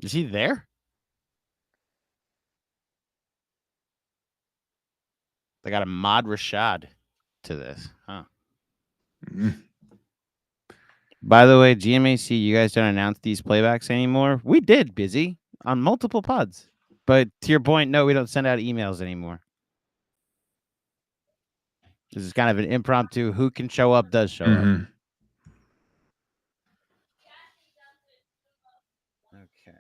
Is he there? They got a mod Rashad to this, huh? Mm. By the way, GMAC, you guys don't announce these playbacks anymore. We did, busy on multiple pods, but to your point, no, we don't send out emails anymore. This is kind of an impromptu. Who can show up does show up. Okay.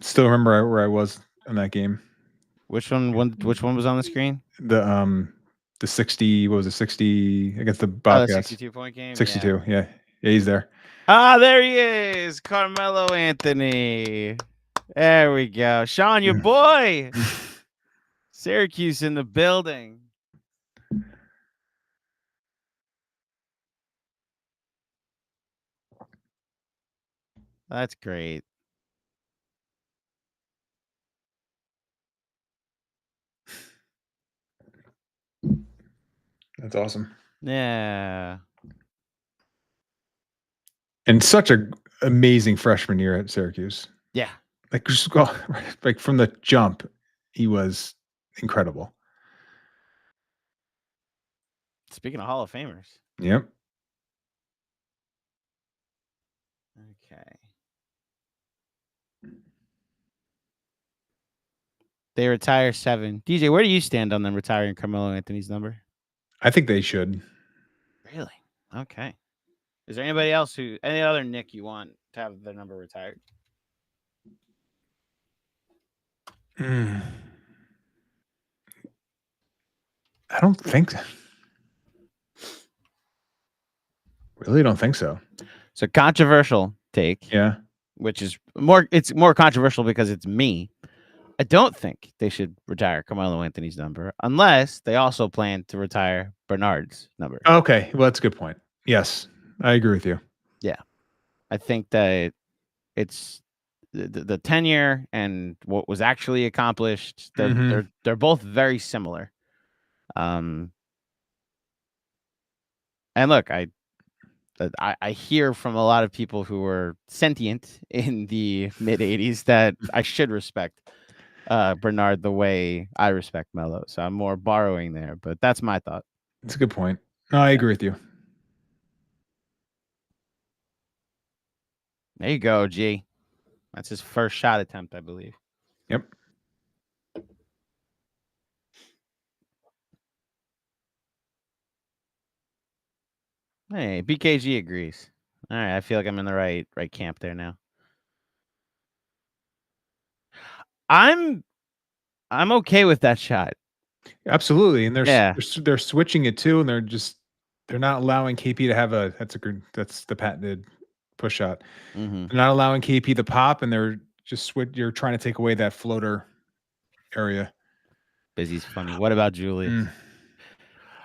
Still remember where I was in that game. Which one was on the screen? The 60, what was it, 60 against the Bobcats? 62-point game? 62, yeah, he's there. Ah, there he is, Carmelo Anthony. There we go. Sean, your boy. Syracuse in the building. That's great. That's awesome. Yeah. And such an amazing freshman year at Syracuse. Yeah. Like, just go, like from the jump, he was incredible. Speaking of Hall of Famers. Yep. Okay. They retire 7. DJ, where do you stand on them retiring Carmelo Anthony's number? I think they should. Really? Okay. Is there anybody else any other Nick you want to have their number retired? I don't think so. Really don't think so. So controversial take. Yeah. Which is more controversial because it's me. I don't think they should retire Carmelo Anthony's number unless they also plan to retire Bernard's number. Okay. Well, that's a good point. Yes. I agree with you. Yeah. I think that it's the tenure and what was actually accomplished. They're both very similar. And look, I hear from a lot of people who were sentient in the mid 80s that I should respect Bernard the way I respect Melo. So I'm more borrowing there, but that's my thought. That's a good point. No, I agree with you. There you go, G. That's his first shot attempt, I believe. Yep. Hey, BKG agrees. All right, I feel like I'm in the right camp there now. I'm okay with that shot. Absolutely, and they're switching it too, and they're not allowing KP to have that's the patented push shot. Mm-hmm. They're not allowing KP the pop, and they're just you're trying to take away that floater area. Busy's funny. What about Julius?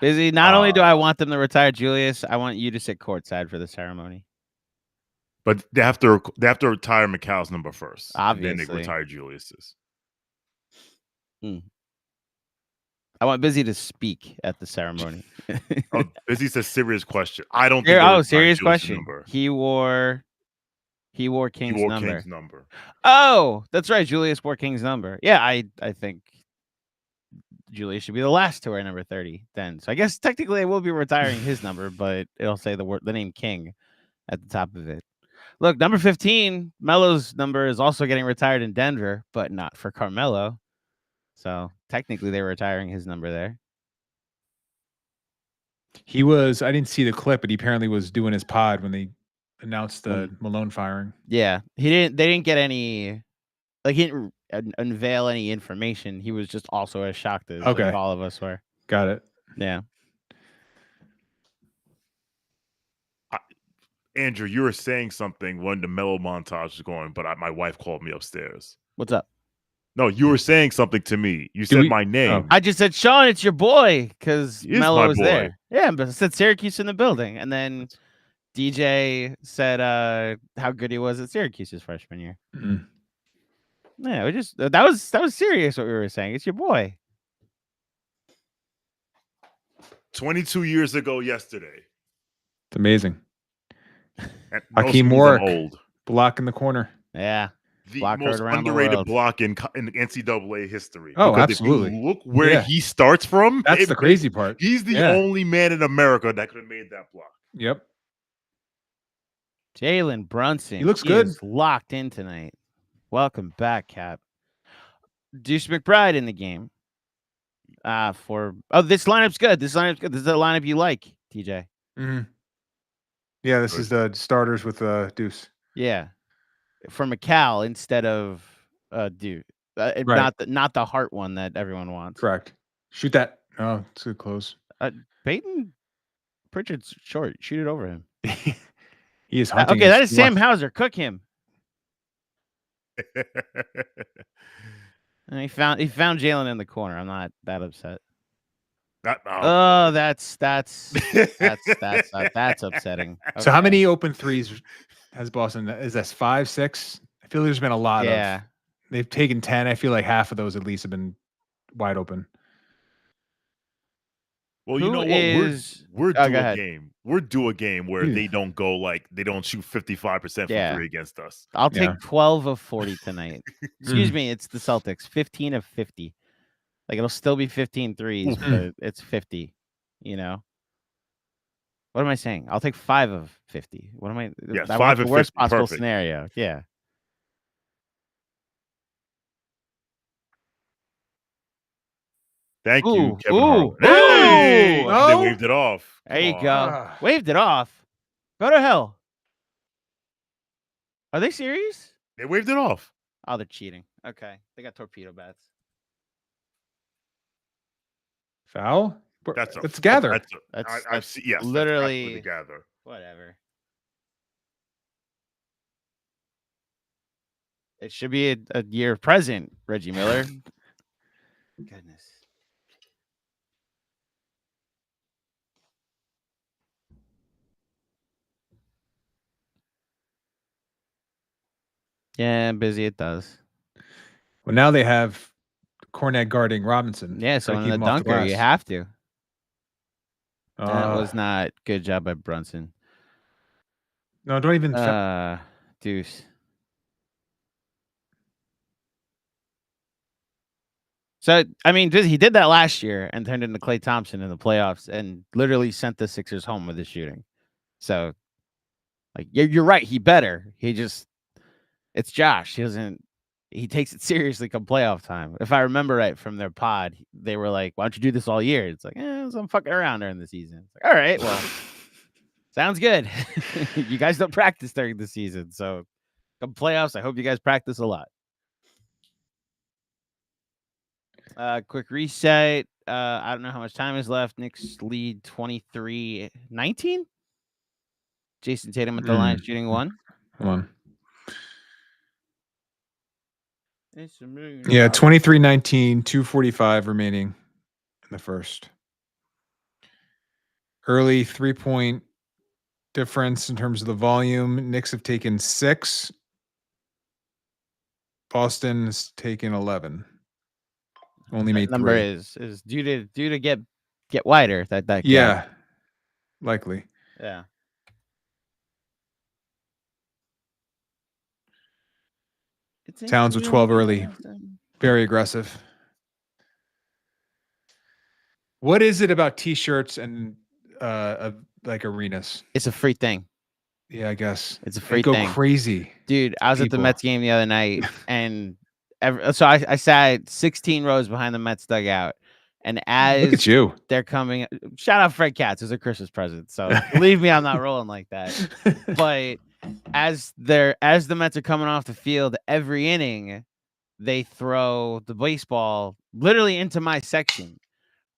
Busy. Not only do I want them to retire Julius, I want you to sit courtside for the ceremony. But they have to retire Mikal's number first. Obviously. And then they retire Julius's. I want Busy to speak at the ceremony. Busy's a serious question. I don't think. Serious question. Number. He wore King's number. King's number. Oh, that's right. Julius wore King's number. Yeah, I think Julius should be the last to wear number 30 then. So I guess technically I will be retiring his number, but it'll say the name King at the top of it. Look, number 15, Melo's number is also getting retired in Denver, but not for Carmelo. So technically they were retiring his number there. I didn't see the clip, but he apparently was doing his pod when they announced the Malone firing. Yeah. They didn't get any, like, he didn't unveil any information. He was just also as shocked as like all of us were. Got it. Yeah. Andrew, you were saying something when the Melo montage was going, but my wife called me upstairs. What's up? No, you were saying something to me. You said my name. Oh. I just said, Sean, it's your boy, because Melo was there. Yeah, but I said Syracuse in the building. And then DJ said how good he was at Syracuse's freshman year. Mm-hmm. Yeah, that was serious what we were saying. It's your boy. 22 years ago yesterday. It's amazing. Hakeem Warwick, old block in the corner. Yeah. The Block most around the underrated world. block in NCAA history. Oh, because absolutely. If you look where he starts from. That's the crazy part. He's the only man in America that could have made that block. Yep. Jalen Brunson. He looks good. Is locked in tonight. Welcome back, Cap. Deuce McBride in the game. This lineup's good. This is the lineup you like, TJ. Mm-hmm. Yeah, this is the starters with Deuce. Yeah, for McCall instead of Deuce. Right. Not the Hart one that everyone wants. Correct. Shoot that. Oh, it's too close. Peyton Pritchard's short. Shoot it over him. He is hunting. Okay, that is Sam Hauser. Cook him. And he found Jalen in the corner. I'm not that upset. That's upsetting. Okay. So how many open threes has Boston? Is that 5, 6? I feel there's been a lot of. They've taken 10. I feel like half of those at least have been wide open. Well, you know what? We're due a game. We're due a game where they don't shoot 55% from three against us. I'll take 12 of 40 tonight. Excuse me, it's the Celtics. 15 of 50. Like it'll still be 15 threes, but it's 50. You know. What am I saying? I'll take 5 of 50. What am I? Yeah, I 5 of the worst 50. possible Perfect. scenario. Yeah. Thank you, Kevin Harlan. Hey! They waved it off. There you go. Waved it off. Go to hell. Are they serious? They waved it off. Oh, they're cheating. Okay. They got torpedo bats. Foul? That's gather. That's yes, literally that's gather. Whatever. It should be a year present, Reggie Miller. Goodness. Yeah, busy it does. Well, now they have Cornet guarding Robinson. Yeah, so in the dunker, you have to. That was not good job by Brunson. No, don't even. Deuce. So, I mean, he did that last year and turned into Klay Thompson in the playoffs and literally sent the Sixers home with his shooting. So, like, you're right. He better. It's Josh. He takes it seriously come playoff time. If I remember right from their pod, they were like, why don't you do this all year? It's like, I'm fucking around during the season. It's like, all right, well, sounds good. You guys don't practice during the season. So come playoffs, I hope you guys practice a lot. Quick reset. I don't know how much time is left. Knicks lead 23-19. Jason Tatum at the line shooting 1. 1. Yeah, 23-19, 2:45 remaining in the first. Early 3-point difference in terms of the volume. Knicks have taken 6. Boston's taken 11. Only made number 3. is due to get wider. That yeah, likely. Yeah. Towns with 12 early. Very aggressive. What is it about t-shirts and like arenas? It's a free thing. Yeah, I guess. It's a free thing. Go crazy. Dude, I was at the Mets game the other night and so I sat 16 rows behind the Mets dugout. And as look at you, they're coming. Shout out Fred Katz. It's a Christmas present. So believe me, I'm not rolling like that. But as the Mets are coming off the field, every inning, they throw the baseball literally into my section.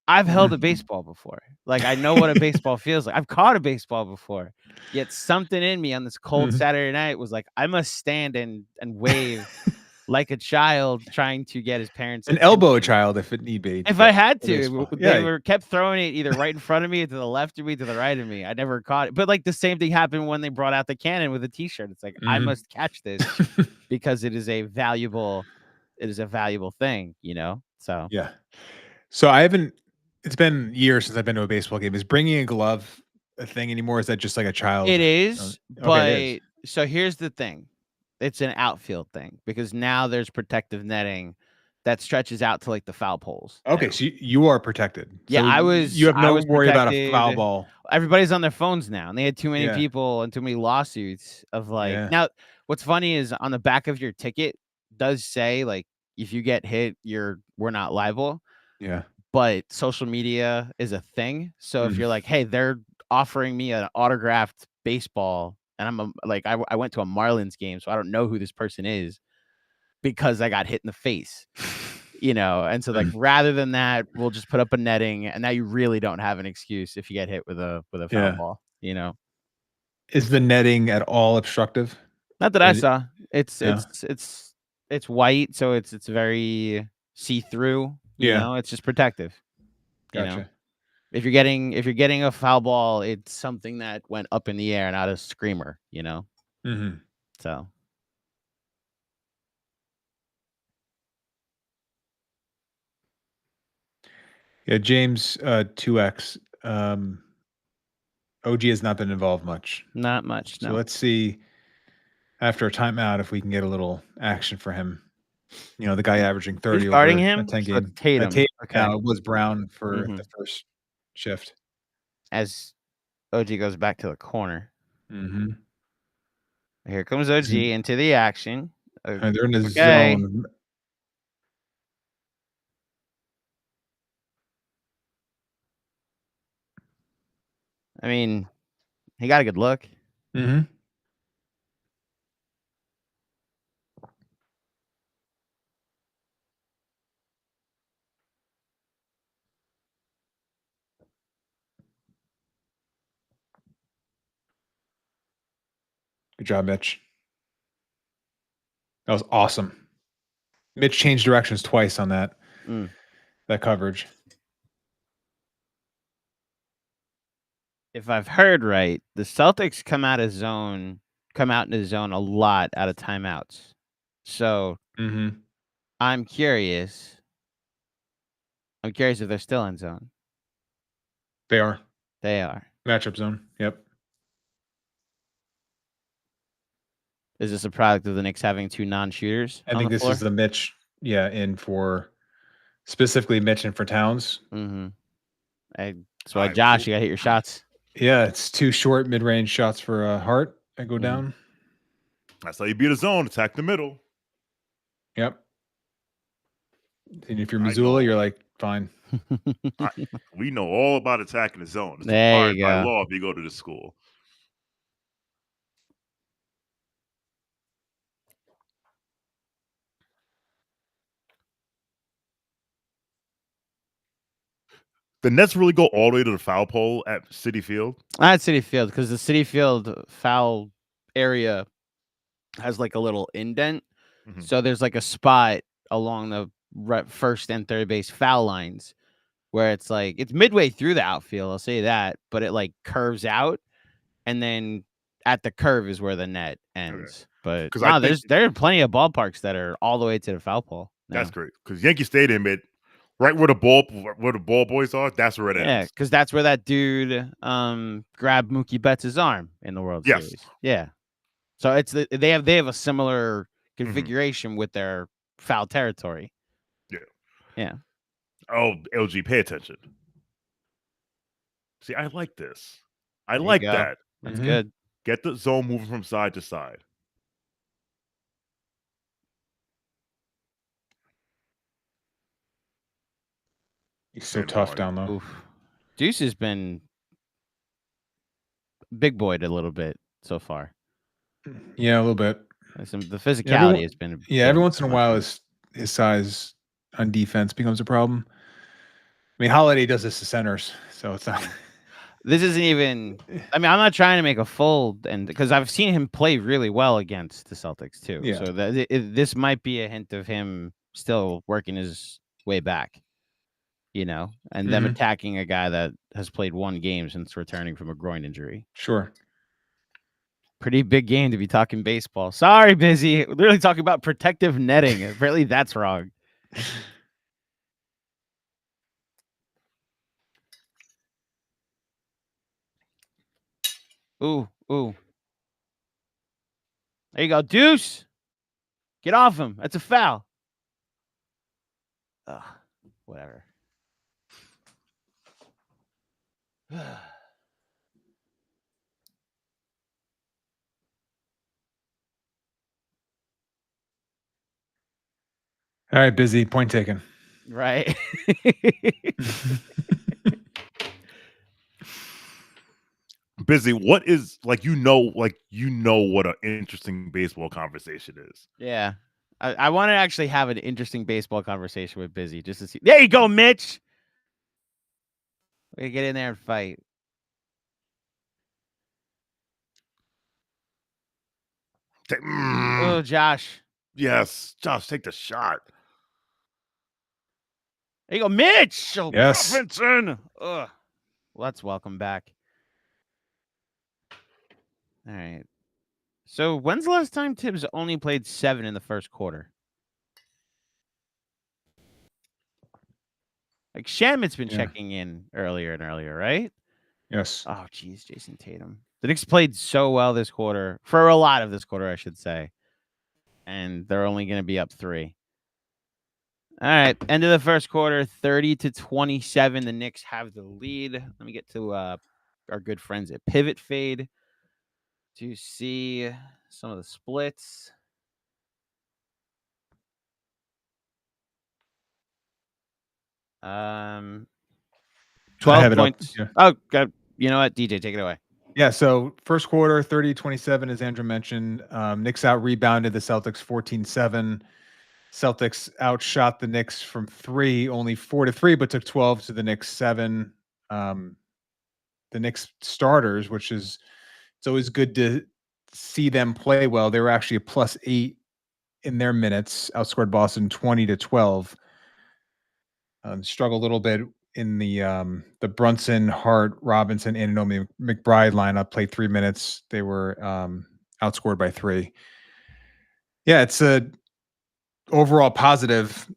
I've held a baseball before. Like, I know what a baseball feels like. I've caught a baseball before. Yet something in me on this cold Saturday night was like, I must stand and wave like a child trying to get his parents. An elbow a child if it need be. If I had to. They kept throwing it either right in front of me, to the left of me, to the right of me. I never caught it. But like the same thing happened when they brought out the cannon with a t-shirt. It's like, I must catch this because it is a valuable thing, you know? So yeah. So it's been years since I've been to a baseball game. Is bringing a glove a thing anymore? Is that just like a child? It is, but it is. So here's the thing. It's an outfield thing because now there's protective netting that stretches out to like the foul poles. Okay, so you are protected. Yeah, so you have no worry about a foul ball. Everybody's on their phones now, and they had too many people and too many lawsuits of like. Now, what's funny is on the back of your ticket does say like if you get hit, we're not liable. Yeah. But social media is a thing. So if you're like, hey, they're offering me an autographed baseball, and I went to a Marlins game, so I don't know who this person is because I got hit in the face. And so like rather than that, we'll just put up a netting, and now you really don't have an excuse if you get hit with a foul ball. Is the netting at all obstructive? Not that I saw. It's white, so it's very see-through. It's just protective. Gotcha. If you're getting a foul ball, it's something that went up in the air, not a screamer. So. Yeah, James 2X. OG has not been involved much. Not much. No. So let's see after a timeout if we can get a little action for him. The guy averaging 30 Who's starting over him? a 10 game. Tatum. Okay. It was Brown for the first shift. As OG goes back to the corner. Mm-hmm. Here comes OG into the action. And they're in the zone. I mean, he got a good look. Mm-hmm. Good job, Mitch. That was awesome. Mitch changed directions twice on that coverage. If I've heard right, the Celtics come out in the zone a lot out of timeouts. So I'm curious. I'm curious if they're still in zone. They are. They are. Matchup zone. Yep. Is this a product of the Knicks having two non-shooters? I think this is the Mitch, in for specifically Mitch and for Towns. So Josh, you gotta hit your shots. Yeah, it's two short mid-range shots for Hart that go down. That's how you beat a zone. Attack the middle. Yep. And if you're Missoula, you're like, fine. We know all about attacking the zone. It's there you go. By law if you go to the school. The Nets really go all the way to the foul pole at Citi Field? Not at Citi Field, because the Citi Field foul area has like a little indent. So there's like a spot along the first and third base foul lines where it's like it's midway through the outfield, I'll say that, but it like curves out, and then at the curve is where the net ends. Okay. But there are plenty of ballparks that are all the way to the foul pole. That's great, because Yankee Stadium, right where the ball boys are, that's where it ends. Yeah, because that's where that dude grabbed Mookie Betts' arm in the World Series. Yeah. So they have a similar configuration with their foul territory. Yeah. Oh, LG, pay attention. See, I like this. I like that. That's good. Get the zone moving from side to side. He's so tough down low. Oof. Deuce has been big boyed a little bit so far. Yeah, a little bit. The physicality has been. Every once in a while, his size on defense becomes a problem. I mean, Holiday does this to centers, so it's not. This isn't even. I mean, I'm not trying to make a full because I've seen him play really well against the Celtics too. Yeah. So this might be a hint of him still working his way back. And them attacking a guy that has played one game since returning from a groin injury. Sure. Pretty big game to be talking baseball. Sorry, Busy. Literally talking about protective netting. Apparently that's wrong. Ooh. There you go, Deuce. Get off him. That's a foul. Ugh, whatever. All right, busy. Point taken. Right. Busy. What is what an interesting baseball conversation is. Yeah. I want to actually have an interesting baseball conversation with Busy just to see. There you go, Mitch. We get in there and fight. Oh, Josh. Yes, Josh, take the shot. There you go, Mitch. Oh, yes. Robinson. Ugh. Let's welcome back. All right. So when's the last time Tibbs only played 7 in the first quarter? Like Shamit's been checking in earlier and earlier, right? Yes. Oh, geez, Jason Tatum. The Knicks played so well this quarter, for a lot of this quarter, I should say. And they're only going to be up 3. All right, end of the first quarter, 30-27. The Knicks have the lead. Let me get to our good friends at Pivot Fade to see some of the splits. Um, 12 points. Yeah. Oh, God. You know what? DJ, take it away. Yeah, so first quarter, 30-27, as Andrew mentioned. Knicks out-rebounded the Celtics 14-7. Celtics outshot the Knicks from 3, only 4-3, but took 12 to the Knicks 7. The Knicks starters, which is it's always good to see them play well. They were actually a +8 in their minutes, outscored Boston 20-12. Struggled a little bit in the Brunson, Hart, Robinson, Anunoby, McBride lineup. Played 3 minutes. They were outscored by 3. Yeah, it's a overall positive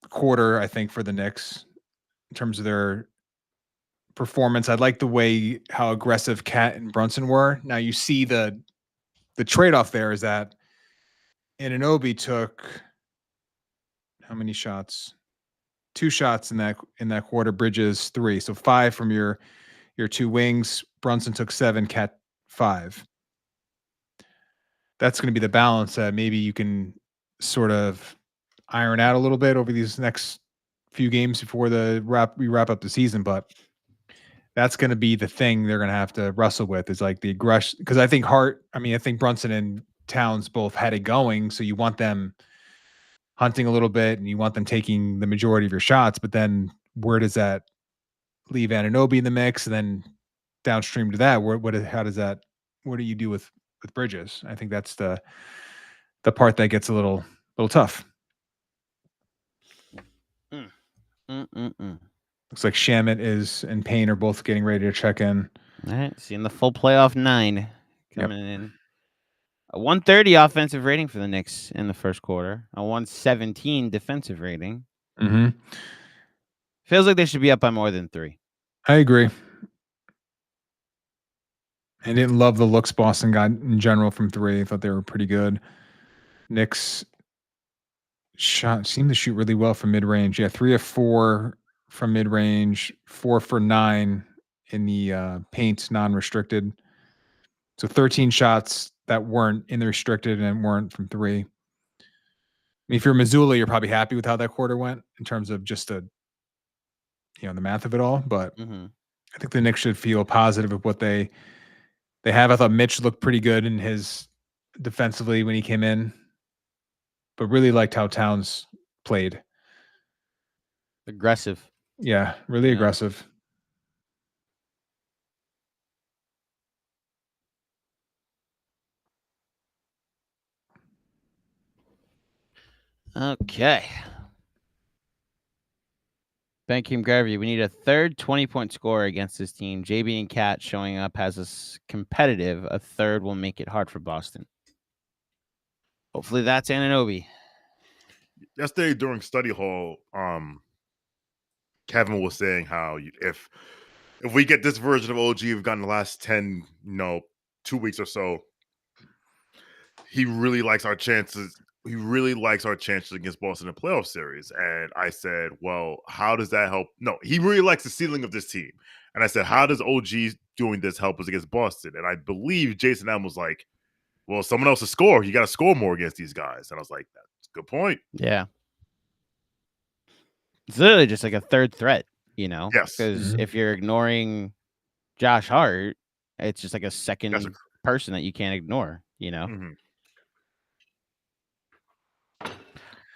quarter, I think, for the Knicks in terms of their performance. I like the way how aggressive Cat and Brunson were. Now you see the trade-off there is that Anunoby took how many shots? 2 shots in that quarter. Bridges 3, so 5 from your 2 wings. Brunson took 7, Cat 5. That's going to be the balance that maybe you can sort of iron out a little bit over these next few games before we wrap up the season. But that's going to be the thing they're going to have to wrestle with is like the aggression. Because I think Brunson and Towns both had it going, so you want them hunting a little bit and you want them taking the majority of your shots. But then where does that leave Anunoby in the mix? And then downstream to that, what do you do with Bridges? I think that's the part that gets a little tough. Looks like Shamit and Payne are both getting ready to check in. All right, seeing the full playoff 9 coming in. A 130 offensive rating for the Knicks in the first quarter. A 117 defensive rating. Mm-hmm. Feels like they should be up by more than 3. I agree. I didn't love the looks Boston got in general from 3. I thought they were pretty good. Knicks seemed to shoot really well from mid-range. Yeah, 3 of 4 from mid-range, 4 for 9 in the paint, non-restricted. So 13 shots that weren't in the restricted and weren't from 3. I mean, if you're Missoula, you're probably happy with how that quarter went in terms of just the math of it all. But I think the Knicks should feel positive of what they have. I thought Mitch looked pretty good in his defensively when he came in, but really liked how Towns played. Aggressive. Yeah, really aggressive. Okay. Bankim Garvey, we need a third 20-point scorer against this team. JB and Cat showing up has us competitive. A third will make it hard for Boston. Hopefully that's Anunoby. Yesterday during study hall, Kevin was saying how if if we get this version of OG we've gotten the last 10, 2 weeks or so, he really likes our chances. He really likes our chances against Boston in the playoff series. And I said, well, how does that help? No, he really likes the ceiling of this team. And I said, how does OG doing this help us against Boston? And I believe Jason M was like, well, someone else to score. You got to score more against these guys. And I was like, that's a good point. Yeah. It's literally just like a third threat, Yes. Because if you're ignoring Josh Hart, it's just like a second person that you can't ignore,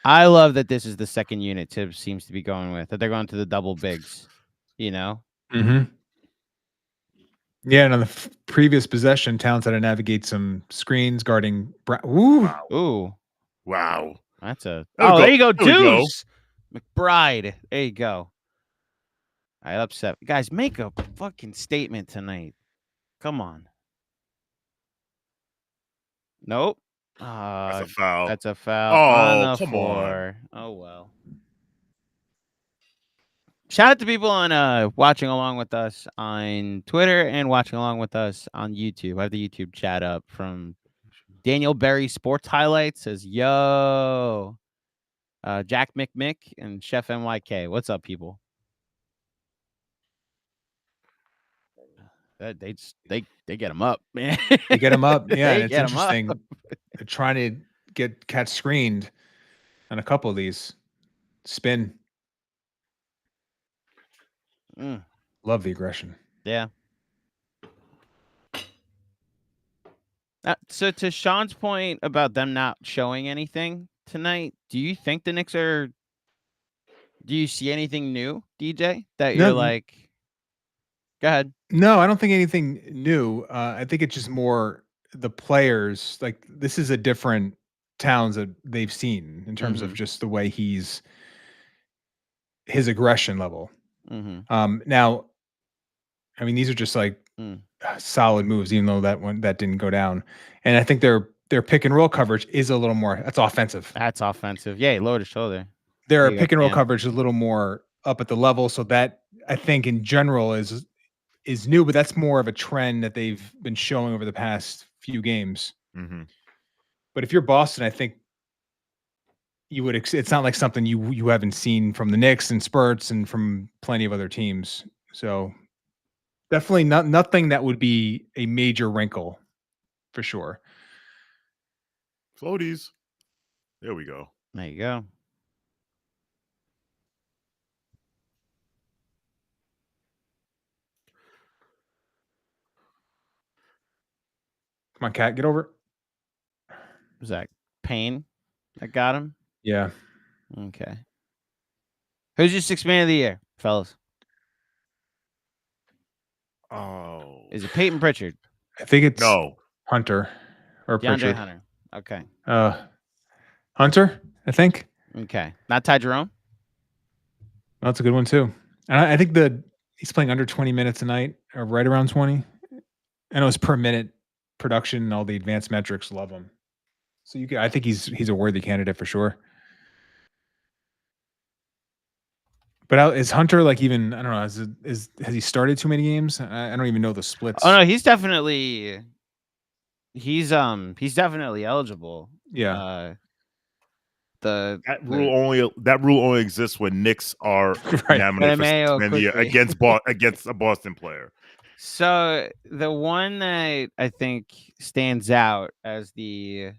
I love that this is the second unit Tibbs seems to be going with, that they're going to the double bigs, Mm-hmm. Yeah, and on the previous possession, Towns had to navigate some screens guarding. Ooh. Wow. That's a. There you go, Deuce. McBride. There you go. I upset. Guys, make a fucking statement tonight. Come on. Nope. That's a foul. That's a foul. Oh, come on. Oh, well. Shout out to people on watching along with us on Twitter and watching along with us on YouTube. I have the YouTube chat up from Daniel Berry Sports Highlights. Says, yo. Jack McMick and Chef MYK. What's up, people? They get him up, man. They get him up. Yeah, and it's interesting. They're trying to get catch screened on a couple of these. Spin. Love the aggression. Yeah. So to Sean's point about them not showing anything tonight, do you think the Knicks are? Do you see anything new, DJ? That you're like, go ahead. No, I don't think anything new. I think it's just more the players. Like, this is a different Towns that they've seen in terms of just the way his aggression level. Now, I mean, these are just like solid moves, even though that didn't go down. And I think their pick and roll coverage is a little more. That's offensive. Yeah, he lowered his shoulder. Their pick and roll coverage is a little more up at the level, so that I think in general is new, but that's more of a trend that they've been showing over the past few games. But if you're Boston, I think you would. It's not like something you haven't seen from the Knicks and spurts and from plenty of other teams. So definitely nothing that would be a major wrinkle for sure. Floaties. There we go. There you go. Come on, Cat, get over it. Was that Payne that got him? Yeah. Okay. Who's your sixth man of the year, fellas? Oh. Is it Peyton Pritchard? I think it's Hunter or DeAndre Pritchard. Hunter. Okay. Hunter, I think. Okay. Not Ty Jerome? That's a good one too. And I think he's playing under 20 minutes a night, or right around 20. I know it's per minute production and all the advanced metrics. Love him. So I think he's a worthy candidate for sure. But is Hunter like even? I don't know. Has he started too many games? I don't even know the splits. Oh no, he's definitely eligible. Yeah. That rule only exists when Knicks are nominated against a Boston player. So the one that I think stands out as the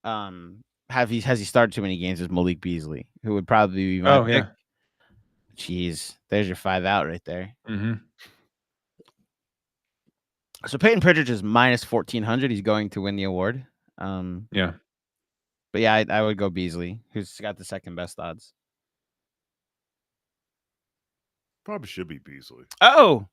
has he started too many games is Malik Beasley, who would probably be my pick. Yeah. Jeez, there's your 5 out right there. Mm-hmm. So Peyton Pritchard is minus 1,400. He's going to win the award. Yeah. But yeah, I would go Beasley, who's got the second best odds. Probably should be Beasley. Oh.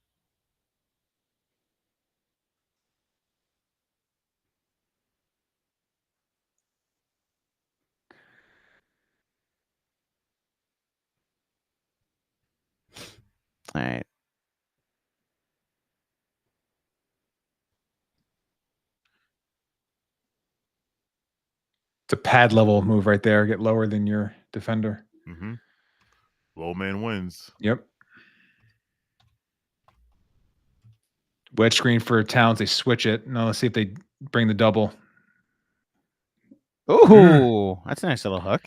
All right. It's a pad level move right there. Get lower than your defender. Mm-hmm. Low man wins. Yep. Wedge screen for Towns. They switch it. Now let's see if they bring the double. Ooh, that's a nice little hook.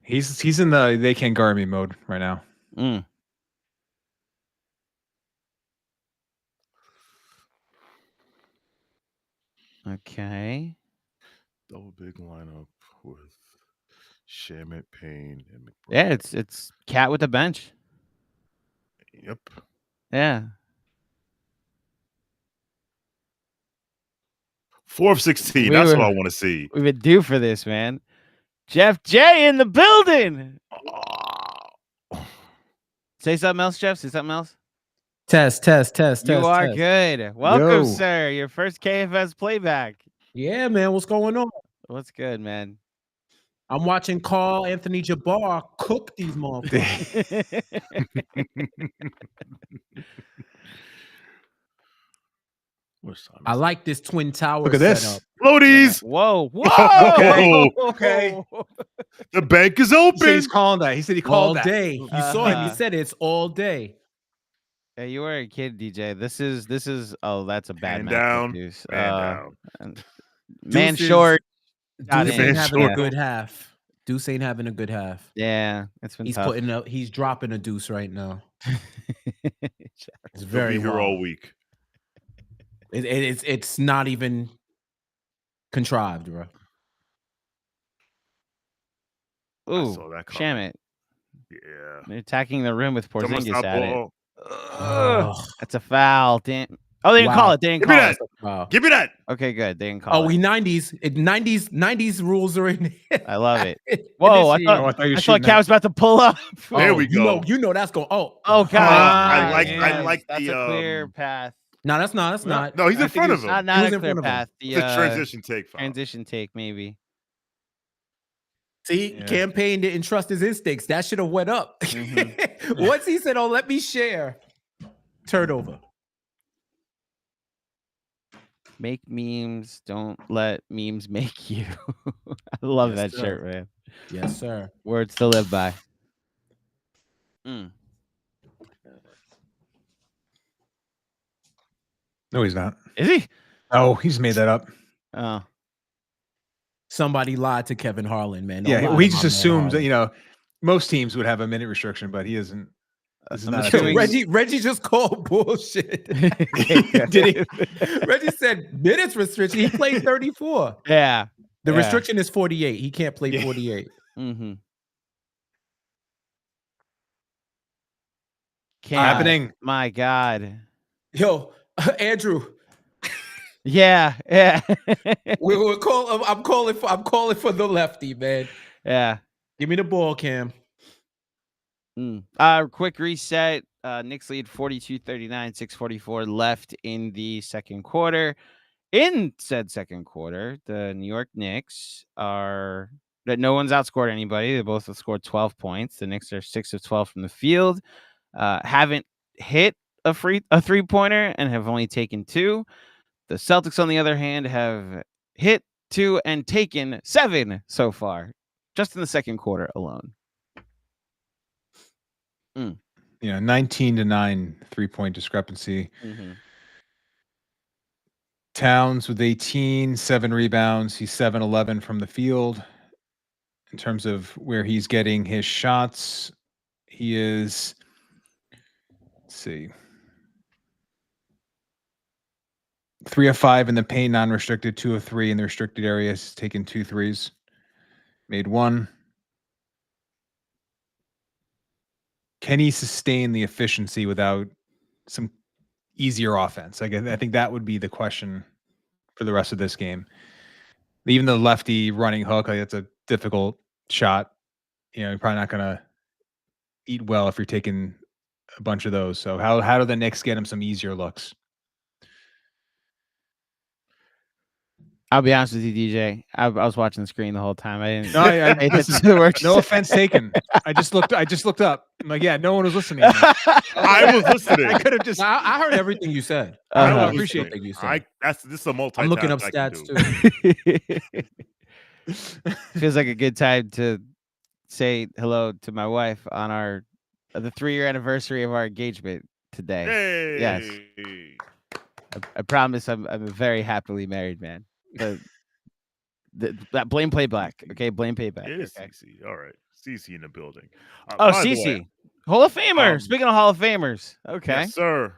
He's in the they can't guard me mode right now. Mm. Okay. Double big lineup with Shamit, Payne, and McBride. Yeah, it's Cat with the bench. Yep. Yeah. 4 of 16. That's what I want to see. We've been due for this, man. Jeff J in the building. Say something else, Jeff. Say something else. Test. You are test. good. Welcome, Yo. sir. Your first KFS playback. Yeah, man. What's going on? What's good, man? I'm watching Carl Anthony Jabbar cook these motherfuckers. I like this twin tower. Look at this. setup. Floaties. Whoa. Okay. The bank is He said open. he's calling that. He said he All called that. day. You saw him. He said it's all day. Yeah, you were a kid, DJ. This is. Oh, that's a bad Man matchup, down. Deuce. Man down. Man Deuce is- short. Deuce it. ain't having a Short. good half. Deuce ain't having a good half. Yeah, it's been He's tough. he's dropping a deuce right now. It's He'll very be here wild. all week. It's not even contrived, bro. Ooh, saw that coming. Shamit. Yeah. They're attacking the rim with Someone Porzingis stop at it. ball. Ugh. That's a foul. Damn. Oh, they didn't Wow. call it. They didn't Give me call that. it. Wow. Give me that. Okay, good. They didn't call Oh, it. we 90s rules are in. I love it. In Whoa, I this thought- year. I thought you I were thought shooting Cat was about to pull up. There we go. You know that's going. Oh, God. I like That's the a clear path. No, that's not. That's not. No, he's I in think front it's- of him. Not was a in clear front of him. path. It's a transition take foul. Transition take, maybe. See, Yeah. Campaign didn't trust his instincts. That should have went up. Once he said, "Oh, let me share," turnover. Make memes. Don't let memes make you. I love Yes, that sir. shirt, man. Yes, sir. Words to live by. Mm. No, he's not. Is he? Oh, he's made that up. Oh. Somebody lied to Kevin Harlan, man. Don't lie Yeah, to we my just man assumed that Harlan. most teams would have a minute restriction, but he isn't. This is I'm not a assuming- thing. Reggie just called bullshit. Did he? Reggie said minutes restriction. He played 34. Yeah. The Yeah. restriction is 48. He can't play 48. Mm-hmm. Happening. My God. Yo, Andrew, Yeah. we're call. I'm calling for the lefty, man. Yeah. Give me the ball, Cam. Quick reset. Knicks lead 42-39, 6:44 left in the second quarter. In said second quarter, the New York Knicks that no one's outscored anybody. They both have scored 12 points. The Knicks are 6 of 12 from the field. Haven't hit a three-pointer and have only taken 2. The Celtics, on the other hand, have hit 2 and taken 7 so far, just in the second quarter alone. 19-9 3-point discrepancy. Mm-hmm. Towns with 18, 7 rebounds. He's 7-11 from the field. In terms of where he's getting his shots, he is, let's see, 3 of 5 in the paint, non-restricted, 2 of 3 in the restricted areas. He's taken 2 threes, made 1. Can he sustain the efficiency without some easier offense? I think that would be the question for the rest of this game. Even the lefty running hook, that's a difficult shot. You're probably not going to eat well if you're taking a bunch of those. So how do the Knicks get him some easier looks? I'll be honest with you, DJ. I was watching the screen the whole time. I didn't. No, pay attention to the words. No offense taken. I just looked up. I'm like, yeah, no one was listening. I was listening. I could have just. I heard everything you said. I Uh-huh. was appreciate listening. you said. This is a multi. I'm looking up stats too. Feels like a good time to say hello to my wife on the 3-year anniversary of our engagement today. Hey. Yes. I promise I'm a very happily married man. But that blame playback. Okay, blame payback. It is Okay. CC. All right. CC in the building. Oh, By the way, CC. Hall of Famer. um, Speaking of Hall of Famers. Okay. Yes, sir.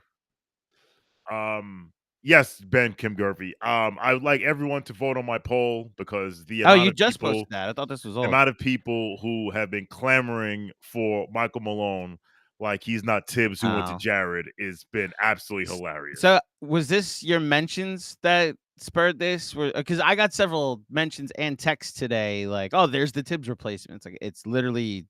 Yes, Ben Kim Gervy. I would like everyone to vote on my poll because the Oh, amount you of just people, posted that. I thought this was the old. amount of people who have been clamoring for Michael Malone like he's not Tibbs who went to Oh. Jared has been absolutely hilarious. So was this your mentions that spurred this? Because I got several mentions and texts today, like, "Oh, there's the Tibbs replacement." It's like it's literally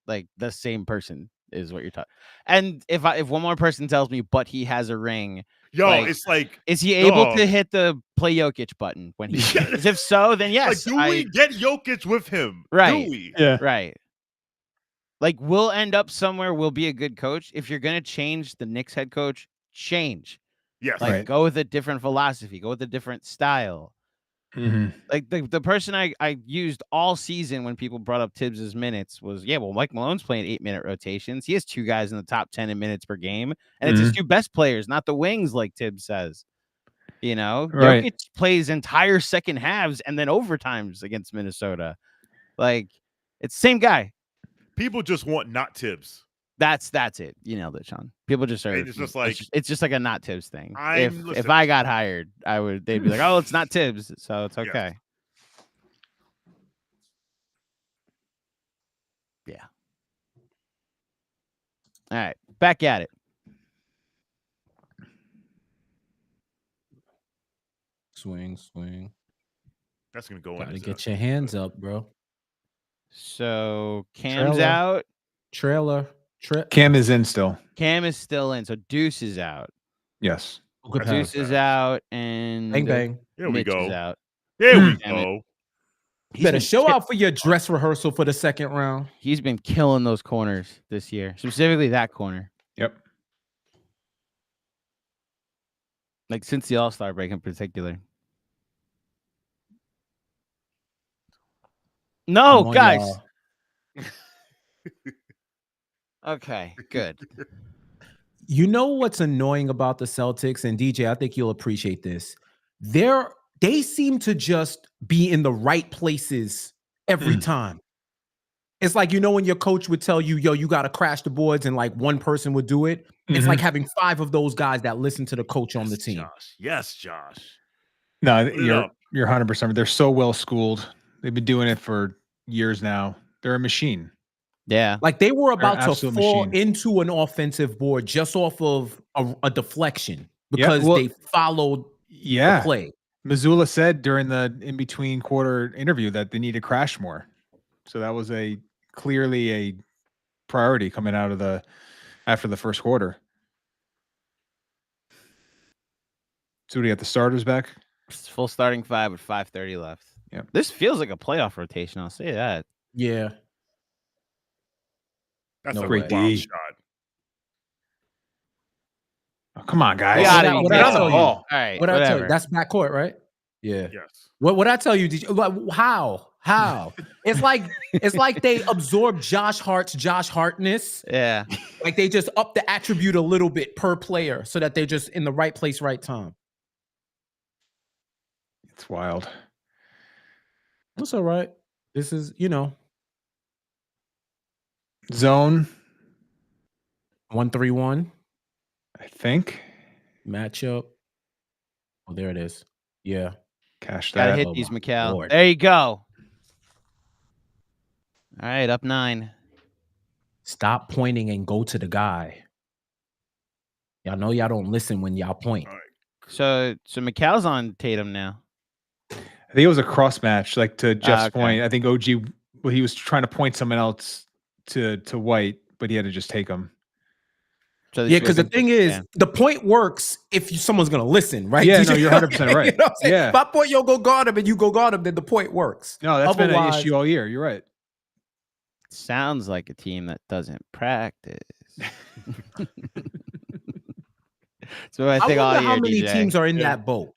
like the same person is what you're talking. And if one more person tells me, but he has a ring, Yo, like, it's like, is he able dog. to hit the play Jokic button when he? Yes. If so, then yes. Like, do we get Jokic with him? Right. Do we? Yeah. Right. Like, we'll end up somewhere. We'll be a good coach. If you're gonna change the Knicks head coach, change. Yes. Like, Right. go with a different philosophy. Go with a different style. Mhm. Like the person I used all season when people brought up Tibbs's minutes was, well, Mike Malone's playing 8-minute rotations. He has 2 guys in the top 10 in minutes per game, and it's his 2 best players, not the wings, like Tibbs says. You know, Right. Jokic plays entire second halves and then overtimes against Minnesota. Like, it's the same guy. People just want not Tibbs. That's it. You nailed it, Sean. People just are. It's just like, it's just like a not Tibbs thing. If listen. I got hired, they'd be like, oh, it's not Tibbs, so it's okay. Yes. Yeah. All right, back at it. Swing. That's gonna go Gotta in. get your hands up, bro. So Cam's Trailer. out. Trailer. Cam is in still. Cam is still in. So Deuce is out. Yes. Good Deuce pass. is out, and Bang bang. There we Mitch is go. out. There we Damn it. go. He's Better been show ki- out for your dress rehearsal for the second round. He's been killing those corners this year, specifically that corner. Yep. Like since the All-Star break in particular. No, I'm on guys. y'all. Okay, good. You know what's annoying about the Celtics, and DJ, I think you'll appreciate this. They seem to just be in the right places every time. It's like, you know, when your coach would tell you, yo, you got to crash the boards, and like one person would do it. It's like having 5 of those guys that listen to the coach on the team. Josh. Yes, Josh. No, Put it up. you're 100%. They're so well schooled. They've been doing it for years now. They're a machine. Yeah. Like they were about to absolute fall machine. into an offensive board just off of a deflection Yeah, because well, they followed the play. Missoula said during the in-between quarter interview that they need to crash more. So that was clearly a priority coming out of after the first quarter. So we got the starters back. It's full starting 5 with 5:30 left. Yep. This feels like a playoff rotation. I'll say that. Yeah. That's No a way. wild D. shot. Oh, come on, guys. We What gotta I- be what I good. tell All you? ball. right. What I tell whatever. you? That's backcourt, right? Yeah. Yes. What I tell you? How? It's like they absorbed Josh Hartness. Yeah. Like they just up the attribute a little bit per player so that they're just in the right place, right time. It's wild. That's all right. This is, Zone, 1-3-1 I think. matchup. Oh, there it is. Yeah. Cash Gotta that. hit Oh these, my Mikal. Lord. There you go. All right, up 9. Stop pointing and go to the guy. Y'all know y'all don't listen when y'all point. All right. So Mikal's on Tatum now. I think it was a cross match, like to Jeff's okay. point. I think OG, he was trying to point someone else to White, but he had to just take him. So Yeah, because the thing is, the point works if someone's gonna listen, right? Yeah, DJ? no, you're 100% right. You know what I'm saying? Yeah. If I point, you'll go guard him, and you go guard him, then the point works. No, that's been an Otherwise- issue all year. You're right. sounds like a team that doesn't practice. So I I think all wonder how year, many DJ. teams are in Yeah. that boat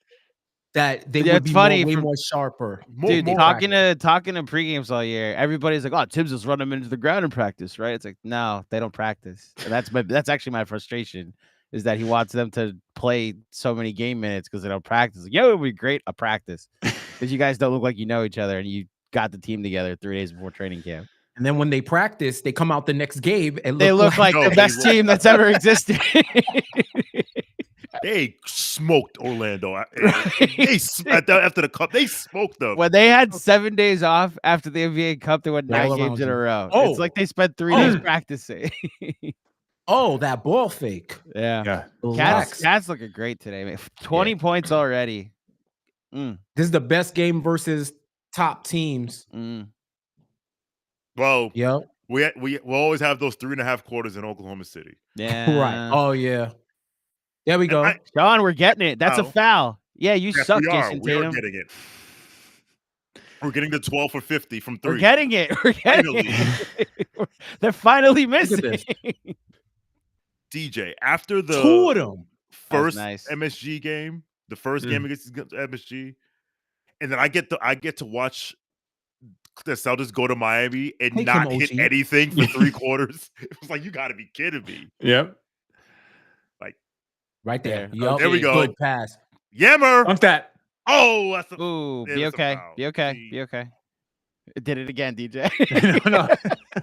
that they Yeah, would it's be funny way from- more sharper. Dude, More talking to pregames all year, everybody's like, "Oh, Tibbs just run them into the ground in practice, right?" It's like, no, they don't practice. And that's actually my frustration. is that he wants them to play so many game minutes because they don't practice. Like, yo, it would be great a practice because you guys don't look like you know each other and you got the team together 3 days before training camp. And then when they practice, they come out the next game and They look like No, the best they- team that's ever existed. They smoked Orlando. After the Cup, they smoked them. When they had 7 days off after the NBA Cup, they won All 9 games around in a you. row. Oh. It's like they spent 3 days practicing. oh, that ball fake. Yeah. Yeah. Relax. Cats looking great today, man. 20 points already. This is the best game versus top teams. Well, Yep. we'll always have those 3.5 quarters in Oklahoma City. Yeah. Right. Oh yeah. There we go. Sean, we're getting it. That's a Foul. foul. Yeah, you Yes, suck, we are. Jason We are Tatum. getting it. We're getting the 12 for 50 from 3. We're getting it. We're getting Finally. it. They're finally Look missing. at this. DJ, after the 2 of them. first nice. MSG game, the first game against MSG, and then I get to watch the Celtics go to Miami and Take not him, hit OG. anything for 3 quarters. It was like, you got to be kidding me. Yep. Right there. There. Yup. There we go. Good pass. Yammer. Dunk that. Oh, that's a, Ooh, Yeah, be that's a okay. foul. Be okay. Gee. Be okay. It did it again, DJ. no.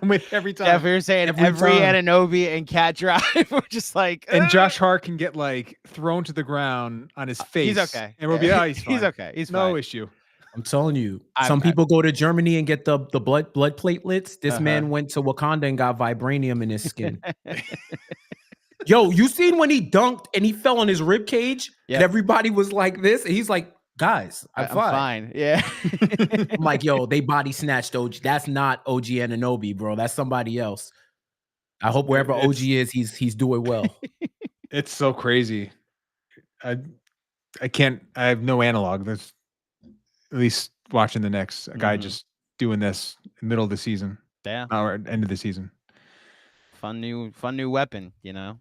I'm with every time. Yeah, if we were saying Every every time. Ananobi and Cat Drive, we're just like, And Josh Hart can get like thrown to the ground on his face. he's okay. And we'll be, oh, he's fine. He's okay. He's No fine. issue. I'm telling you. I'm Some back. people go to Germany and get the blood platelets. This Uh-huh. man went to Wakanda and got vibranium in his skin. Yo, you seen when he dunked and he fell on his rib cage Yep. and everybody was like this? And he's like, guys, I'm fine. Yeah. I'm like, yo, they body snatched OG. That's not OG Anunoby, bro. That's somebody else. I hope wherever It's- OG is, he's doing well. It's so crazy. I have no analog. There's at least watching the Knicks, a guy Mhm. just doing this in the middle of the season Yeah. or end of the season. Fun new weapon, you know.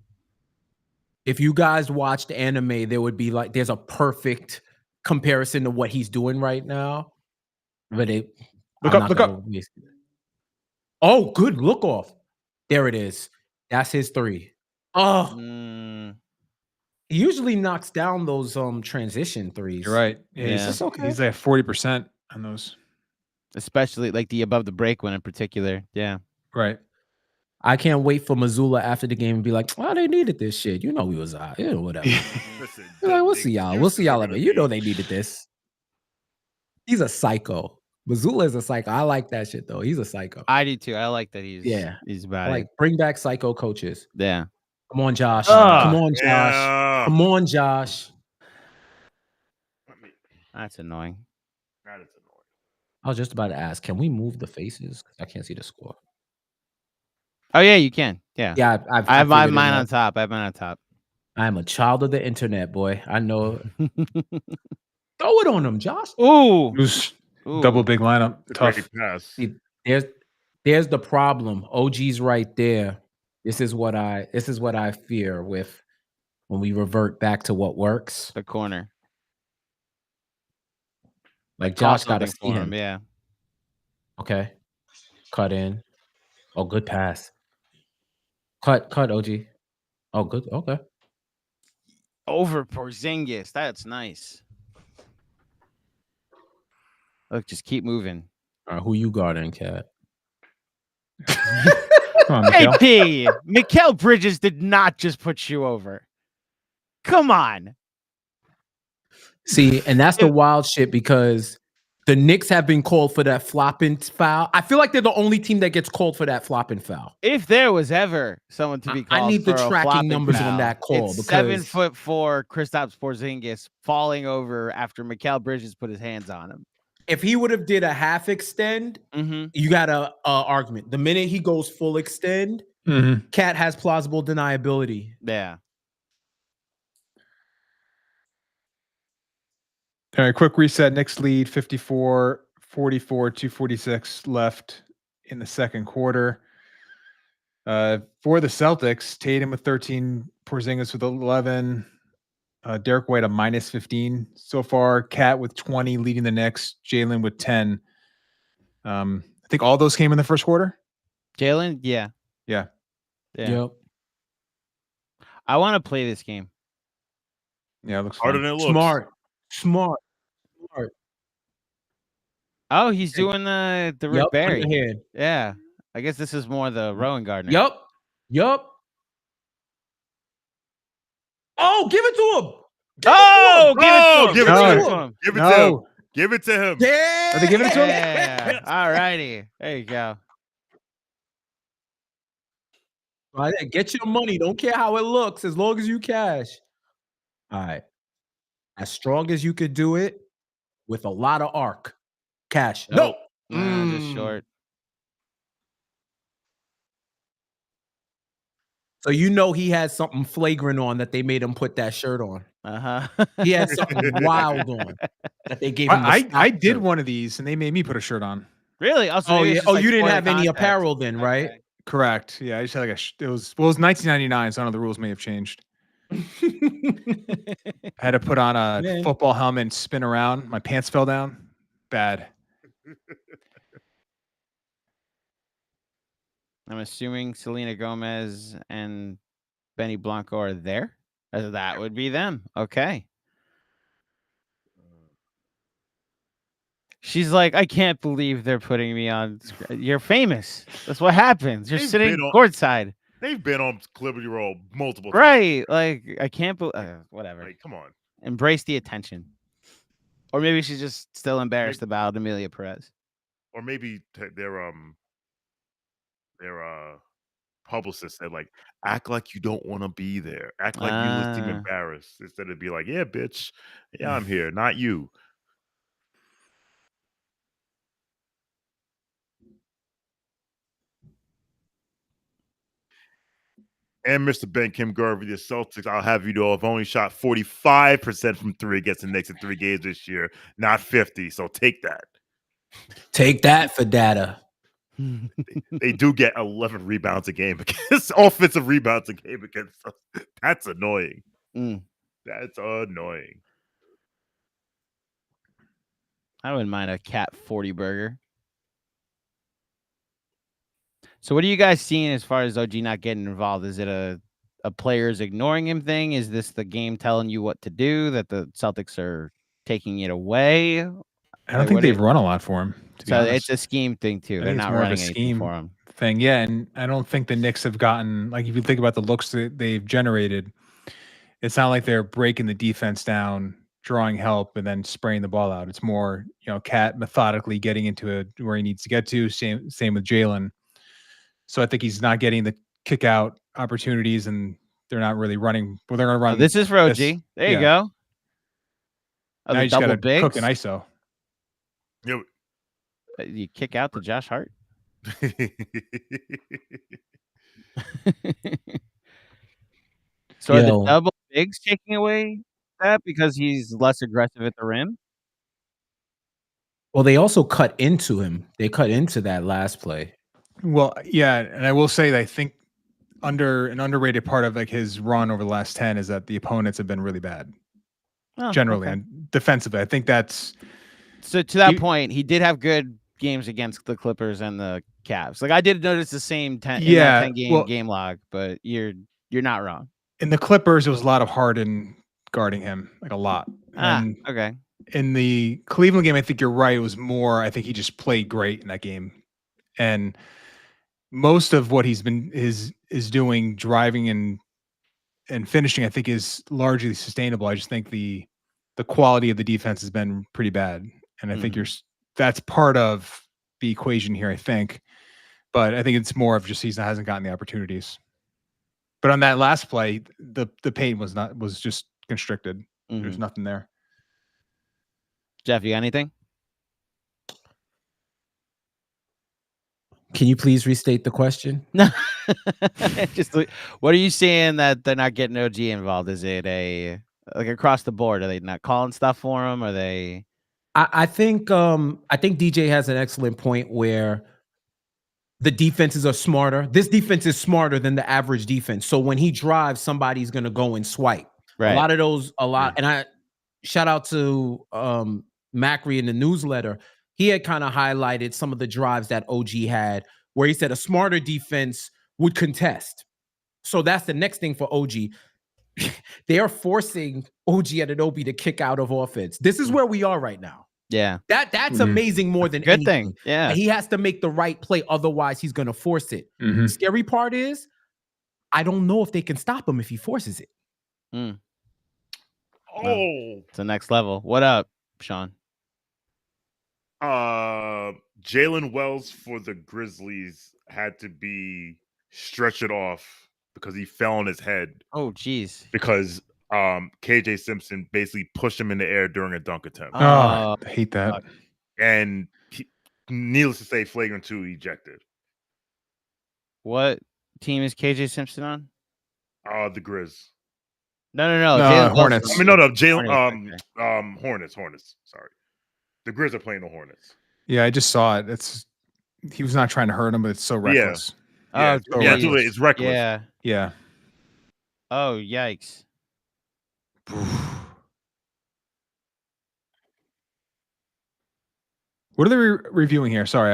If you guys watched anime, there would be like there's a perfect comparison to what he's doing right now. But Look I'm up, not look gonna up. waste it. Oh, good look off. There it is. That's his 3. Oh, Mm, he usually knocks down those transition threes. You're right. Yeah, Yeah. He's, It's okay. he's like 40% on those. especially like the above the break one in particular. Yeah. Right. I can't wait for Missoula after the game and be like, "Well, they needed this shit. You know, we was out. You know, whatever. listen. Like, we'll the see y'all. We'll excuses see y'all are later. gonna You know, be- they needed this." He's a psycho. Missoula is a psycho. I like that shit though. He's a psycho. I do too. I like that he's Yeah. about Like, it. bring back psycho coaches. Yeah. Come on, Josh. Ugh. Come on, Josh. Yeah. Come on, Josh. I mean, That's annoying. that is annoying. I was just about to ask, can we move the faces? 'Cause I can't see the score. Oh yeah, you can. Yeah. Yeah, I I have mine figured it on out. top. I have mine on top. I am a child of the internet, boy. I know. Throw it on him, Josh. Ooh. It was Ooh. double big lineup. It's a Tough. great pass. See, there's the problem. OG's right there. This is what I fear with when we revert back to what works. The corner. Like Call Josh got to something see for him. Yeah. Okay. Cut in. Oh, good pass. Cut, OG. Oh, good. Okay. Over Porzingis. That's nice. Look, just keep moving. All right, who you guarding, Cat? Come on, Mikal. AP, Mikal Bridges did not just put you over. Come on. See, and that's the wild shit because the Knicks have been called for that flopping foul. I feel like they're the only team that gets called for that flopping foul. If there was ever someone to be I called need the for a tracking flopping numbers on foul, that call it's because 7'4" Kristaps Porzingis falling over after Mikal Bridges put his hands on him. if he would have did a half extend, Mm-hmm. you got a argument. The minute he goes full extend, Mhm. Cat has plausible deniability. Yeah. All right, quick reset. Knicks lead 54-44, 2:46 left in the second quarter. For the Celtics, Tatum with 13, Porzingis with 11, Derek White a -15 so far. Cat with 20 leading the Knicks, Jalen with 10. I think all those came in the first quarter. Jalen, yeah. Yeah. Yeah. Yep. I want to play this game. Yeah, it looks Harder fun. than it looks. Smart. Oh, he's doing the Rick Barry. Underhand. Yeah. I guess this is more the Rowan Gardner. Yup. Oh, give it to him. Give it to him. Give it to him. Yeah. Are they giving it to him? Yeah. All righty. There you go. All right, get your money. Don't care how it looks, as long as you cash. All right. As strong as you could do it with a lot of arc. Cash. Nope. Nah, just short. So you know he had something flagrant on that they made him put that shirt on. He had something wild on that they gave him. I did one of these, and they made me put a shirt on. Really? Oh, yeah. Oh, you didn't have any apparel then, right? Okay. Correct. Yeah, I just had like it was 1999, so I don't know, the rules may have changed. I had to put on a football helmet and spin around. My pants fell down. Bad. I'm assuming Selena Gomez and Benny Blanco are there. That would be them. Okay. She's like, I can't believe they're putting me on. You're famous. That's what happens. You're sitting courtside. They've been on Liberty Roll multiple times. Right. Like, I can't believe. Whatever. Like, come on. Embrace the attention. Or maybe she's just still embarrassed about Amelia Perez. Or maybe their publicist said, like, act like you don't want to be there. Act like you seem embarrassed. Instead of be like, yeah, bitch. Yeah, I'm here. Not you. And Mr. Ben Kim Garvey, the Celtics, I'll have you know, have only shot 45% from three against the Knicks in 3 games this year, not 50. So take that. Take that for data. They do get 11 rebounds a game against offensive rebounds a game against us. That's annoying. That's annoying. I wouldn't mind a Cat 40 burger. So what are you guys seeing as far as OG not getting involved? Is it a players ignoring him thing? Is this the game telling you what to do, that the Celtics are taking it away? I don't think they've run a lot for him. So it's a scheme thing too. They're not running anything for him. Thing, yeah, and I don't think the Knicks have gotten, like, if you think about the looks that they've generated, it's not like they're breaking the defense down, drawing help, and then spraying the ball out. It's more, Cat methodically getting into where he needs to get to. Same with Jalen. So I think he's not getting the kick out opportunities, and they're not really running. Well, they're going to run. This is for OG. There you go. Oh, now you just got to cook an ISO. Yep. You kick out to Josh Hart. So are the double bigs taking away that because he's less aggressive at the rim? Well, they also cut into him. They cut into that last play. Well, yeah, and I will say that I think an underrated part of, like, his run over the last 10 is that the opponents have been really bad, generally, and defensively. I think that's so. To that point, he did have good games against the Clippers and the Cavs. Like, I did notice the same 10 game log, but you're not wrong. In the Clippers, it was a lot of Harden guarding him, like a lot. Okay. In the Cleveland game, I think you're right. It was more. I think he just played great in that game, and most of what he's been is doing, driving and finishing, I think, is largely sustainable. I just think the quality of the defense has been pretty bad, and I think that's part of the equation here, I think. But I think it's more of just he hasn't gotten the opportunities. But on that last play, the paint was just constricted. There's nothing there. Jeff, you got anything? Can you please restate the question? No. Just what are you saying that they're not getting OG involved? Is it like across the board? Are they not calling stuff for him? Are they? I think DJ has an excellent point where the defenses are smarter. This defense is smarter than the average defense. So when he drives, somebody's gonna go and swipe. Right. And I shout out to Macri in the newsletter. He had kind of highlighted some of the drives that OG had where he said a smarter defense would contest. So that's the next thing for OG. they are forcing OG Anunoby to kick out of offense. This is where we are right now. Yeah. That's amazing more than Good anything. thing. Yeah. He has to make the right play, otherwise he's gonna force it. Mhm. The scary part is, I don't know if they can stop him if he forces it. Oh, It's the next level. What up, Sean? Jalen Wells for the Grizzlies had to be stretched off because he fell on his head Oh, geez. because KJ Simpson basically pushed him in the air during a dunk attempt. Oh, I hate that. And needless to say, flagrant 2 ejected. What team is KJ Simpson on? The Grizz. No. No, Hornets. I mean, no, Jalen. Hornets, Hornets. Sorry, the Grizz are playing the Hornets. Yeah, I just saw it. He was not trying to hurt him, but it's so reckless. Yeah, Oh, yeah, geez. it's reckless. Yeah. Yeah. Oh, yikes. What are they reviewing here? Sorry,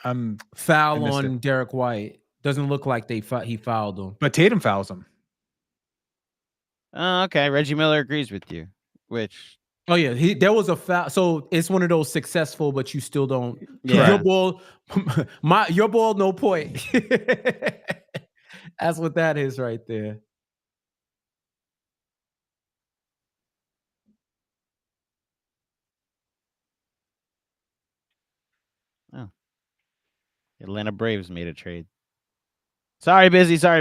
I'm Foul I missed on Derek White. Doesn't look like he fouled him. but Tatum fouls him. Oh, okay. Reggie Miller agrees with you. Which Oh yeah, there was a foul. So it's one of those successful, but you still don't. Yeah. Your ball, your ball, no point. That's what that is right there. Atlanta Braves made a trade. Sorry, busy. I'm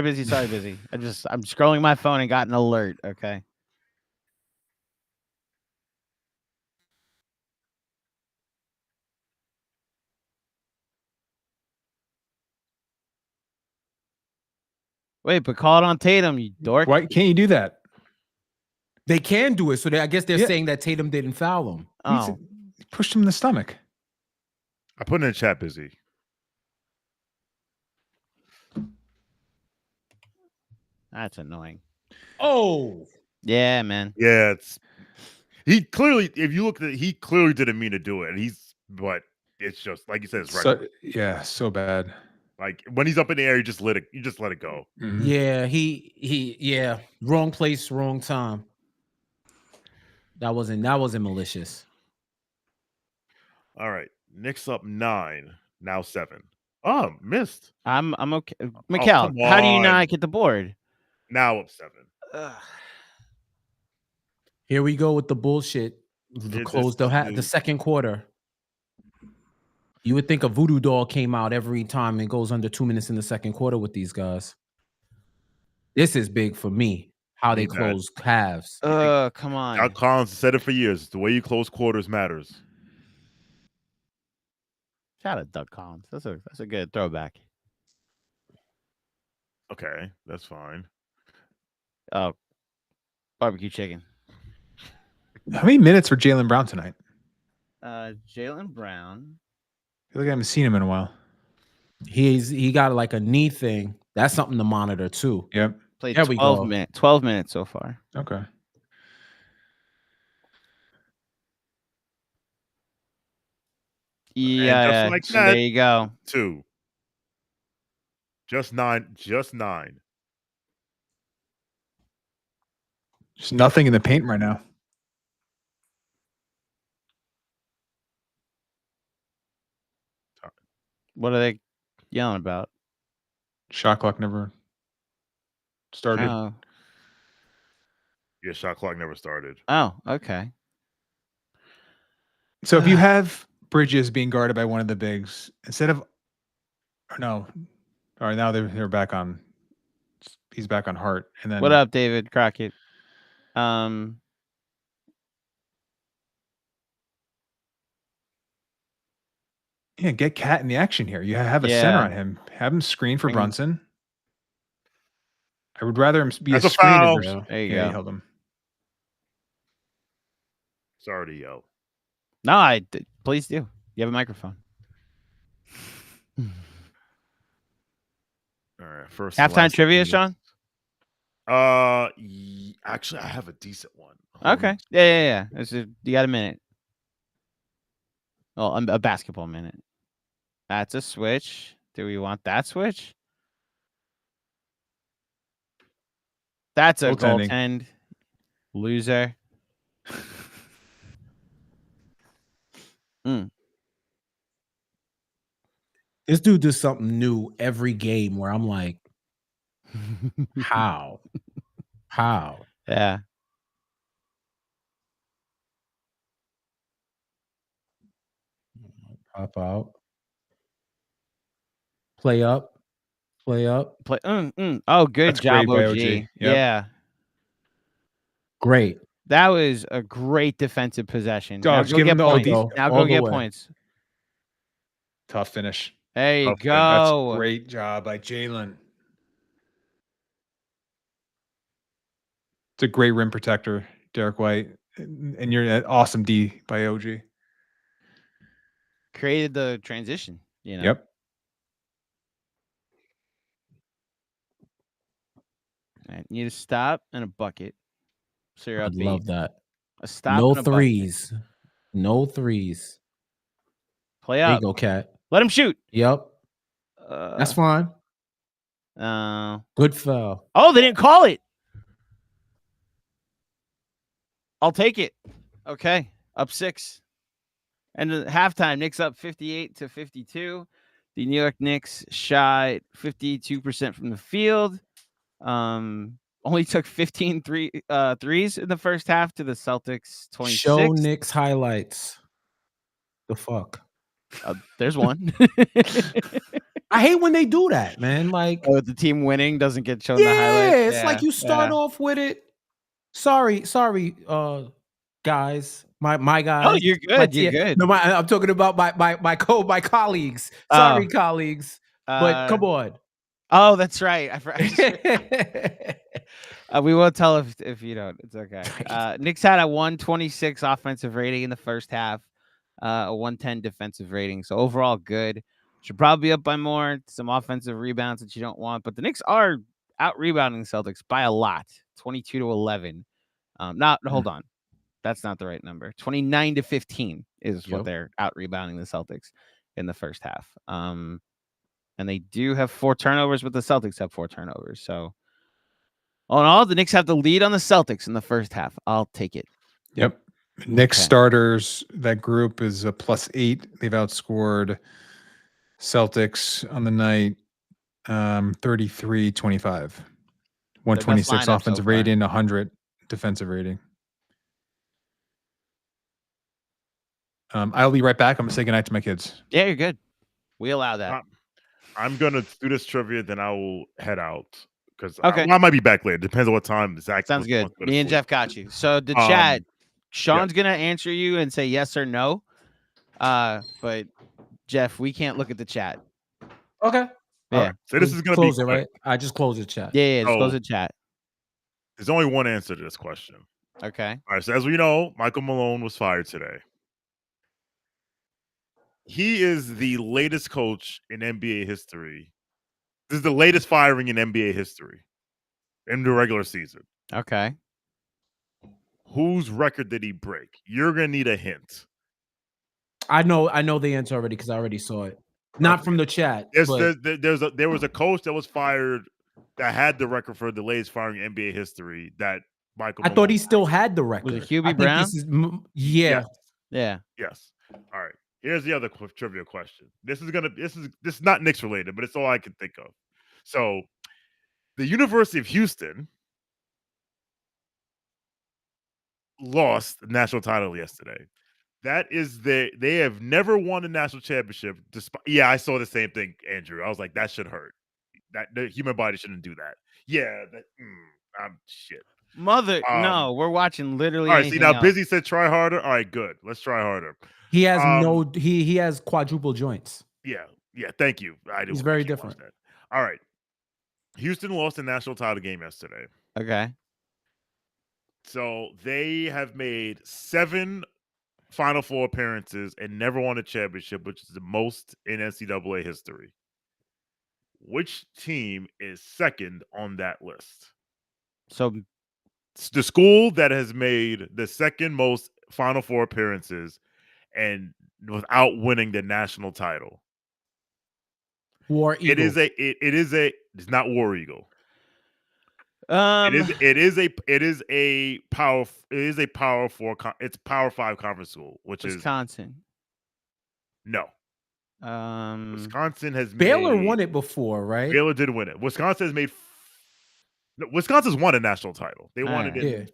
scrolling my phone and got an alert. Okay. Wait, but call it on Tatum, you dork. Why can't you do that? They can do it. So I guess they're Yeah. saying that Tatum didn't foul him. Oh, He pushed him in the stomach. I put in the chat, busy. that's annoying. Oh, Yeah, man. Yeah, he clearly. If you look at it, he clearly didn't mean to do it. But it's just like you said, it's reckless. So bad. Like when he's up in the air, you just let it go. Mhm. yeah. He wrong place, wrong time. That wasn't malicious. All right, Knicks up 9, now 7. Oh, missed. I'm okay. Mikal, come how do you on. not get the board? Now up 7. Here we go with the bullshit. The close the second quarter. You would think a voodoo doll came out every time and goes under 2 minutes in the second quarter with these guys. This is big for me. How they Need that. close halves. Come on. Al Collins said it for years. The way you close quarters matters. Shout out Doug Collins. That's a good throwback. Okay, that's fine. Oh, barbecue chicken. How many minutes for Jaylen Brown tonight? Jaylen Brown. I feel like I haven't seen him in a while. He got like a knee thing. That's something to monitor too. Yep. Played There we 12 go. minutes. 12 minutes so far. Okay. Yeah. like so that- there you go. 2. Just 9. Just nothing in the paint right now. What are they yelling about? Shot clock never started. Oh, Yeah, shot clock never started. Okay. So if you have Bridges being guarded by one of the bigs, instead of all right, now they're back on. He's back on Hart, and then What up, David Crockett? Yeah, get Cat in the action here. You have a Yeah. center on him. Have him screen for Bring- Brunson. I would rather him be That's a a screen. foul. There you Yeah, go. he held him. Sorry to yell. No, please do. You have a microphone. All right, first Halftime last trivia, piece. Sean? Actually, I have a decent one. Okay. Yeah. You got a minute. Well, a basketball minute. That's a switch. Do we want that switch? That's a Goaltending. goaltend. Loser. This dude does something new every game where I'm like, how? Yeah. Pop out. Play up. Oh, good That's job, great by OG. OG. Yep. Yeah. Great. That was a great defensive possession. Oh, Now just go give get him the points. OD. Now all go the get way. points. Tough finish. There you Tough finish. That's go. great job by Jalen. It's a great rim protector, Derek White. And you're an awesome D by OG. Created the transition, you know. Yep. Right, need a stop and a bucket. So you're I up love 8. that. A stop No and a bucket. threes. No threes. Play There you up. go, Cat. Let him shoot. Yep. That's fine. Good foul. Oh, they didn't call it. I'll take it. Okay. Up 6. And at halftime, Knicks up 58-52. The New York Knicks shot 52% from the field. Only took 15 threes in the first half to the Celtics 26. Show Knicks highlights. The fuck? There's one. I hate when they do that, man. Like, Oh, the team winning doesn't get shown the highlights. yeah, it's like you start off with it. Sorry, guys. My guys. Oh, you're good. You're good. No, I'm talking about my colleagues. Sorry, colleagues. But come on. Oh, that's right. I forgot. We won't tell if you don't. It's okay. Knicks had a 126 offensive rating in the first half, a 110 defensive rating. So overall, good. Should probably be up by more. Some offensive rebounds that you don't want, but the Knicks are out rebounding the Celtics by a lot, 22-11. Hold on, that's not the right number. 29-15 is what they're out rebounding the Celtics in the first half. And they do have 4 turnovers, but the Celtics have 4 turnovers. So all in all, the Knicks have the lead on the Celtics in the first half. I'll take it. Yep. Knicks starters, that group is a +8. They've outscored Celtics on the night 33-25. 126 offensive rating, 100 defensive rating. I'll be right back. I'm going to say goodnight to my kids. Yeah, you're good. We allow that. I'm going to do this trivia, then I will head out. Because Okay. I might be back later. Depends on what time. Zach Sounds good. wants to go to Me and sleep. Jeff got you. So the chat, Sean's going to answer you and say yes or no. But Jeff, we can't look at the chat. Okay. Yeah. Right. So this is going to be close it, quick. right? I just closed the chat. Yeah. Just close the chat. There's only one answer to this question. Okay. All right. So as we know, Michael Malone was fired today. He is the latest coach in NBA history. This is the latest firing in NBA history in the regular season. Okay. Whose record did he break? You're going to need a hint. I know the answer already because I already saw it. Not from the chat. There was a coach that was fired that had the record for the latest firing in NBA history that Michael Malone thought he still had the record. Was it Hubie Brown? Yeah. Yeah. Yes. All right. Here's the other trivia question. This is not Knicks related, but it's all I can think of. So, the University of Houston lost the national title yesterday. That is they have never won a national championship. I saw the same thing, Andrew. I was like, that should hurt. That the human body shouldn't do that. Yeah, shit. No, we're watching literally. All right, see now, else. Busy said try harder. All right, good. Let's try harder. He has he has quadruple joints. Yeah. Thank you. I do. He's very different. That. All right. Houston lost the national title game yesterday. Okay. So they have made 7 Final Four appearances and never won a championship, which is the most in NCAA history. Which team is second on that list? So it's the school that has made the second most Final Four appearances and without winning the national title. War Eagle. It's not War Eagle. It is a power four. It's Power 5 conference school, which Wisconsin. is no. Wisconsin has Baylor made, won it before, right? Baylor did win it. Wisconsin has made. No, Wisconsin's won a national title. They won it in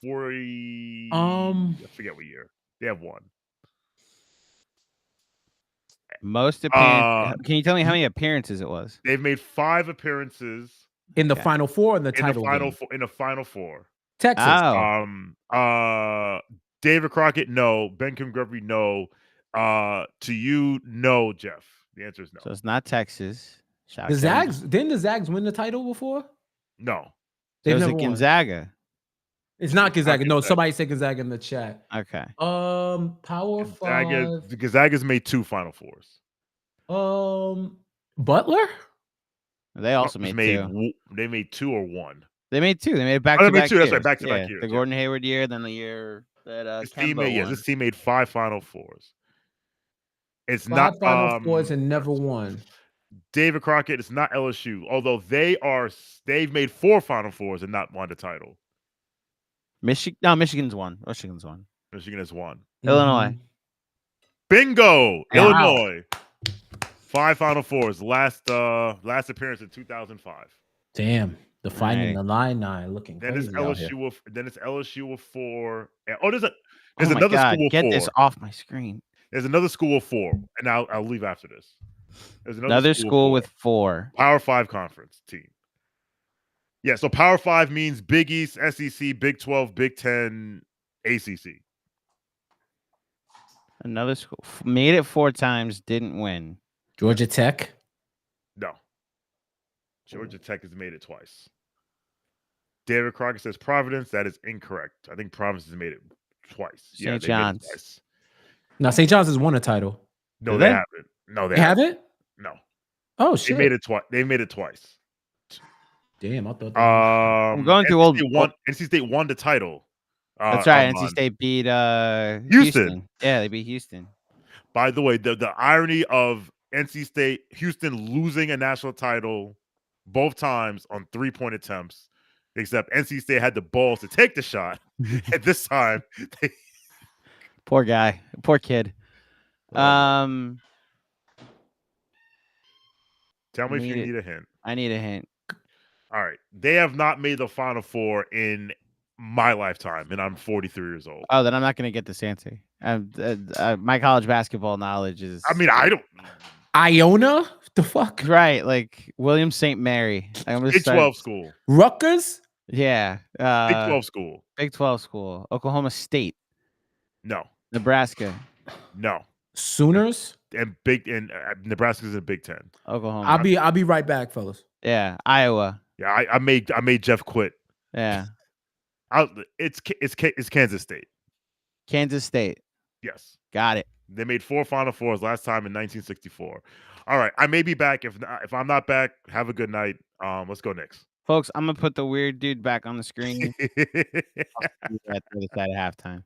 40. I forget what year. They have won. Most appearances. Can you tell me how many appearances it was? They've made 5 appearances In the Final Four and the title game? in the Final Four. Texas. David Crockett, no. Ben Gregory, no. To you, no, Jeff. The answer is no. So it's not Texas. The Zags didn't the Zags win the title before? No. So is it Gonzaga? It's not Gonzaga. No, somebody said Gonzaga in the chat. Okay. Power 5. Gonzaga's made 2 Final Fours. Butler? They also made 2. They made 2 or 1. They made 2. They made back-to-back. They made 2. Years. That's right. Back-to-back years. The Gordon Hayward year, then the year that this Kemba team made 5 Final Fours. It's 5 not Final Fours and never won. David Crockett. It's not LSU, although they've made 4 Final Fours and not won the title. Michigan's won. Michigan has won. Illinois. Bingo. Wow. Illinois. 5 Final Fours. Last appearance in 2005. Damn. The Fighting Illini looking then crazy. It's LSU with 4. There's Oh my another God, school with get 4. this off my screen. There's another school with 4, and I'll leave after this. There's another school with 4. Power 5 conference team. Yeah, so Power 5 means Big East, SEC, Big 12, Big 10, ACC. Another school made it 4 times, didn't win. Georgia Tech? No. Georgia Tech has made it twice. David Crockett says Providence. That is incorrect. I think Providence has made it twice. St. John's. Twice. Now, St. John's has won a title. No, they haven't. No, they haven't. No. Oh shit! They made it twice. They made it twice. Damn, I thought. I'm going through old. NC State won the title. That's right. NC State beat Houston. Yeah, they beat Houston. By the way, the irony of NC State, Houston losing a national title both times on 3-point attempts, except NC State had the balls to take the shot. At this time, poor guy, poor kid. Tell me if you need a hint. I need a hint. All right. They have not made the Final Four in my lifetime, and I'm 43 years old. Oh, then I'm not going to get this answer. My college basketball knowledge is... I mean, I don't... Iona? The fuck? Right, like William St. Mary. Big 12 school. Rutgers? Yeah. Big 12 school. Big 12 school. Oklahoma State. No. Nebraska. No. Sooners? And Nebraska's in Big 10. Oklahoma. I'll be right back, fellas. Yeah. Iowa. Yeah, I made Jeff quit. Yeah. It's Kansas State. Kansas State. Yes. Got it. They made 4 Final Fours last time in 1964. All right, I may be back. If I'm not back, have a good night. Let's go Knicks. Folks, I'm gonna put the weird dude back on the screen. At the other side of halftime.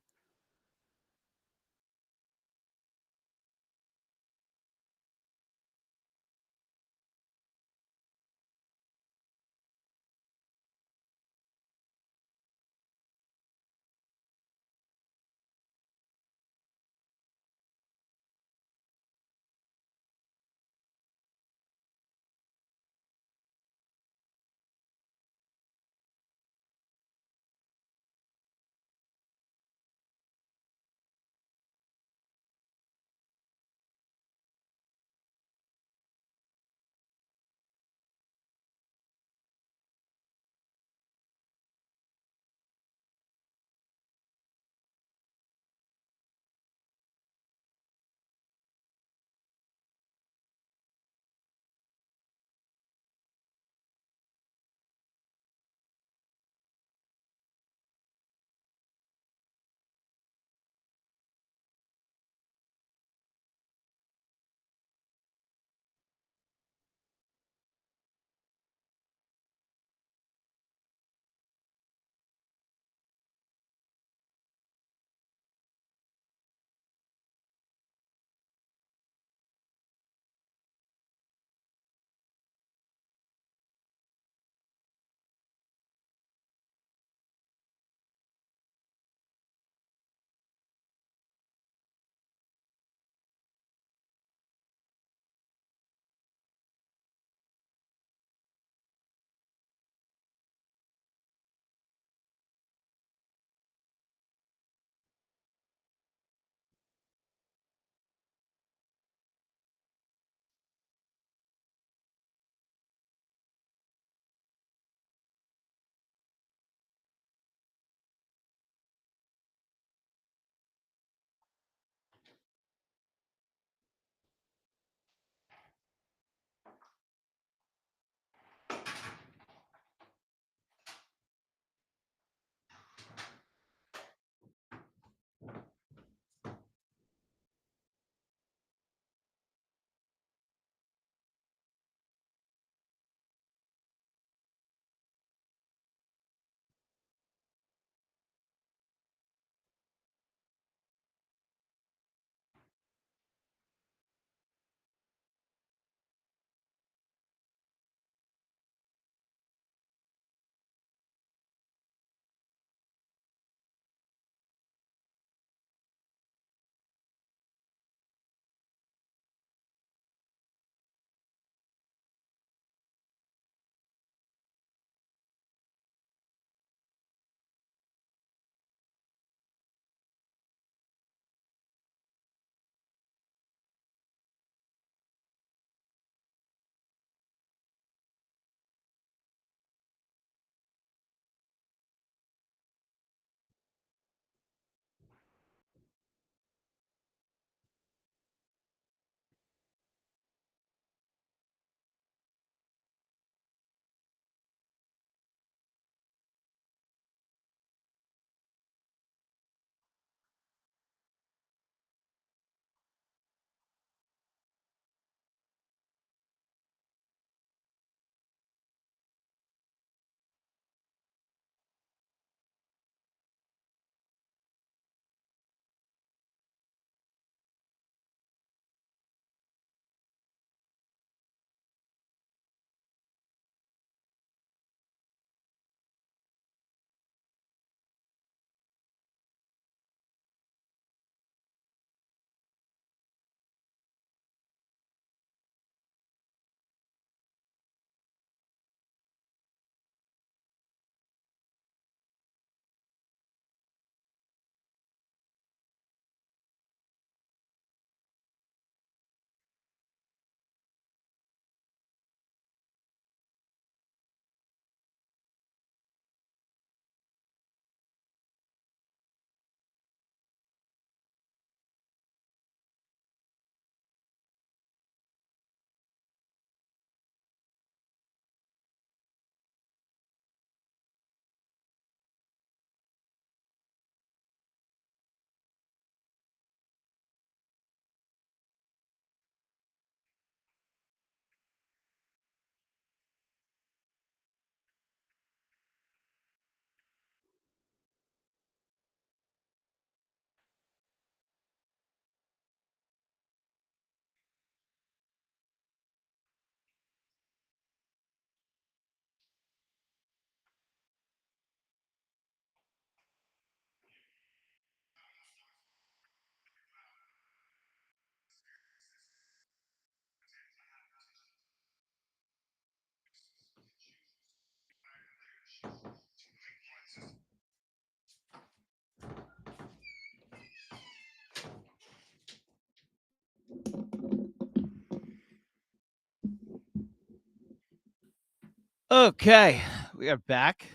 Okay, we are back,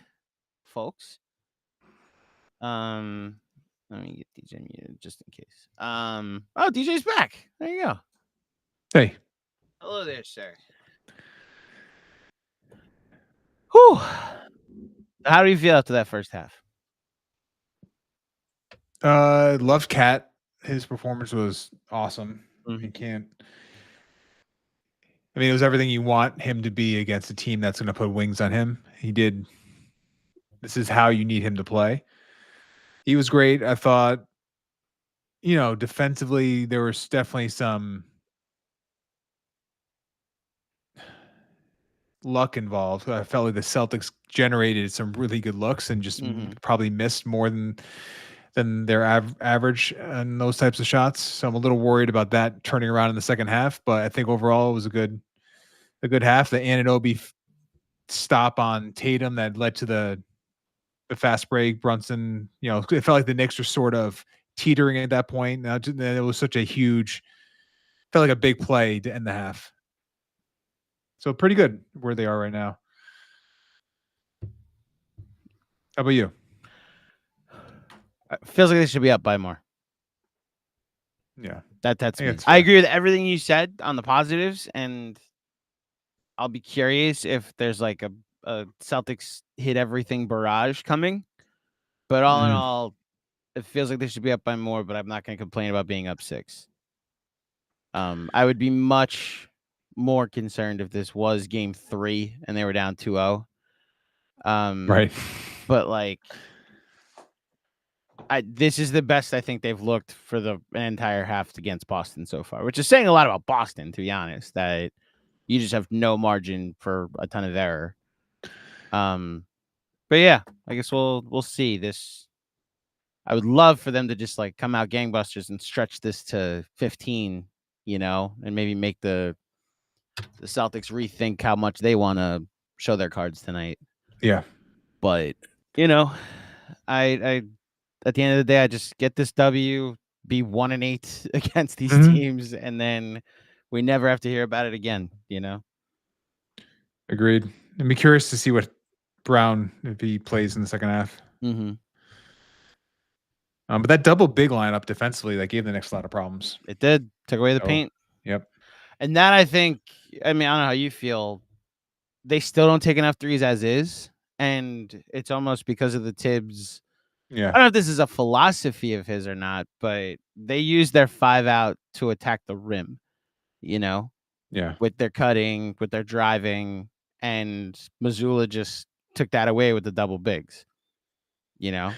folks. Let me get DJ muted just in case. Oh, DJ's back. There you go. Hey. Hello there, sir. Whew. How do you feel after that first half? Loved Cat. His performance was awesome. Mhm. You can't. I mean, it was everything you want him to be against a team that's going to put wings on him. He did. This is how you need him to play. He was great. I thought, defensively, there was definitely some luck involved. I felt like the Celtics generated some really good looks and just probably missed more than their average in those types of shots. So I'm a little worried about that turning around in the second half. But I think overall it was a good half. The Anunoby stop on Tatum that led to the fast break. Brunson, it felt like the Knicks were sort of teetering at that point. Now it was such a huge, felt like a big play to end the half. So pretty good where they are right now. How about you? Feels like they should be up by more. Yeah. That's me. It's I fair. agree with everything you said on the positives, and I'll be curious if there's like a Celtics hit everything barrage coming. But all in all, it feels like they should be up by more, but I'm not going to complain about being up 6. I would be much more concerned if this was game 3 and they were down 2-0. Right. But like, this is the best I think they've looked for the entire half against Boston so far, which is saying a lot about Boston, to be honest, that you just have no margin for a ton of error. But yeah, I guess we'll see this. I would love for them to just like come out gangbusters and stretch this to 15, and maybe make the Celtics rethink how much they want to show their cards tonight. Yeah. But, I at the end of the day, I just get this W, be 1-8 against these teams, and then we never have to hear about it again, Agreed. I'd be curious to see what Brown, if he plays in the second half. But that double big lineup defensively, that gave the Knicks a lot of problems. It did. Took away the paint. Yep. And that, I think, I don't know how you feel. They still don't take enough threes as is. And it's almost because of the Tibbs. Yeah. I don't know if this is a philosophy of his or not, but they use their 5 out to attack the rim, Yeah. with their cutting, with their driving. And Missoula just took that away with the double bigs, Yeah.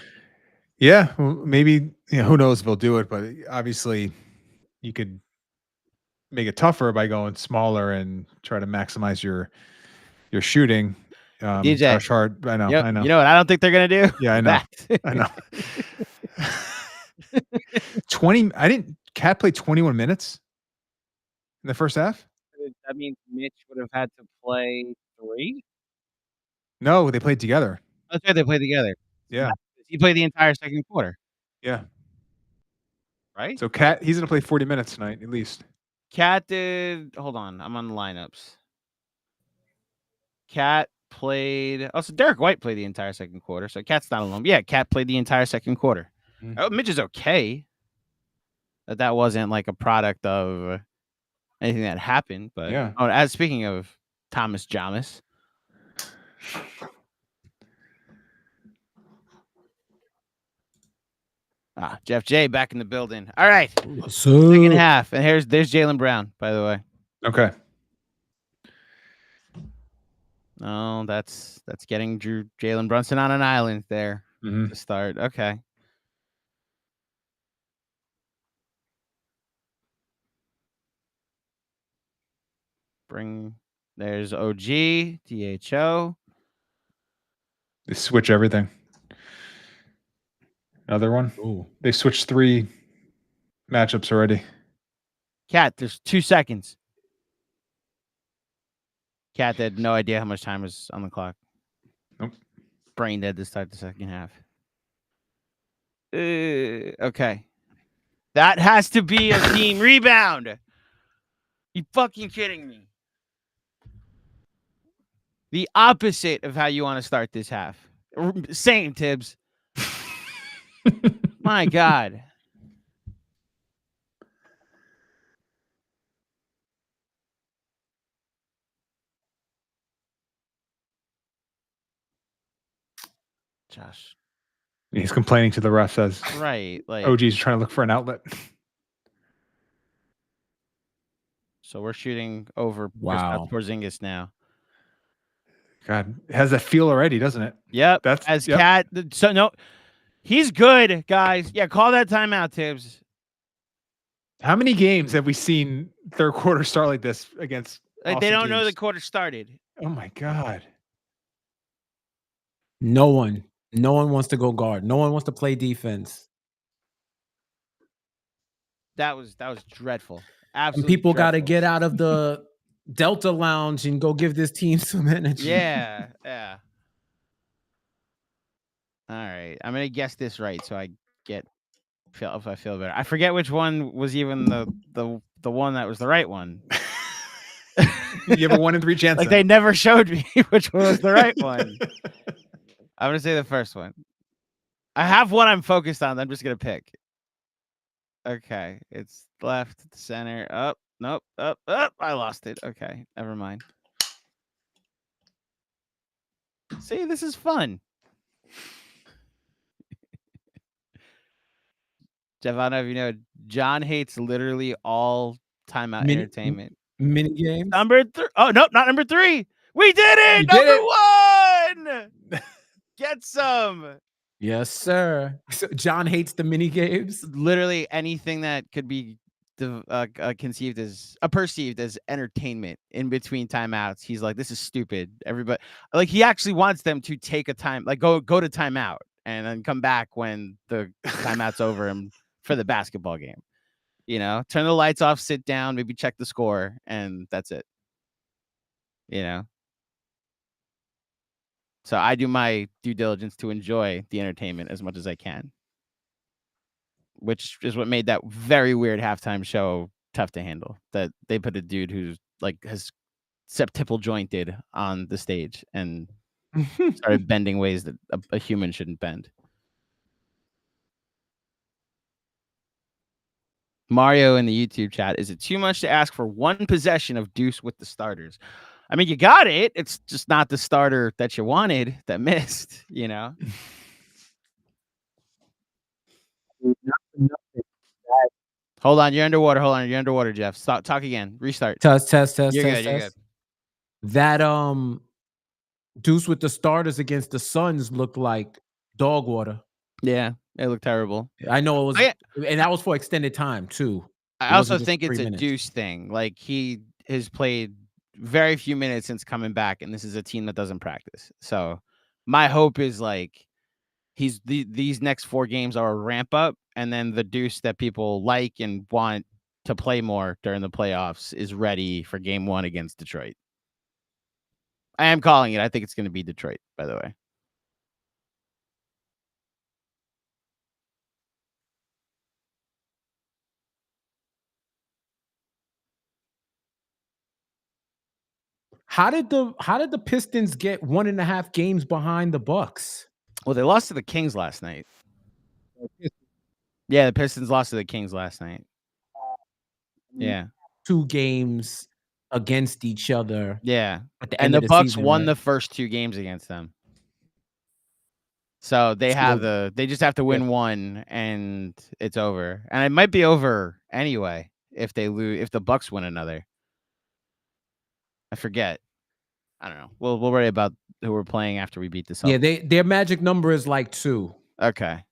Well, maybe, who knows if they'll do it, but obviously you could make it tougher by going smaller and try to maximize your shooting. DJ. Josh Hart, I know. You know what I don't think they're going to do? Yeah, I know. I know. 20. Cat played 21 minutes in the first half? That means Mitch would have had to play 3? No, they played together. That's right, they played together. Yeah. He played the entire second quarter. Yeah. Right? So Cat, he's going to play 40 minutes tonight, at least. Cat did. Hold on. I'm on the lineups. Cat played. Oh, so Derek White played the entire second quarter. So Cat's not alone. Yeah, Cat played the entire second quarter. Oh, Mitch is okay. That wasn't like a product of anything that happened. But yeah. Oh, as speaking of Thomas Jamis. Jeff J back in the building. All right. Second half. And there's Jaylen Brown, by the way. Okay. Oh, that's getting Jalen Brunson on an island there to start. Okay. There's OG, DHO. They switch everything. Another one. Ooh. They switched 3 matchups already. Cat, there's 2 seconds. Cat had no idea how much time was on the clock. Nope. brain dead to start the second half. Okay. That has to be a team rebound. You fucking kidding me? The opposite of how you want to start this half. Same, Tibbs. My God. Josh. He's complaining to the refs as Right. Like OG's trying to look for an outlet. So we're shooting over Wow. Porzingis now. God, it has that feel already, doesn't it? Yep. That's As yep. Cat. So no, he's good, guys. Yeah, call that timeout, Tibbs. How many games have we seen third quarter start like this against? Like, they awesome don't know the teams? quarter started. Oh my God. No one wants to go guard. No one wants to play defense. That was dreadful. And Absolutely. people got to dreadful. get out of the Delta Lounge and go give this team some energy. Yeah. All right. I'm gonna guess this right, so I feel better. I forget which one was even the one that was the right one. You have a 1 in 3 chance. Like, they never showed me which one was the right one. I'm gonna say the first one. I have one I'm focused on. I'm just gonna pick. Okay, it's left, center, up, nope, up. I lost it. Okay, never mind. See, this is fun. Jeff, I don't know if you know, John hates literally all timeout entertainment. Mini games. Number 3. Oh, nope, not number 3. We did it. We did Number 1. Get some. Yes, sir. So John hates the mini games. Literally anything that could be conceived as perceived as entertainment in between timeouts. He's like, this is stupid. Everybody, like, he actually wants them to take a time, like go to timeout and then come back when the timeout's over and for the basketball game. You know, turn the lights off, sit down, maybe check the score, and that's it. You know. So I do my due diligence to enjoy the entertainment as much as I can, which is what made that very weird halftime show tough to handle. That they put a dude who's like has septuple jointed on the stage and started bending ways that a human shouldn't bend. Mario in the YouTube chat, is it too much to ask for one possession of Deuce with the starters? I mean, you got it. It's just not the starter that you wanted that missed, you know? Hold on, you're underwater. Hold on, you're underwater, Jeff. Stop. Talk again. Restart. Test. You're good. You're good. That Deuce with the starters against the Suns looked like dog water. Yeah, it looked terrible. I know it was, and that was for extended time too. I also think it's a Deuce thing. Like, he has played very few minutes since coming back, and this is a team that doesn't practice. So my hope is like these next 4 games are a ramp up, and then the Deuce that people like and want to play more during the playoffs is ready for game 1 against Detroit. I am calling it. I think it's going to be Detroit, by the way. How did the Pistons get 1.5 games behind the Bucks? Well, they lost to the Kings last night. Yeah, the Pistons lost to the Kings last night. Yeah. 2 games against each other. Yeah. At the And end the of the Bucks season, won right? the first 2 games against them. So they just have to win 1 and it's over. And it might be over anyway if they lose, if the Bucks win another. I forget. I don't know. We'll worry about who we're playing after we beat the Celtics. Yeah, their magic number is like 2. Okay.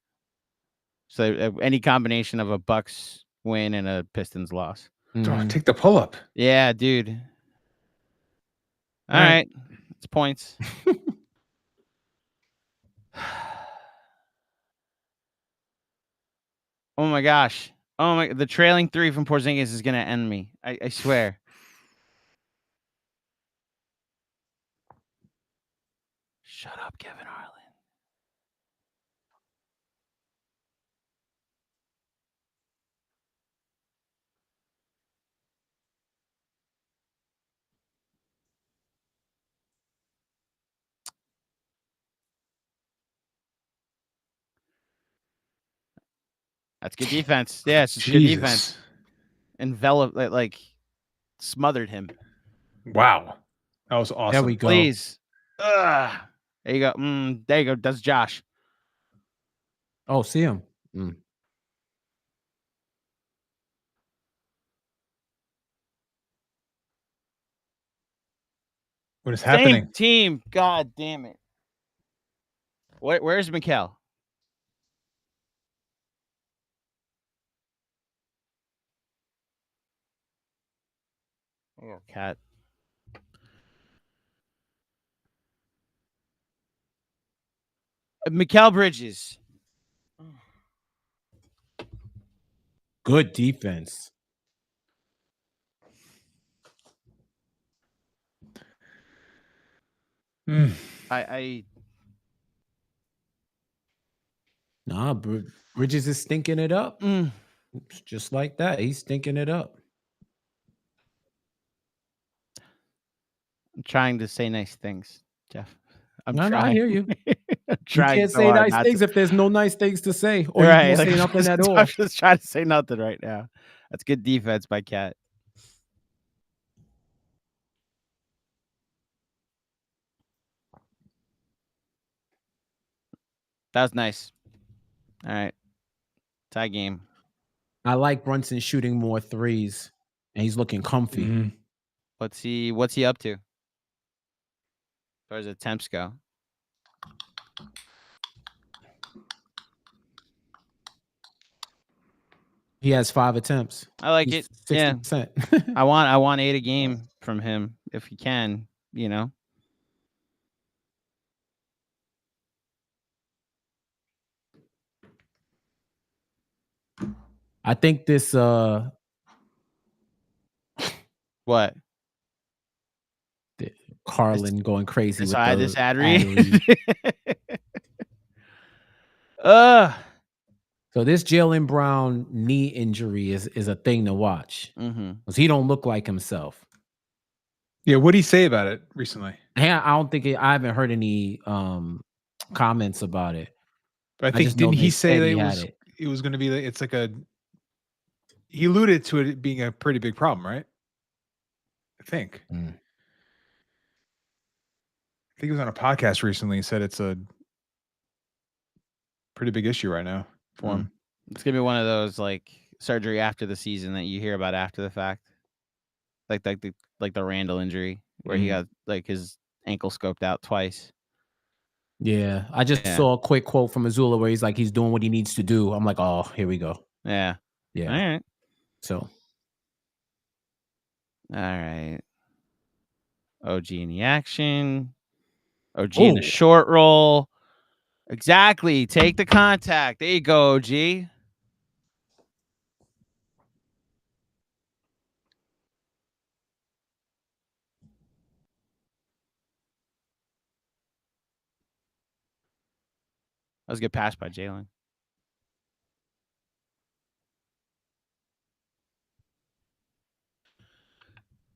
So any combination of a Bucks win and a Pistons loss. Oh, take the pull up. Yeah, dude. All right. It's points. Oh my gosh. Oh my, the trailing 3 from Porzingis is gonna end me. I swear. Shut up, Kevin Harlan. That's good defense. Yeah, it's just good defense. Jesus. Enveloped, like smothered him. Wow. That was awesome. There we go. Please. There you go. There you go. That's Josh. Oh, see him. What is happening? Same team. God damn it. Where's Mikal? Oh, cat. Mikal Bridges. Good defense. Nah, Bridges is stinking it up. Just like that. He's stinking it up. I'm trying to say nice things, Jeff. I'm No, trying. I hear you. I'm You trying can't so say hard nice not things to. if there's no nice things to say, or Right, you can't like, say nothing at all. I'm just trying to say nothing right now. That's good defense by Cat. That was nice. All right. Tie game. I like Brunson shooting more threes, and he's looking comfy. Mhm. What's he up to? As far as attempts go. He has 5 attempts. I like He's it. Yeah. 60%. I want 8 a game from him if he can, you know. I think this What? Carlin going crazy with This ad read. read. So this Jaylen Brown knee injury is a thing to watch because he don't look like himself. Yeah, what did he say about it recently? I don't think I haven't heard any comments about it. But I just think know didn't he they say said that he had it was going to be it's like a he alluded to it being a pretty big problem, right? I think. I think he was on a podcast recently and said it's a pretty big issue right now for him. It's gonna be one of those like surgery after the season that you hear about after the fact, like the Randall injury where he got like his ankle scoped out twice. Yeah, I just saw a quick quote from Azula where he's like he's doing what he needs to do. I'm like, oh, here we go. Yeah. Yeah. All right. So. All right. OG in the action. OG in the short roll. Exactly. Take the contact. There you go, OG. That was a good pass by Jaylen.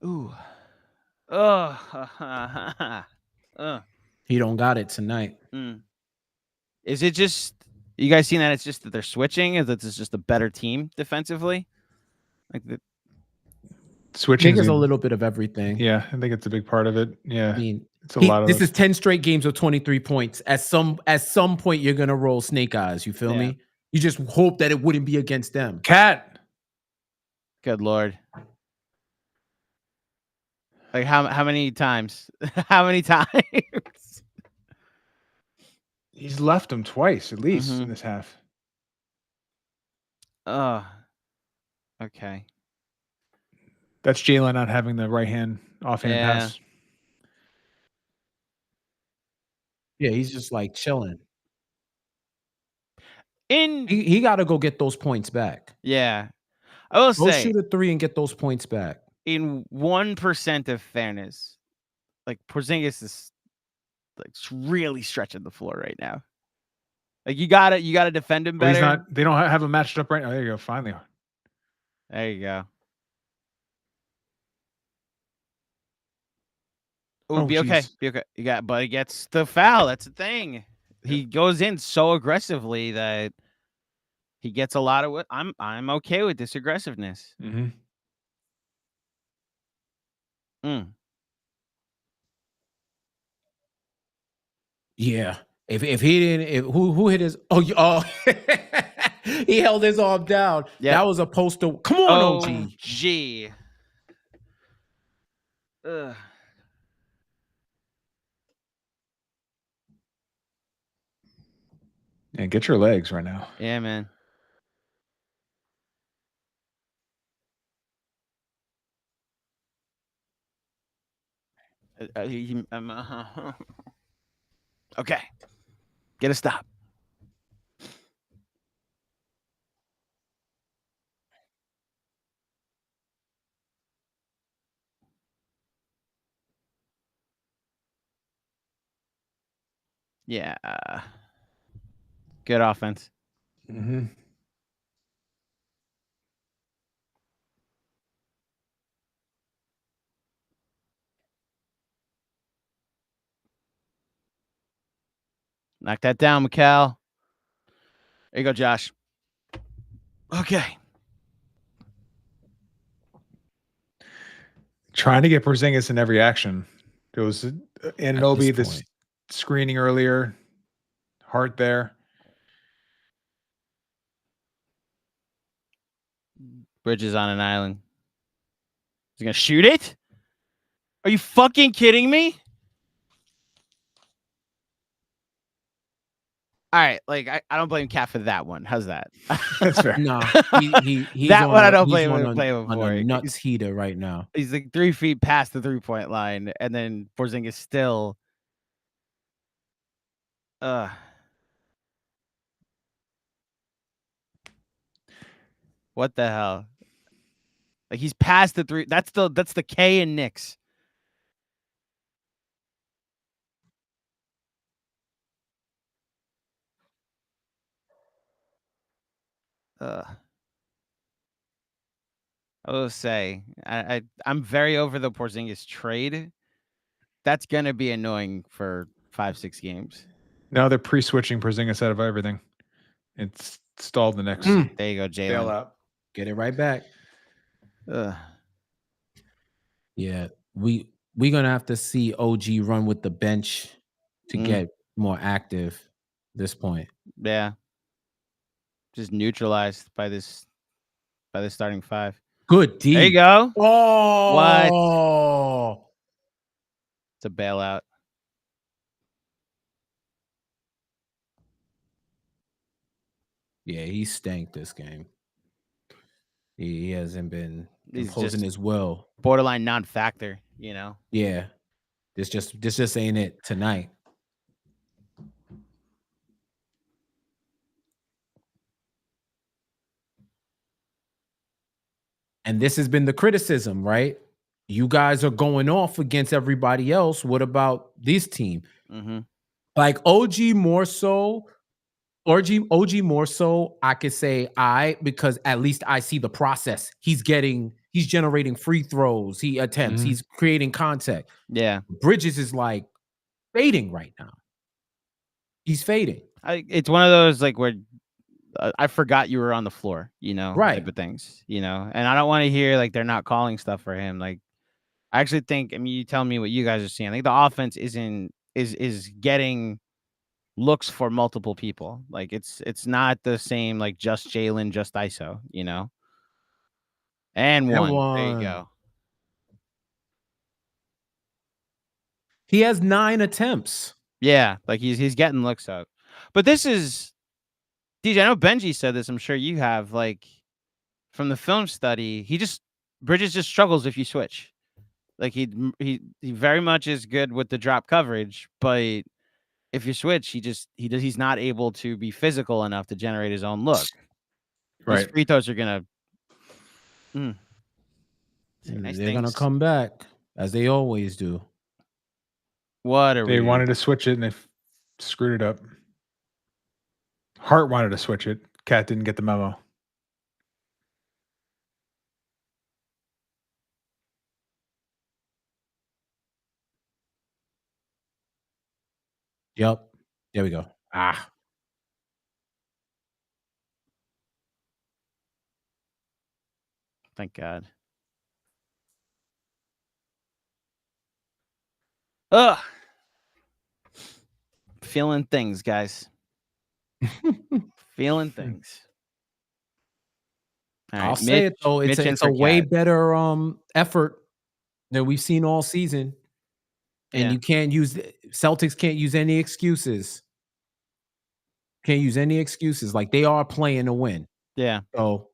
Ooh. He don't got it tonight. Is it just you guys seen that it's just that they're switching? Is that it's just a better team defensively? Like the Switching is a little bit of everything. Yeah, I think it's a big part of it. Yeah. I mean, it's a lot of this is 10 straight games of 23 points. At some point, you're gonna roll snake eyes. You feel me? You just hope that it wouldn't be against them. Cat. Good Lord. Like how many times? How many times? He's left him twice at least in this half. Okay. That's Jaylen not having the right hand offhand pass. Yeah, he's just like chilling. In He got to go get those points back. Yeah, I will Go say shoot a 3 and get those points back. in 1% of fairness, like Porzingis is like really stretching the floor right now. Like you gotta defend him better. He's not. They don't have him matched up right now. There you go. Finally. There you go. Oh, be okay. geez. Be okay. But he gets the foul. That's the thing. He goes in so aggressively that He gets a lot of what I'm okay with this aggressiveness. Mm-hmm. Mm. Yeah. If he didn't, who hit his? Oh, he held his arm down. Yep. That was a poster. Come on, OG. OG. Ugh. Yeah, get your legs right now. Yeah, man. Okay. Get a stop. Yeah. Good offense. Mm-hmm. Knock that down, Mikal. There you go, Josh. Okay. Trying to get Porzingis in every action. There was Anunoby, this point. screening earlier. Hart there. Bridges on an island. Is he gonna shoot it? Are you fucking kidding me? All right, like I don't blame Cat for that one. How's that? That's fair. Nah, he's That on one I a- don't he's blame on him a- blame him on for. a nuts heater right now. He's like 3 feet past the 3-point line, and then Porzingis still. What the hell? Like he's past the 3. That's the K in Knicks. I will say I'm very over the Porzingis trade. That's gonna be annoying for 5-6 games. Now they're pre-switching Porzingis out of everything. It's stalled the Knicks. There you go, Jalen. Bailout. Get it right back. Ugh. Yeah, we're gonna have to see OG run with the bench to get more active. This point, Yeah. Just neutralized by this starting 5. good D. There you go. Oh, It's a bailout. yeah, he stank this game. He hasn't been He's composing just his will. borderline non-factor, you know. Yeah, this just ain't it tonight. And this has been the criticism, right? You guys are going off against everybody else. What about this team? Mm-hmm. Like OG more so, OG more so, I could say because at least I see the process. He's generating free throws, he attempts, he's creating contact. Yeah. Bridges is like fading right now. He's fading. It's one of those like where I forgot you were on the floor, you know, Right. type of things, you know. And I don't want to hear like they're not calling stuff for him. Like I actually think, I mean, you tell me what you guys are seeing. I think the offense is getting looks for multiple people. Like it's not the same like just Jalen, just ISO, you know. And one. There you go. He has 9 attempts. Yeah, like he's getting looks up. But this is DJ, I know Benji said this, I'm sure you have, like from the film study, Bridges just struggles if you switch. Like he very much is good with the drop coverage, but if you switch, he's not able to be physical enough to generate his own look. Right. These free throws are gonna They're gonna come back as they always do. They wanted to switch it and they screwed it up. Hart wanted to switch it. Cat didn't get the memo. Yep. There we go. Thank God. Ugh. Feeling things, guys. Feeling things. All right, I'll say it though. It's Mitch a way Intercat. better effort than we've seen all season. And Yeah. you can't use Celtics can't use any excuses. Can't use any excuses. Like they are playing to win. Yeah. So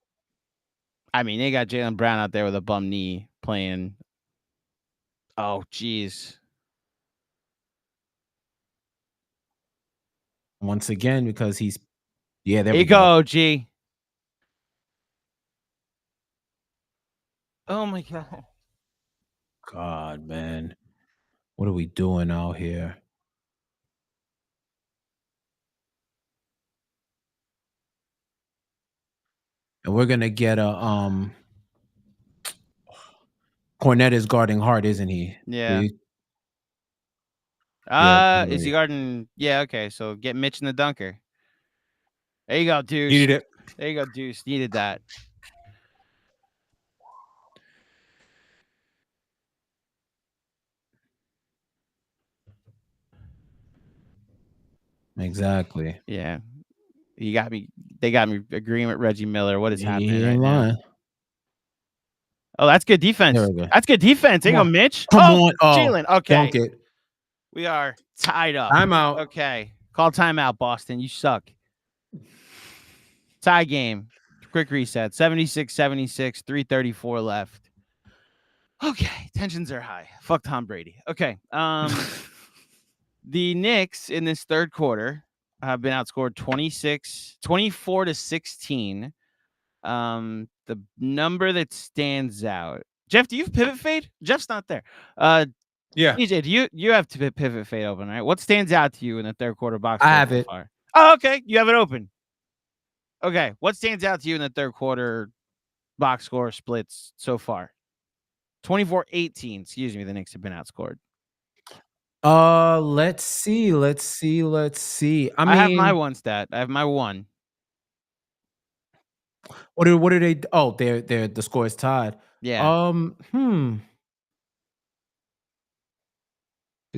I mean, they got Jaylen Brown out there with a bum knee playing. Oh, geez. once again, because he's there There we you go, G. Oh my God. God, man. What are we doing out here? And we're gonna get a Cornette is guarding hard, isn't he? Yeah. Please? Is he great. guarding? Yeah, okay. So get Mitch in the dunker. There you go, Deuce. Needed it. There you go, Deuce. Needed that. Exactly. Yeah. You got me. They got me agreeing with Reggie Miller. What is happening He right ain't now? lying. Oh, that's good defense. There we go. That's good defense. There you go, Come on. Mitch. Come oh, on. Oh, Jalen. Okay. dunk it. We are tied up. I'm out. Okay. Call timeout, Boston. You suck. Tie game. Quick reset. 76-76. 3:34 left. Okay. Tensions are high. Fuck Tom Brady. Okay. The Knicks in this third quarter have been outscored 24-16. The number that stands out. Jeff, do you have pivot fade? Jeff's not there. Yeah. DJ, do you have to pivot fade open, right? What stands out to you in the third quarter box? I score have so it. far? Oh, okay. You have it open. Okay. What stands out to you in the third quarter box score splits so far? 24-18. Excuse me. The Knicks have been outscored. Let's see. I have mean, my one stat. I have my one. what are they? Oh, they're the score is tied. Yeah.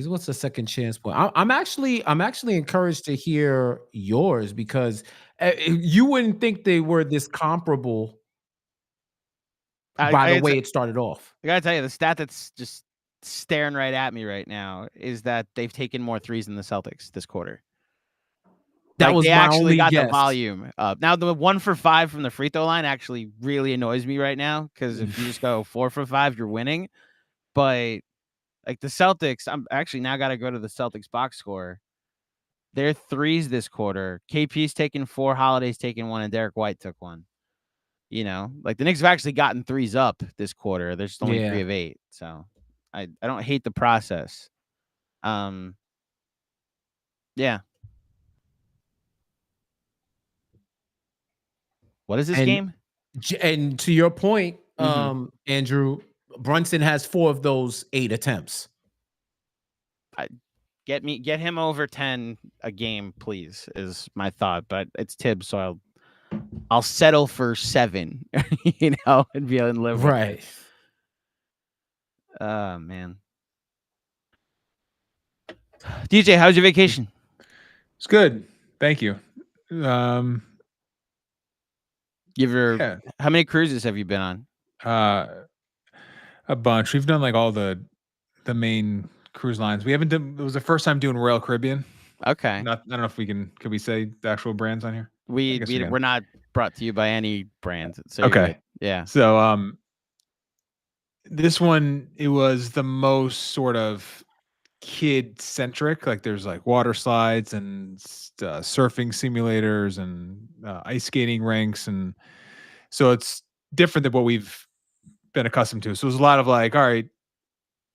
What's the second chance point? I'm actually encouraged to hear yours because you wouldn't think they were this comparable by the way it started off. I gotta tell you, the stat that's just staring right at me right now is that they've taken more threes than the Celtics this quarter. That was they my actually only got guess. the volume up. Now the 1 for 5 from the free throw line actually really annoys me right now because if you just go 4 for 5, you're winning. But like the Celtics, I'm actually now got to go to the Celtics box score. Their threes this quarter. KP's taken 4, Holiday's taken 1, and Derek White took 1. You know, like the Knicks have actually gotten threes up this quarter. There's just only 3 of 8. So I don't hate the process. Yeah. What is this game? And to your point, Andrew, Brunson has 4 of those 8 attempts. Get him over 10 a game, please, is my thought. But it's Tibbs, so I'll settle for 7, you know, and be able to live with it. Oh man. DJ, how's your vacation? It's good. Thank you. How many cruises have you been on? A bunch. We've done like all the main cruise lines. We haven't done. It was the first time doing Royal Caribbean. Okay. I don't know if we can. Could we say the actual brands on here? We're not brought to you by any brand. So okay. Yeah. So this one, it was the most sort of kid centric. Like there's like water slides and surfing simulators and ice skating rinks, and so it's different than what we've been accustomed to. So it was a lot of like, all right,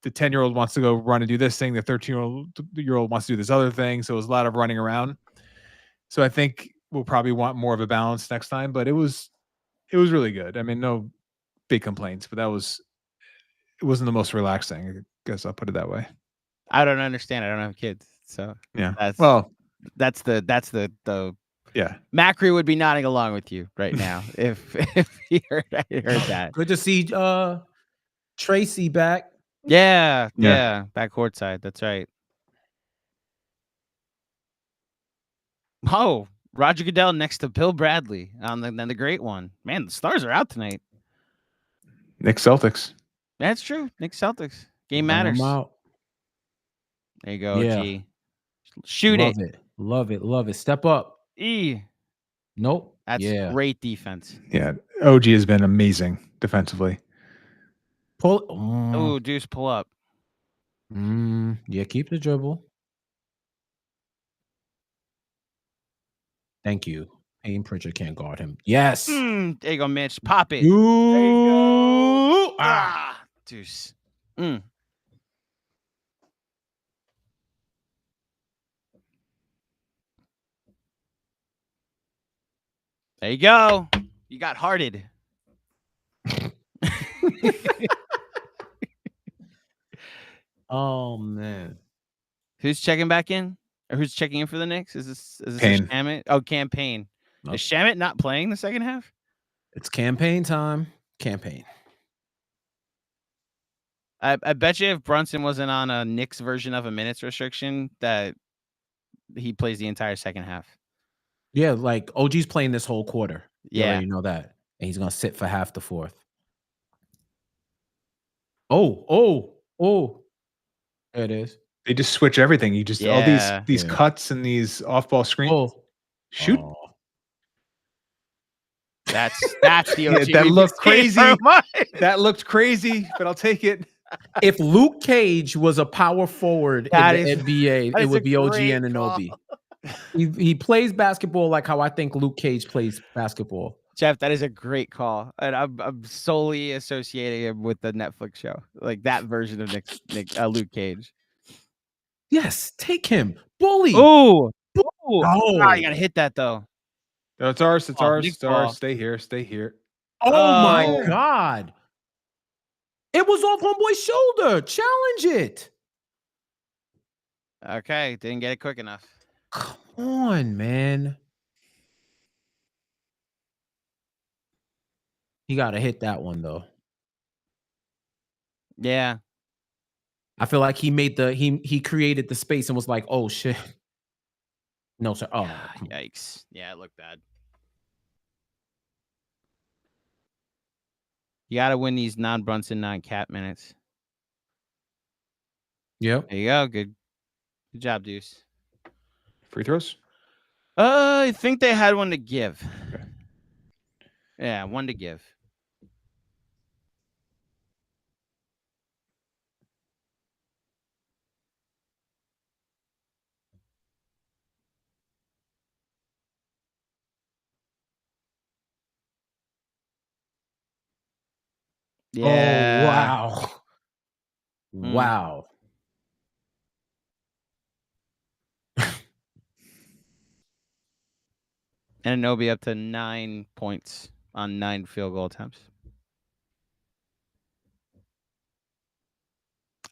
the 10-year-old wants to go run and do this thing, the 13-year-old wants to do this other thing. So it was a lot of running around. So I think we'll probably want more of a balance next time, but it was really good. I mean, no big complaints, but it wasn't the most relaxing. I guess I'll put it that way. I don't understand. I don't have kids, so yeah. that's the Yeah. Macri would be nodding along with you right now if he heard that. Good to see Tracy back. Yeah. Back courtside. That's right. Oh, Roger Goodell next to Bill Bradley on the great one. Man, the stars are out tonight. Knicks Celtics. That's true. Knicks Celtics. Game Bring 'em matters. out. There you go, Yeah. G. Shoot Love it. Love it. Love it. Step up. Nope. That's Yeah. great defense. Yeah. OG has been amazing defensively. Pull. Oh, Deuce, pull up. Yeah, keep the dribble. Thank you. Payne Pritchard can't guard him. Yes. There you go, Mitch. Pop it. Ooh. Deuce. There you go. You got hearted. Oh man. Who's checking back in? Or who's checking in for the Knicks? Is this Payne. Shamit? Oh, campaign. Nope. Is Shamit not playing the second half? It's campaign time. Campaign. I bet you if Brunson wasn't on a Knicks version of a minutes restriction, that he plays the entire second half. Yeah, like OG's playing this whole quarter. You Yeah. already know that. And he's gonna sit for half the fourth. Oh. There it is. They just switch everything. You just all these Yeah. cuts and these off-ball screens. Oh. Shoot. Oh. That's the Yeah, OG that we've looked been seeing for a crazy. month. That looked crazy, but I'll take it. If Luke Cage was a power forward That in the is- NBA, that it is would a be OG great Anunoby. He plays basketball like how I think Luke Cage plays basketball. Jeff, that is a great call, and I'm solely associating him with the Netflix show, like that version of Luke Cage. Yes, take him. Bully. Oh, Oh. you gotta hit that though. No, it's ours. It's Oh, ours. Nick It's ours. ball. Stay here. Stay here. Oh my Oh. God. It was off homeboy's shoulder. Challenge it. Okay, didn't get it quick enough. Come on, man. He got to hit that one, though. Yeah, I feel like he made he created the space and was like, oh, shit. No, sir. Oh, come on. yikes. Yeah, it looked bad. You gotta win these non-Brunson, non-Cap minutes. Yep. There you go. Good job, Deuce. Free throws. I think they had one to give. Okay. Yeah, one to give. Yeah. Oh, wow. Mm. Wow. And Anunoby up to 9 points on 9 field goal attempts.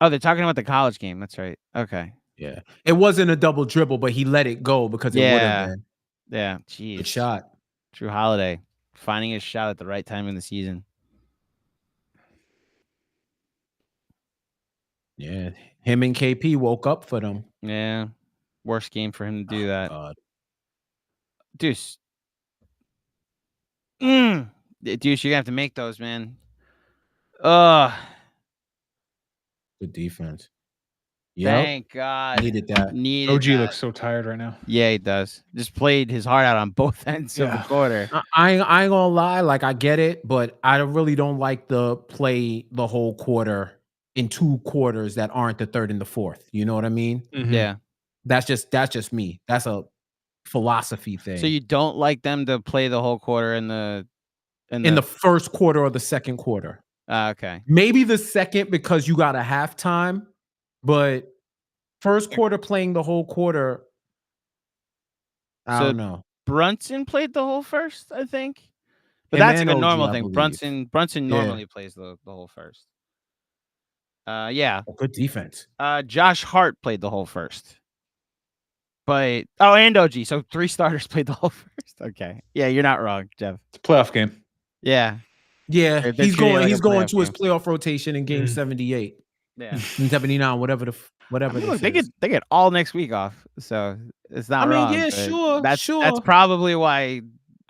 Oh, they're talking about the college game. That's right. Okay. Yeah. It wasn't a double dribble, but he let it go because it would Yeah. have been. Yeah. Jeez. Good shot. Drew Holiday finding his shot at the right time in the season. Yeah. Him and KP woke up for them. Yeah. Worst game for him to do that. God. Deuce. Deuce, you're gonna have to make those, man. Good defense. Yep. Thank God. Needed that. Needed OG that. looks so tired right now. Yeah, he does. Just played his heart out on both ends of the Yeah. quarter. I ain't gonna lie, like I get it, but I really don't like the play the whole quarter in 2 quarters that aren't the third and the fourth. You know what I mean? Mhm. Yeah. That's just me. That's a philosophy thing. So you don't like them to play the whole quarter in the in the first quarter or the second quarter. okay. Maybe the second because you got a halftime, but first quarter playing the whole quarter. I So don't know. Brunson played the whole first, I think. But Him that's like and a OG, normal I thing. believe. Brunson Yeah. normally plays the whole first. Yeah. Oh, good defense. Josh Hart played the whole first. But and OG. So 3 starters played the whole first. Okay. Yeah, you're not wrong, Jeff. It's a playoff game. Yeah. Yeah, They're he's treating it going. like He's a going playoff to his game. playoff rotation in Game Mhm. 78, Yeah. 79, whatever I mean, look, this is. they get all next week off, so it's not wrong. yeah, but sure, That's sure. probably why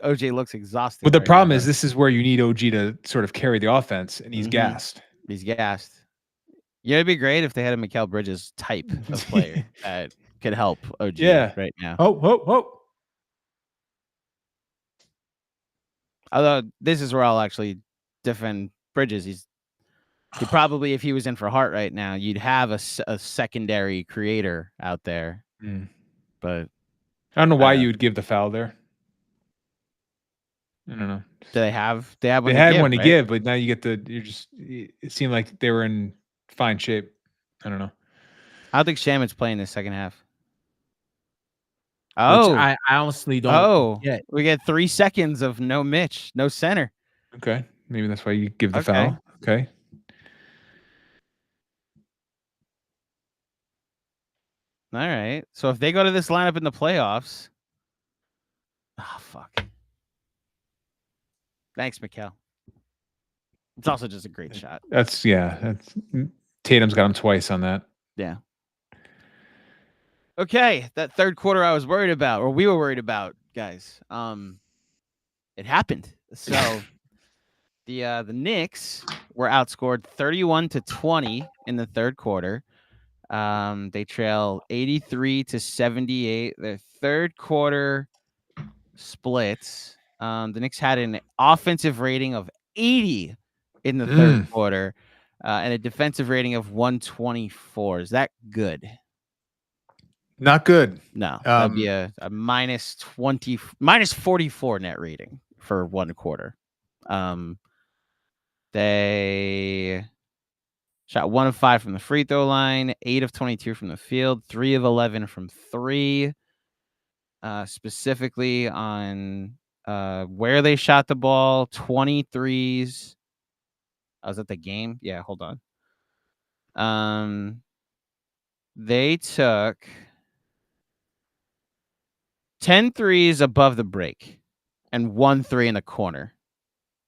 OJ looks exhausted. But the right problem now, is this is where you need OG to sort of carry the offense, and he's Mhm. gassed. He's gassed. Yeah, it'd be great if they had a Mikal Bridges type of player that could help OG Yeah. right now. Oh. Although this is where I'll actually defend Bridges. He probably, if he was in for Hart right now, you'd have a secondary creator out there. Mm. But I don't know why you would give the foul there. I don't know. they had one. They had one to give, but now you get it seemed like they were in fine shape. I don't know. I don't think Shaman's playing this second half. Which Oh, I honestly don't get. We get 3 seconds of no Mitch, no center. Okay. Maybe that's why you give the foul. Okay. All right. So if they go to this lineup in the playoffs, fuck. Thanks, Mikal. It's also just a great shot. That's Tatum's got him twice on that. Yeah. Okay, that third quarter I was worried about, or we were worried about, guys. It happened. So the Knicks were outscored 31-20 in the third quarter. They trail 83-78. Their third quarter splits. The Knicks had an offensive rating of 80 in the third quarter, and a defensive rating of 124. Is that good? Not good. No, that'd be a minus 44 net rating for one quarter. They shot 1 of 5 from the free throw line, 8 of 22 from the field, 3 of 11 from 3. Specifically on where they shot the ball, 23s. I was at the game. Yeah, hold on. They took 10 threes above the break and 1 3 in the corner.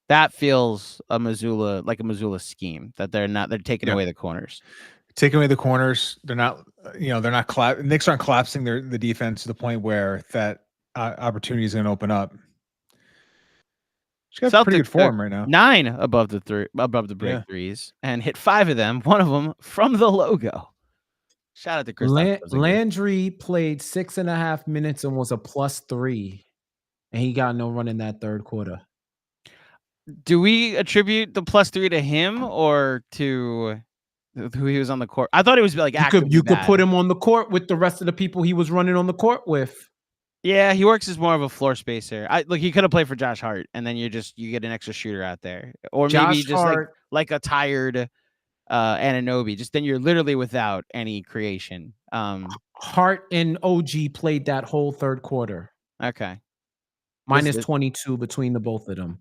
That feels like a Missoula scheme that they're taking away the corners. Taking away the corners. They're not, Knicks aren't collapsing the defense to the point where that opportunity is going to open up. She's got pretty good form right now. 9 above the break threes and hit 5 of them. One of them from the logo. Shout out to Chris. Landry played 6.5 minutes and was a +3, and he got no run in that third quarter. Do we attribute the +3 to him or to who he was on the court? I thought it was like you could put him on the court with the rest of the people he was running on the court with. Yeah, he works as more of a floor spacer. He could have played for Josh Hart, and then you get an extra shooter out there, or maybe Josh just Hart, like a tired Anunoby. Just then you're literally without any creation. Hart and OG played that whole third quarter. Okay, minus 22 between the both of them.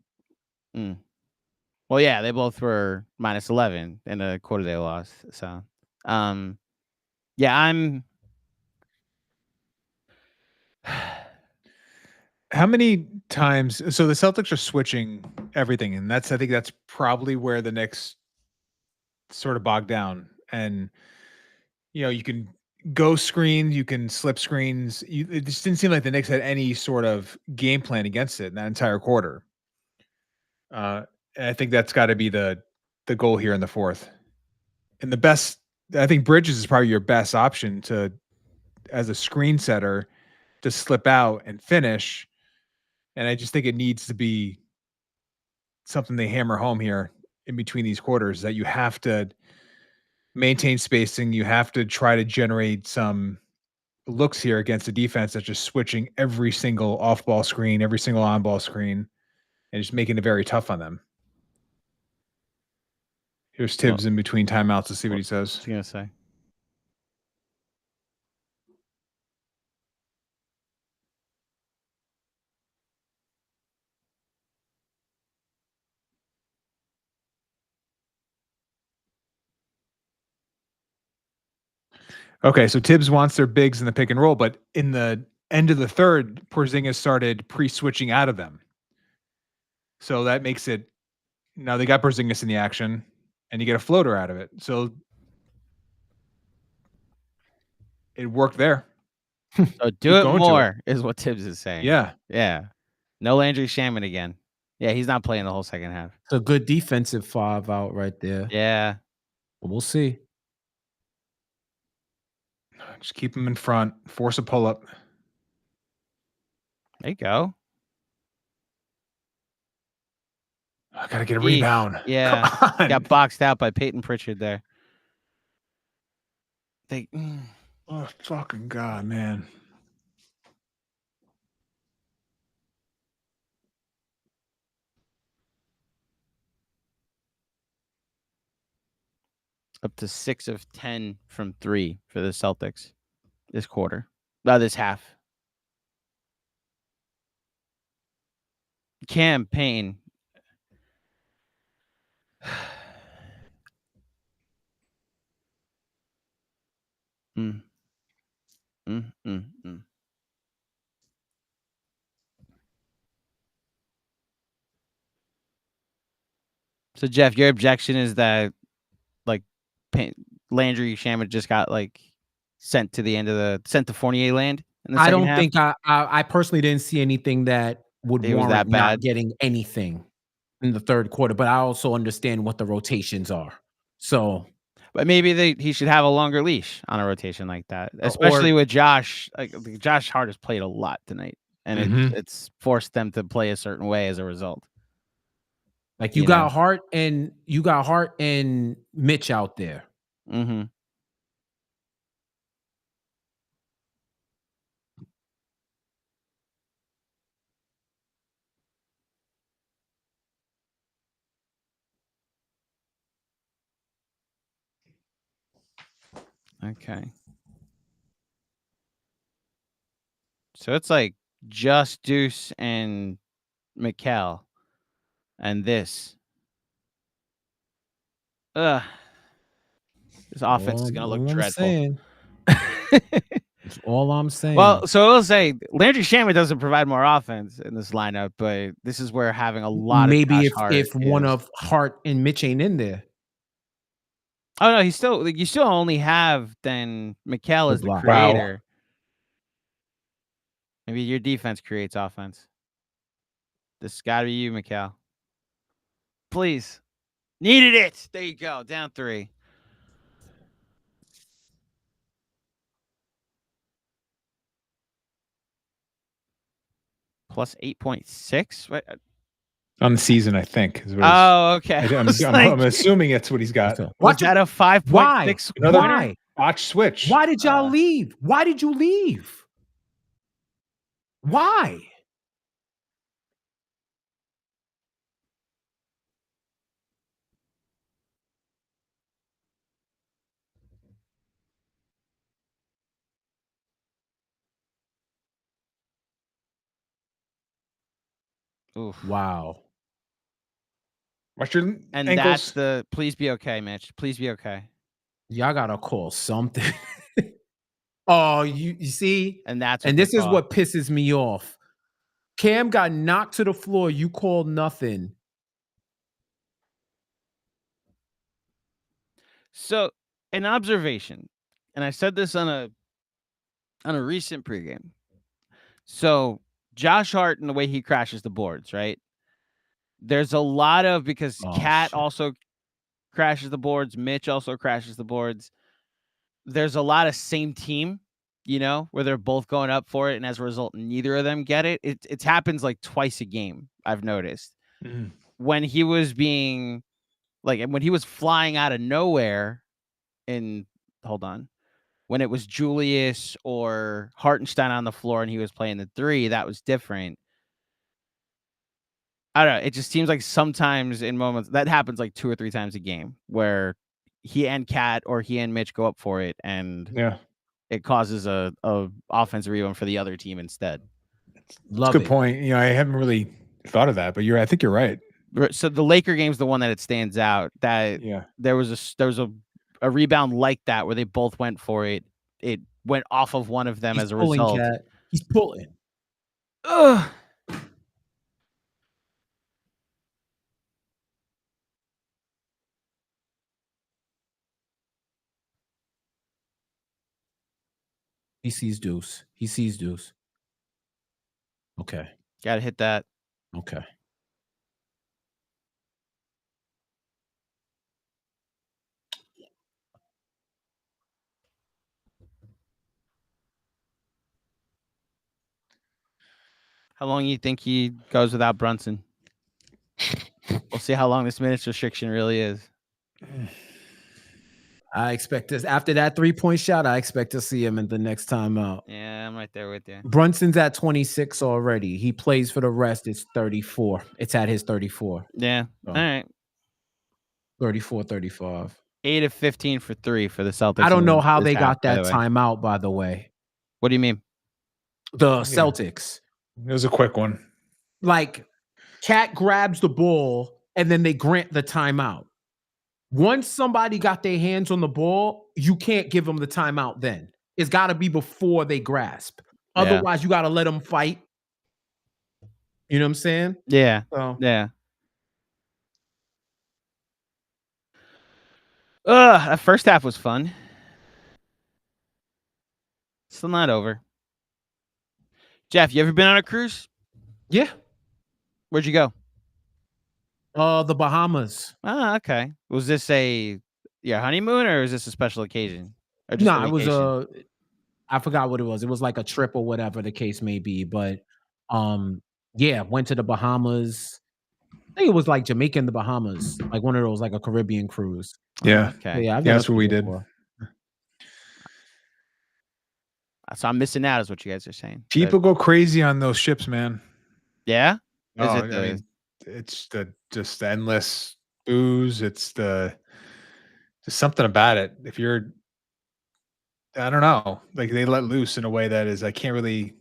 Well, yeah, they both were minus 11 in the quarter they lost. So, yeah, I'm. How many times? So the Celtics are switching everything, and I think that's probably where the Knicks sort of bogged down. And you can go screens, you can slip screens. It just didn't seem like the Knicks had any sort of game plan against it in that entire quarter. And I think that's got to be the goal here in the fourth. And I think Bridges is probably your best option as a screen setter to slip out and finish. And I just think it needs to be something they hammer home here in between these quarters, that you have to maintain spacing. You have to try to generate some looks here against a defense that's just switching every single off-ball screen, every single on-ball screen, and just making it very tough on them. Here's Tibbs in between timeouts to see what he says. What's he going to say? Okay, so Tibbs wants their bigs in the pick and roll, but in the end of the third, Porzingis started pre-switching out of them. So that makes it now they got Porzingis in the action, and you get a floater out of it. So it worked there. So do it more is what Tibbs is saying. Yeah. Yeah. No Landry Shamet again. Yeah, he's not playing the whole second half. It's a good defensive 5 out right there. Yeah. We'll see. Just keep him in front. Force a pull-up. There you go. I got to get a rebound. Yeah. Got boxed out by Peyton Pritchard there. Oh, fucking God, man. Up to 6 of 10 from 3 for the Celtics this quarter. This half. Cam Payne. So Jeff, your objection is that like Landry Shamet just got like sent to Fournier land in the I second don't half? think I personally didn't see anything that would It was warrant that bad? not getting anything in the third quarter, but I also understand what the rotations are. So, but maybe he should have a longer leash on a rotation like that, especially with Josh. Like Josh Hart has played a lot tonight, and it's forced them to play a certain way as a result. Like you got Hart and Mitch out there. Mm-hmm. Okay. So it's like just Deuce and Mikal and this. This offense is going to look dreadful. That's all I'm saying. Well, so I'll say Landry Shamet doesn't provide more offense in this lineup, but this is where having a lot of Josh Hart if one of Hart and Mitch ain't in there. Oh no, you still only have then Mikal as the creator. Wow. Maybe your defense creates offense. This has got to be you, Mikal. Please. Needed it. There you go. Down 3. Plus 8.6? What? On the season, I think. Okay. I'm assuming it's what he's got. Was that a 5.6? Why? Watch switch. Why did y'all leave? Why did you leave? Why? Oof. Wow. Watch your and ankles. That's the please be okay, Mitch. Please be okay. Y'all gotta call something. Oh, you see? And this is what pisses me off. Cam got knocked to the floor. You called nothing. So an observation, and I said this on a recent pregame. So Josh Hart and the way he crashes the boards, right? There's a lot of because Cat also crashes the boards, Mitch also crashes the boards. There's a lot of same team, where they're both going up for it, and as a result, neither of them get it. It happens like twice a game, I've noticed. When he was being when he was flying out of nowhere when it was Julius or Hartenstein on the floor and he was playing the 3, that was different. I don't know. It just seems like sometimes in moments that happens like 2 or 3 times a game where he and Cat or he and Mitch go up for it and it causes a offensive rebound for the other team instead. That's a good point. I haven't really thought of that, but I think you're right. So the Laker game's the one that it stands out that there was a rebound like that where they both went for it it went off of one of them He's as a pulling, result. Cat. He's pulling. Ugh. He sees deuce. He sees deuce. Okay. Gotta hit that. Okay. How long you think he goes without Brunson? We'll see how long this minutes restriction really is. I expect this after that 3-point shot. I expect to see him in the next time out. Yeah, I'm right there with you. Brunson's at 26 already. He plays for the rest. It's 34. It's at his 34. Yeah. Oh. All right. 34, 35. 8 of 15 for 3 for the Celtics. I don't in know how this they half, got by that the way. timeout, by the way. What do you mean? The Celtics. It was a quick one. Like, Cat grabs the ball and then they grant the timeout. Once somebody got their hands on the ball, you can't give them the timeout then. It's got to be before they grasp. Yeah. Otherwise, you got to let them fight. You know what I'm saying? Yeah. So, Yeah. That first half was fun. Still not over. Jeff, you ever been on a cruise? yeah. Where'd you go? The Bahamas. Ah, okay. Was this your honeymoon or is this a special occasion? Or just a No, it was vacation? I forgot what it was. It was like a trip or whatever the case may be. But yeah, went to the Bahamas. I think it was like Jamaica and the Bahamas, like one of those, like a Caribbean cruise. Yeah. Okay. I've Yeah, never that's what we been did. before. So I'm missing out, is what you guys are saying. People go crazy on those ships, man. Yeah. Oh, Is it I mean, it's just endless booze. It's just something about it. If you're, I don't know, like they let loose in a way that is, I can't really,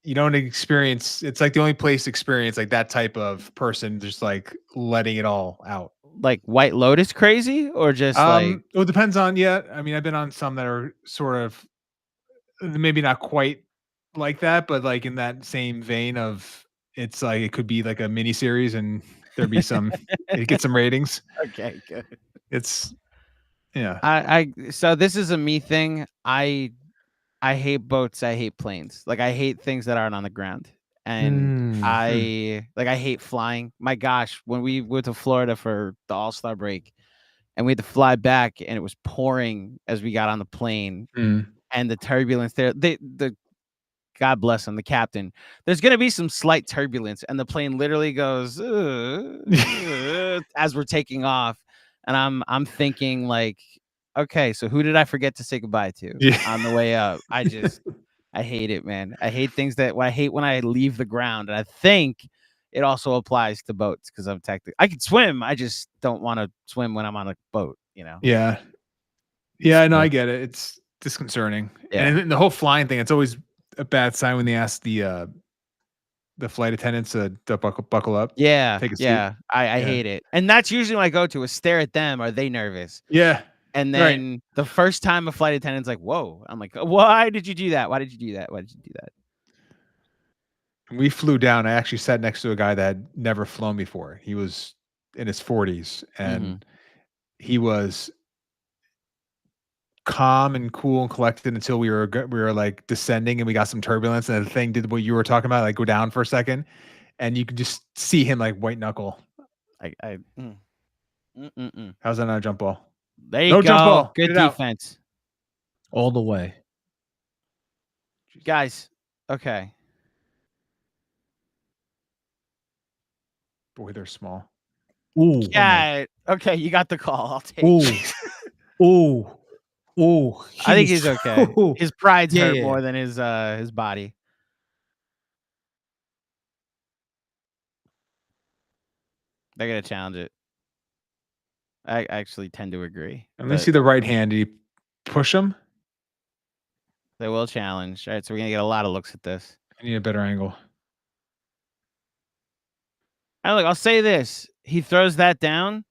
you don't experience. It's like the only place to experience like that type of person, just like letting it all out. like White Lotus crazy or just like Well, it depends on. Yeah, I mean, I've been on some that are sort of maybe not quite like that, but like in that same vein of it's like it could be like a mini series and there'd be some it gets some ratings. okay, good. It's yeah. So this is a me thing. I hate boats. I hate planes. Like I hate things that aren't on the ground. And I hate flying. My gosh, when we went to Florida for the All-Star break and we had to fly back and it was pouring as we got on the plane and the turbulence there, the God bless him, the captain. There's going to be some slight turbulence and the plane literally goes as we're taking off. And I'm thinking like, okay, so who did I forget to say goodbye to on the way up? I hate it, man. I hate things I hate when I leave the ground. And I think it also applies to boats because I can swim. I just don't want to swim when I'm on a boat, you know? Yeah. Yeah, no, I get it. It's disconcerting. Yeah. And the whole flying thing, it's always a bad sign when they ask the flight attendants to buckle up. Yeah. Take a seat. Yeah. I hate it. And that's usually when I go to is stare at them. Are they nervous? Yeah. And then the first time a flight attendant's like, whoa, I'm like, why did you do that? Why did you do that? Why did you do that? We flew down. I actually sat next to a guy that had never flown before. He was in his 40s and he was calm and cool and collected until we were like descending and we got some turbulence and the thing did what you were talking about, like go down for a second and you could just see him like white knuckle. How's that not a jump ball? There you go. Jump ball. Good defense. All the way. Guys, okay. Boy, they're small. Ooh. Yeah. Okay, you got the call. I'll take it. Ooh. Ooh. I think he's okay. His pride's hurt Yeah. more than his body. They're gonna challenge it. I actually tend to agree. And let me see the right hand. Did he push him? They will challenge. All right, so we're gonna get a lot of looks at this. I need a better angle. And look, I'll say this: he throws that down,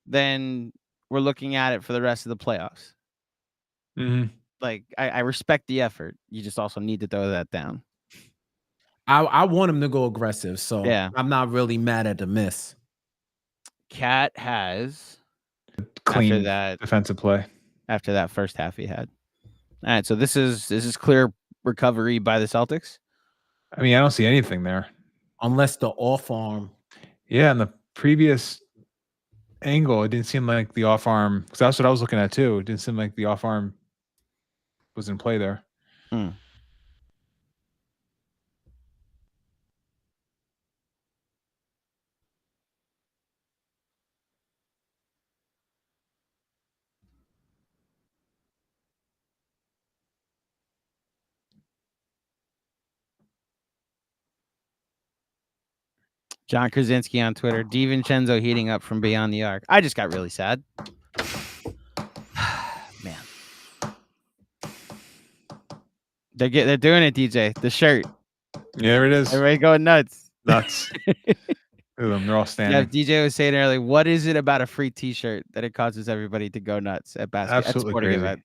then we're looking at it for the rest of the playoffs. like I respect the effort. You just also need to throw that down. I want him to go aggressive, so Yeah. I'm not really mad at the miss. Cat has Clean that defensive play. after that first half he had. All right, so this is clear recovery by the Celtics. I mean, I don't see anything there. Unless the off arm. Yeah, in the previous angle, it didn't seem like the off arm, because that's what I was looking at too. It didn't seem like the off arm was in play there. John Krasinski on Twitter. DiVincenzo heating up from beyond the arc. I just got really sad. Man. They're doing it, DJ. The shirt. Yeah, there it is. Everybody going nuts. Nuts. Look at them. They're all standing. Yeah, DJ was saying earlier, what is it about a free T-shirt that it causes everybody to go nuts at basketball? Absolutely sporting crazy. events?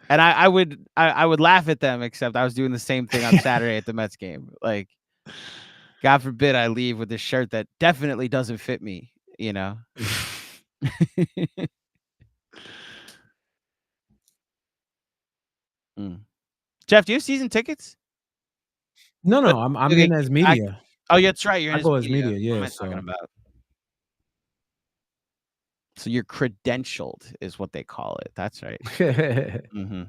And I would laugh at them, except I was doing the same thing on Saturday at the Mets game. Like, God forbid I leave with this shirt that definitely doesn't fit me, you know. Jeff, do you have season tickets? No, I'm in as media. Oh, yeah, that's right. You're in I go as media. media, What am yeah. I talking about? So you're credentialed is what they call it. That's right. Mm-hmm.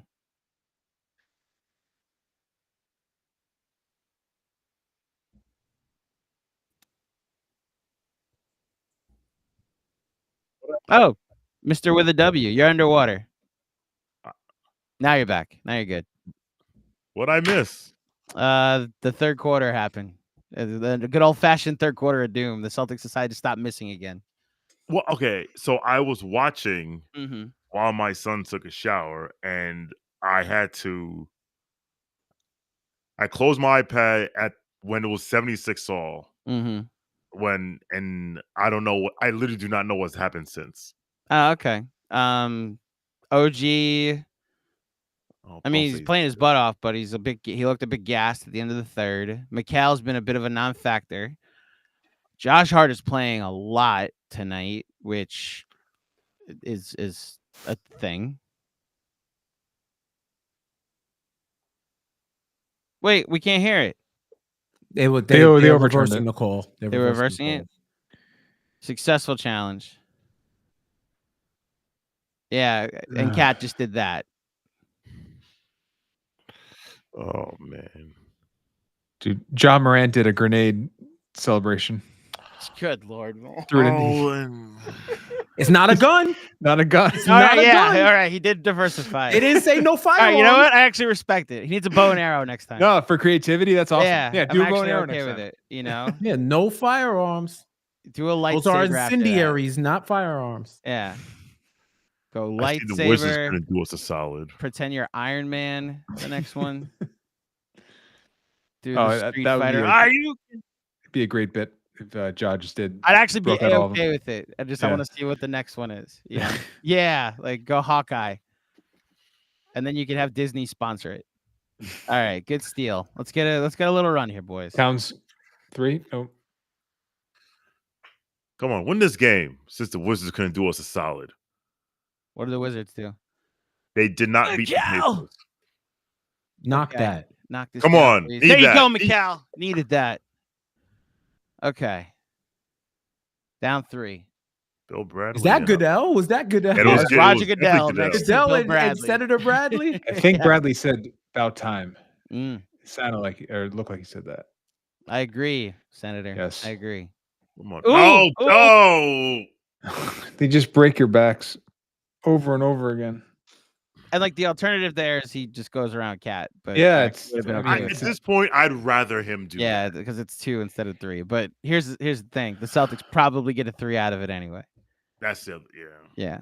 Oh, Mr. with a W, you're underwater. Now you're back. Now you're good. What'd I miss? The third quarter happened. The good old fashioned third quarter of doom. The Celtics decided to stop missing again. Well, okay, so I was watching Mm-hmm. while my son took a shower, and I closed my iPad at when it was 76 all. Mm-hmm. And I don't know what, I literally do not know what's happened since. Oh, okay. OG. I mean, he's playing his butt off, but he looked a bit gassed at the end of the third. McCall's been a bit of a non-factor. Josh Hart is playing a lot tonight, which is a thing. Wait, we can't hear it. They were overturned reversing it. the call. They were reversing it. Successful challenge. Yeah, and Cat just did that. Oh man, Dude, John Morant did a grenade celebration. Good Lord. Threw it in It's not a gun. Not a gun. It's not a gun. All right. He did diversify. It didn't say no fire. All right, you know what? I actually respect it. He needs a bow and arrow next time. No, for creativity, that's awesome. Yeah, do I'm a bow and actually arrow okay next with time. it. You know, Yeah, no firearms. do a lightsaber. Those are after that. incendiaries, not firearms. Yeah. Go I see the Wizards lightsaber. gonna do us a solid. Pretend you're Iron Man. The next one. Do Oh, the Street that would be Fighter. a- Are you? It'd be a great bit if Jod just did. I'd actually be broke out all of okay them. with it. I Yeah. want to see what the next one is. Yeah. Yeah. Like go Hawkeye. And then you can have Disney sponsor it. All right. Good steal. Let's get a little run here, boys. Towns 3. Oh, Come on, win this game since the Wizards couldn't do us a solid. What do the Wizards do? They did not beat the Cal! Pacers. Knock Okay. that. Knock this Come down, on, please. need There you that. go, McCall. Needed that. Okay. Down 3. Bill Bradley. Is that yeah. Goodell? Was that Goodell? It was That's good. Roger It was Goodell definitely next to Goodell Bill and Bradley. Senator Bradley? I think Yeah. Bradley said about time. Mm, It sounded like, or it looked like he said that. I agree, Senator. Yes. I agree. Come on. Ooh, No. They just break your backs over and over again. And like the alternative there is he just goes around Cat. But Yeah, I it's- would've been I okay mean, At with this it. point, I'd rather him do Yeah, that. because it's 2 instead of 3. But here's the thing: the Celtics probably get a 3 out of it anyway. That's it. Yeah. Yeah.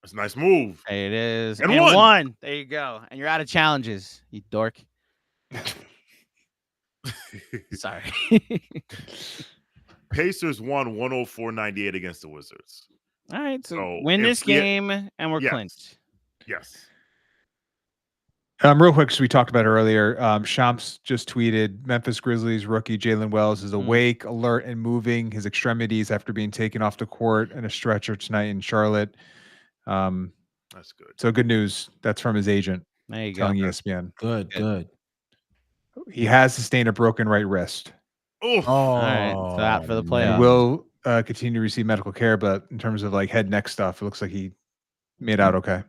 That's a nice move. There it is. And And one. one. There you go. And you're out of challenges, you dork. Sorry. Pacers won 104-98 against the Wizards. All right, so So win if this we- game and we're Yes. clinched. Yes. Real quick, because we talked about it earlier, Shams just tweeted Memphis Grizzlies rookie Jalen Wells is awake, alert, and moving his extremities after being taken off the court in a stretcher tonight in Charlotte. That's good. So good news. That's from his agent There you go. telling ESPN. Good. He has sustained a broken right wrist. Oof. All right, so out for the He playoffs. will continue to receive medical care, but in terms of like head neck stuff, it looks like he made out okay.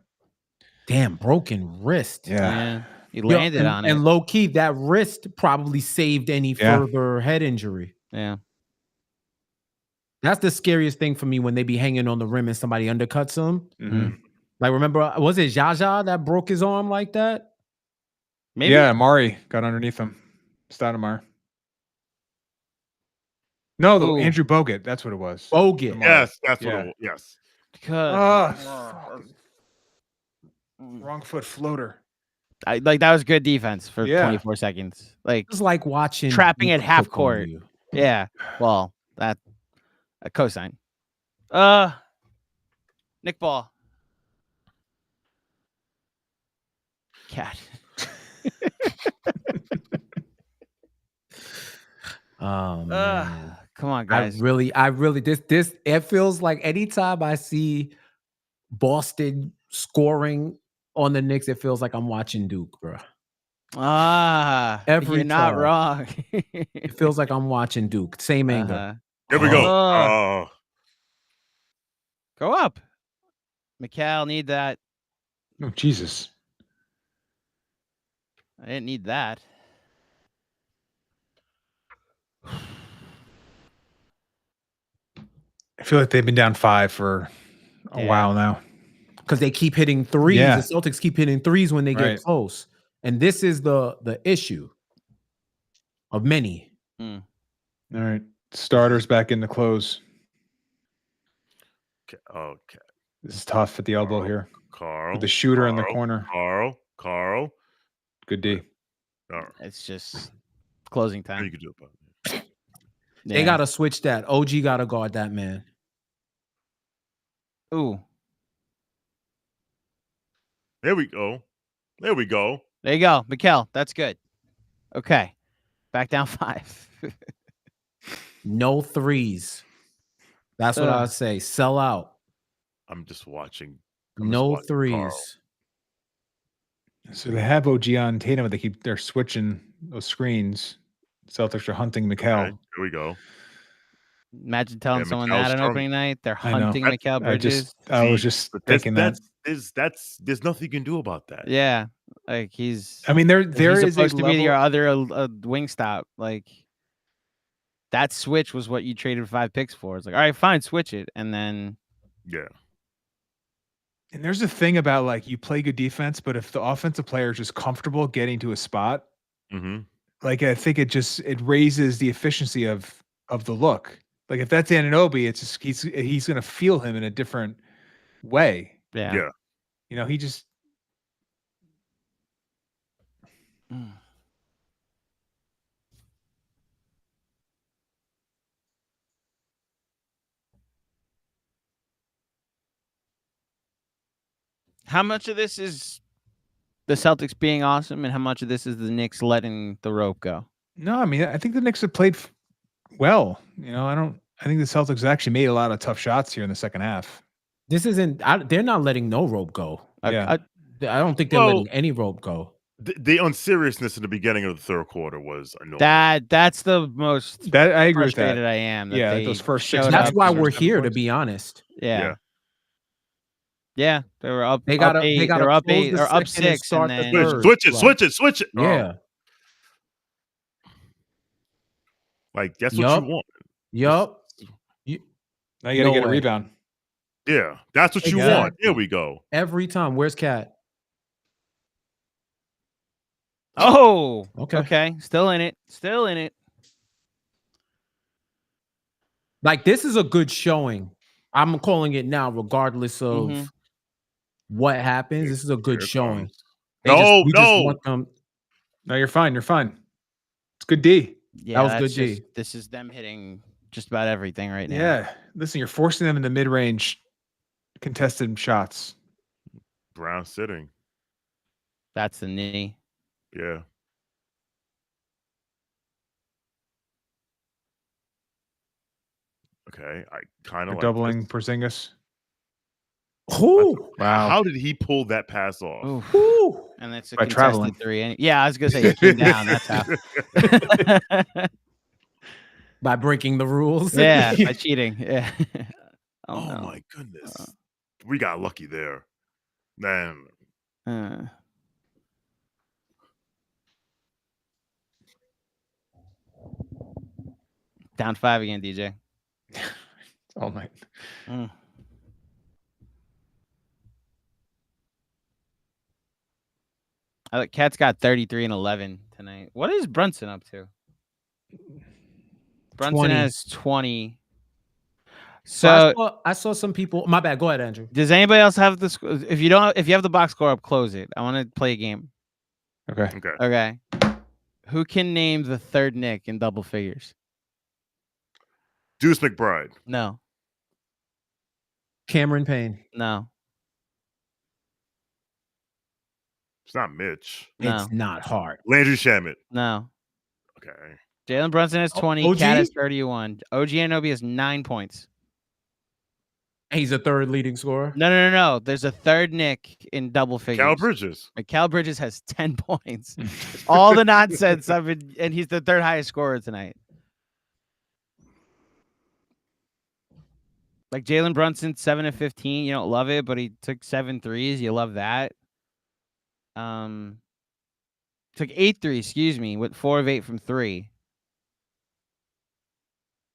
Damn, broken wrist. Yeah, he Yo, landed on it. And low key, that wrist probably saved any further head injury. Yeah. That's the scariest thing for me when they be hanging on the rim and somebody undercuts them. Mhm. Like, remember, was it Jaja that broke his arm like that? Maybe. Yeah, Amari got underneath him. Stoudemire. No, Ooh. Andrew Bogut. That's what it was. Bogut. Amari. Yes, that's Yeah. what it was. Yes. Because Wrong foot floater. like that was good defense for Yeah. 24 seconds. Like It's like watching Trapping Duke at half cook on court. you. yeah. Well, that a cosign. Nick Ball. Cat. Oh man. Come on, I guys. really this it feels like anytime I see Boston scoring on the Knicks, it feels like I'm watching Duke, bro. Every you're not time. wrong. It feels like I'm watching Duke. Same angle. Uh-huh. Here we go. Oh. Go up. Mikal, need that. Oh, Jesus. I didn't need that. I feel like they've been down 5 for a while now. Because they keep hitting threes. Yeah. The Celtics keep hitting threes when they Right. get close. And this is the issue of many. All right. Starters back in the close. Okay. This is tough at the elbow here. Carl. With the shooter in the corner. Carl. Good D. All right. It's just closing You time. can do it, bud. They got to switch that. OG got to guard that man. Ooh. There we go. There we go. There you go. Mikal, that's good. Okay. Back down 5. No threes. That's what I would say. Sell out. I'm just watching. No threes. Carl. So they have OG on Tatum, but they're switching those screens. Celtics are hunting Mikal. Okay, here we go. Imagine telling Yeah, someone Mikal's that on strong. opening night. They're I know. hunting Mikal Bridges. I was just thinking that. There's nothing you can do about that. Yeah. Like he's I mean, there he's is a supposed to be your level. other wing stop. Like that switch was what you traded 5 picks for. It's like, all right, fine, switch it. And then Yeah. And there's a thing about like you play good defense, but if the offensive player is just comfortable getting to a spot, Mm-hmm. like I think it raises the efficiency of the look. Like if that's Anunoby, it's just he's gonna feel him in a different way. yeah. Yeah. You know, he just How much of this is the Celtics being awesome, and how much of this is the Knicks letting the rope go? No, I mean, I think the Knicks have played well. You know, I think the Celtics actually made a lot of tough shots here in the second half. This isn't. They're not letting no rope go. Yeah. I don't think they're letting any rope go. The unseriousness in the beginning of the third quarter was annoying. That's the most That I agree with frustrated that. I am. That Yeah, they those first 6 showed That's up why and- we're seven here, to points. be honest. Yeah. They were up. They gotta- up 8, they gotta they're up close 8 the or up second and 6, start and the then third. Switch it. Oh, Yeah. like that's Yup. what you want. Yup. Now you got to No get a way. rebound. Yeah, that's what you want. Exactly. Here we go. Every time. Where's Cat? oh, Okay. okay, still in it. Like, this is a good showing. I'm calling it now, regardless of Mhm. what happens. This is a good Here it showing. comes. We just No. want them. No, you're fine. You're fine. It's good D. Yeah, was that's good just- G. This is them hitting just about everything right now. Yeah. Listen, you're forcing them in the mid range contested shots. Brown sitting. That's the knee. Yeah. Okay, I kind They're of like doubling this. Porzingis. Who? Wow. How did he pull that pass off? Oof. Who? And that's a By contested traveling. 3. Yeah, I was gonna say he came down. That's how. By breaking the rules. Yeah, by cheating. Yeah. Oh no. my goodness. We got lucky there. Man. Down 5 again, DJ. All night. Cat's got 33 and 11 tonight. What is Brunson up to? Brunson 20. has 20. So So I saw some people. My bad. Go ahead, Andrew. does anybody else have the score? If you have the box score up, close it. I want to play a game. Okay. Okay. Who can name the third Nick in double figures? Deuce McBride. No. Cameron Payne. No. It's not Mitch. No. It's not hard. Landry Shamet. No. Okay. Jalen Brunson has 20. OG? Cat has 31. OG Anunoby has 9 points. He's a third leading scorer. No. There's a third Nick in double figures. Cal Bridges. Cal Bridges has 10 points. All the nonsense of it, and he's the third highest scorer tonight. Like Jalen Brunson, 7 of 15. You don't love it, but he took 7 threes. You love that. Took 8 threes, with 4 of 8 from 3.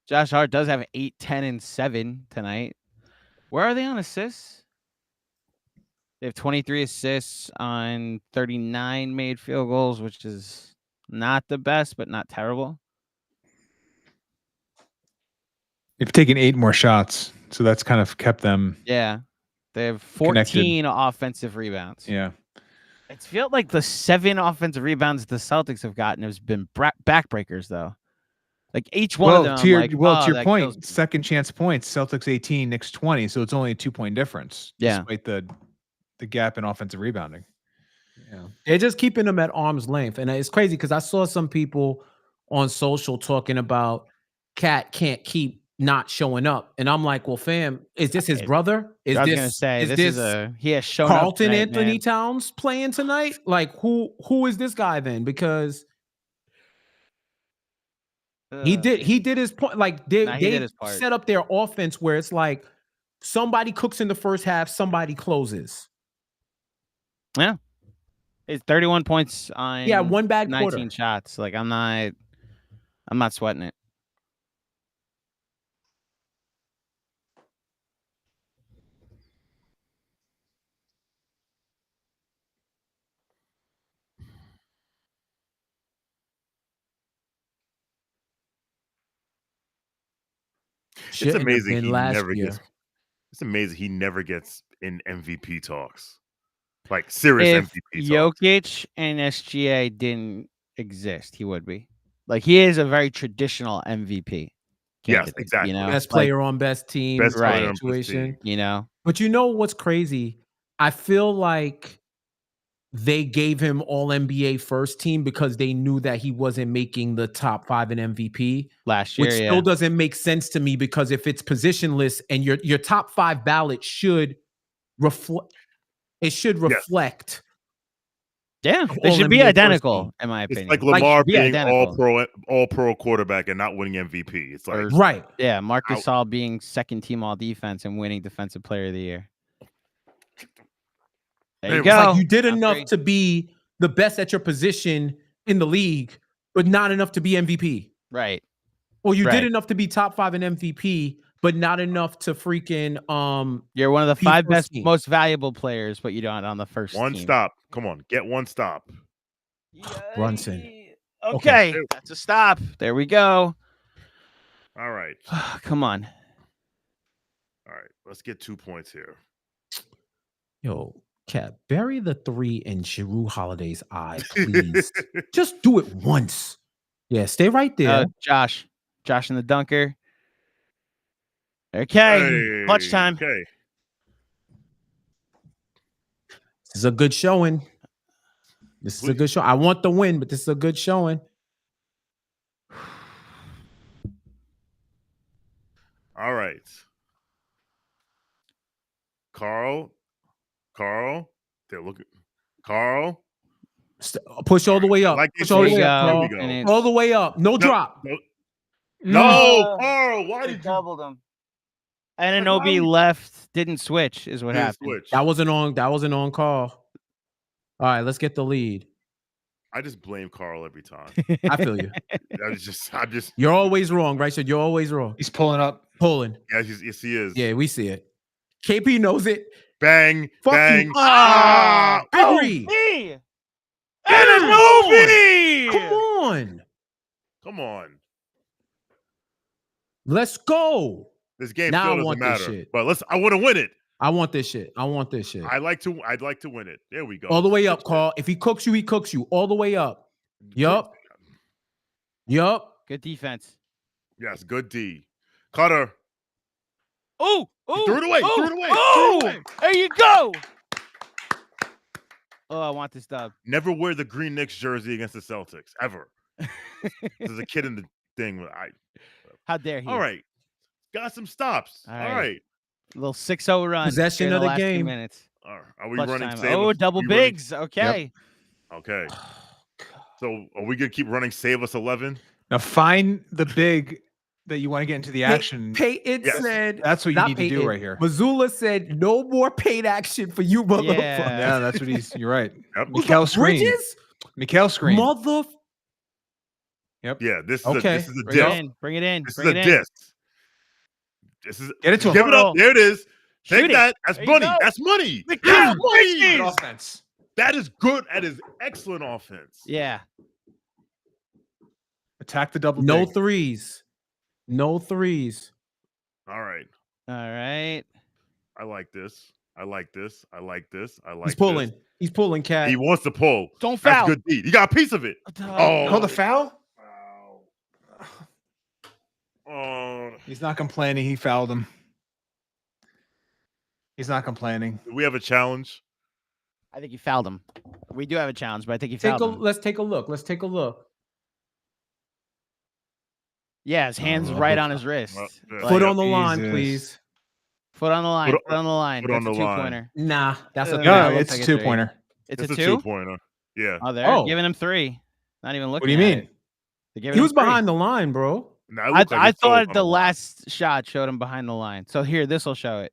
Josh Hart does have 8, 10, and 7 tonight. Where are they on assists? They have 23 assists on 39 made field goals, which is not the best, but not terrible. They've taken 8 more shots, so that's kind of kept them. Yeah. They have 14 offensive rebounds. Yeah. It's felt like the 7 offensive rebounds the Celtics have gotten has been backbreakers, though. Like each one of them. To your, like, to oh, your that point, kills me. second chance points, Celtics 18, Knicks 20, so it's only a 2-point difference. Yeah. Despite the gap in offensive rebounding. Yeah. They're just keeping them at arm's length. And it's crazy because I saw some people on social talking about Cat can't keep not showing up. And I'm like, well, fam, is this his brother? I was gonna say he has shown Carlton up tonight, Anthony man. Towns playing tonight? Like who is this guy then? Because he did his point. Like he they did his part. set up their offense where it's like somebody cooks in the first half, somebody closes. Yeah. It's 31 points on one bad 19 quarter. shots. Like I'm not sweating it. It's amazing he never year. gets. It's amazing he never gets in MVP talks, like serious If MVP talks. Jokic and SGA didn't exist, he would be. Like he is a very traditional MVP. Yes, candidate, exactly. You know? Best player on best team, Best player on best situation. team. You know, But you know what's crazy? I feel like they gave him all NBA first team because they knew that he wasn't making the top 5 in MVP. last year, Which still doesn't make sense to me because if it's positionless and your top 5 ballot should reflect, it should reflect. Yeah, they should be All-NBA identical, in my It's opinion. like Lamar be being identical. all pro quarterback and not winning MVP. It's like Right. Yeah, Marc Gasol being second team all defense and winning defensive player of the year. There you It's go. Like you did Not enough great. to be the best at your position in the league, but not enough to be MVP. Right. Or you Right. did enough to be top 5 in MVP, but not enough to freaking You're one of the be 5 first best, team. most valuable players, but you don't on the first one team. stop. Come on, get one stop. Brunson. Okay, that's a stop. There we go. All right, Come on. all right. Let's get 2 points here. Yo, Cat, bury the 3 in Giroux Holiday's eye, please. Just do it once. Yeah, stay right there. Josh and the dunker. Okay, clutch time. Okay. is a good showing. This is a good show. I want the win, but this is a good showing. All right. Carl. They're looking. Carl. Push all the way up. Like Push all the way up, Here Carl. we go. And All the way up. No drop. No, Carl. Why did you doubled him? And Why an would- OB left, didn't switch, is what didn't happened. switch? That wasn't on call. All right, let's get the lead. I just blame Carl every time. I feel you. I just. You're always wrong, right? So you're always wrong. He's pulling up. Pulling. Yes, he is. Yeah, we see it. KP knows it. Bang, Fuck bang. you. Ah! Agree. Hey! Get And an OB! Come on. Come on. Let's go. This game Now I still doesn't want this matter. shit. But I want to win it. I want this shit. I'd like to win it. There we go. All the way up, Carl. If he cooks you, he cooks you. All the way up. Yup. Good defense. Yes, good D. Cutter. Oh, Threw it away. Threw it away. Oh, there you go. Oh, I want this dub. Never wear the green Knicks jersey against the Celtics ever. There's a kid in the thing. How dare he? All right, got some stops. All All right. right. Little 6-0 run. Possession here in of the last few game. Minutes. Are we Clutch running? time. Save Oh, us? double We running- bigs. Okay. Okay. So are we gonna keep running? Save us 11. Now find the big that you want to get into the action. Peyton Yes. said, That's what you not need to do Peyton. right here. Missoula said, no more paid action for you, motherfucker. Yeah. Yeah, that's what he's. You're right. Yep. Mikael screen. Bridges? Mikael screen. Mother. Yeah. This is Okay. this is a Bring it diss. in. Bring it in. This is Bring a it in. diss. This is Get it to him. give it up. There it is. Shoot Take it. that. That's There you money. go. That's money. The That's Cowboys. money. Good offense. That is good. That is excellent offense. Yeah. Attack the double. No big. threes. No threes. All right. All right. I like this. I like this. I like this. I like He's pulling. this. He's pulling, Cat. He wants to pull. Don't That's foul. good D. You got a piece of it. Oh. Call the foul. Oh. He's not complaining. He fouled him. He's not complaining. Do we have a challenge? I think you fouled him. We do have a challenge, but I think you fouled him. Let's take a look. Let's take a look. Yeah, his hand's right on his wrist. yeah. Foot Like, on the line, Jesus. please. Foot on the line. Foot Foot on the line. foot on That's a the line. two-pointer. Nah, that's a No, three. No, it looks it's like a a three. 2-pointer. It's It's a a two? 2-pointer. Yeah. Oh, they're Oh. giving him three. Not even looking What do you at mean? it. They're giving He him was three. behind the line, bro. Nah, it looked like I his toe was thought on the line. last shot showed him behind the line. So here, this will show it.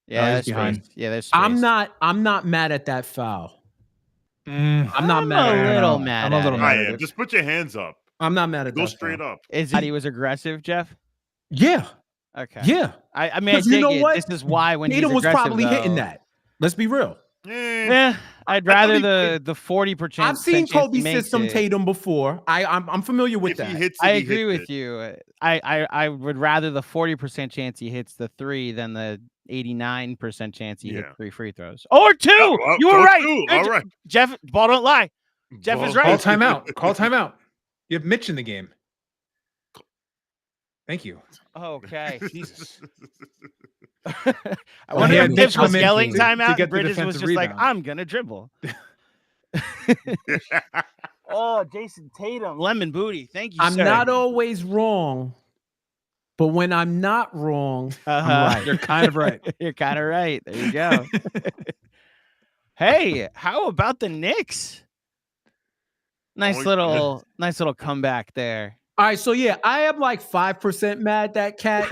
Yeah, he's that's behind. behind. Yeah, there's. I'm not mad at that foul. Mm, I'm not mad a at little it. mad. I'm a at little it. mad I at am. it. Just put your hands up. I'm not mad at Go that. straight foul. up. Is he was aggressive, Jeff? Yeah, Okay. yeah. I mean, I 'Cause you dig know it. what? This is why when Tatum he's was aggressive, probably hitting though- that. Let's be real. Yeah, I'd I rather thought the 40%. I've seen chance Kobe he makes system it. Tatum before. I'm familiar with If that. he hits it, I he agree hits with it. you. I would rather the 40% chance he hits the three than the 89% chance he Yeah. hits 3 free throws. Or 2. well, You were go right. two. Good All jo- right. Jeff, ball don't lie. Jeff is right. Call timeout. Call timeout. You have Mitch in the game. Thank you. Okay. Jesus. I Well, wonder he if had Mitch Mitch was come in yelling to timeout get and the Bridges was defensive just like, rebound. I'm going to dribble. Oh, Jason Tatum. Lemon booty. Thank you, I'm sir. not always wrong, but when I'm not wrong, Uh-huh. I'm right. You're kind of right. You're kind of right. There you go. Hey, how about the Knicks? Nice Oh, little comeback there. All right, so yeah, I am like 5% mad that Cat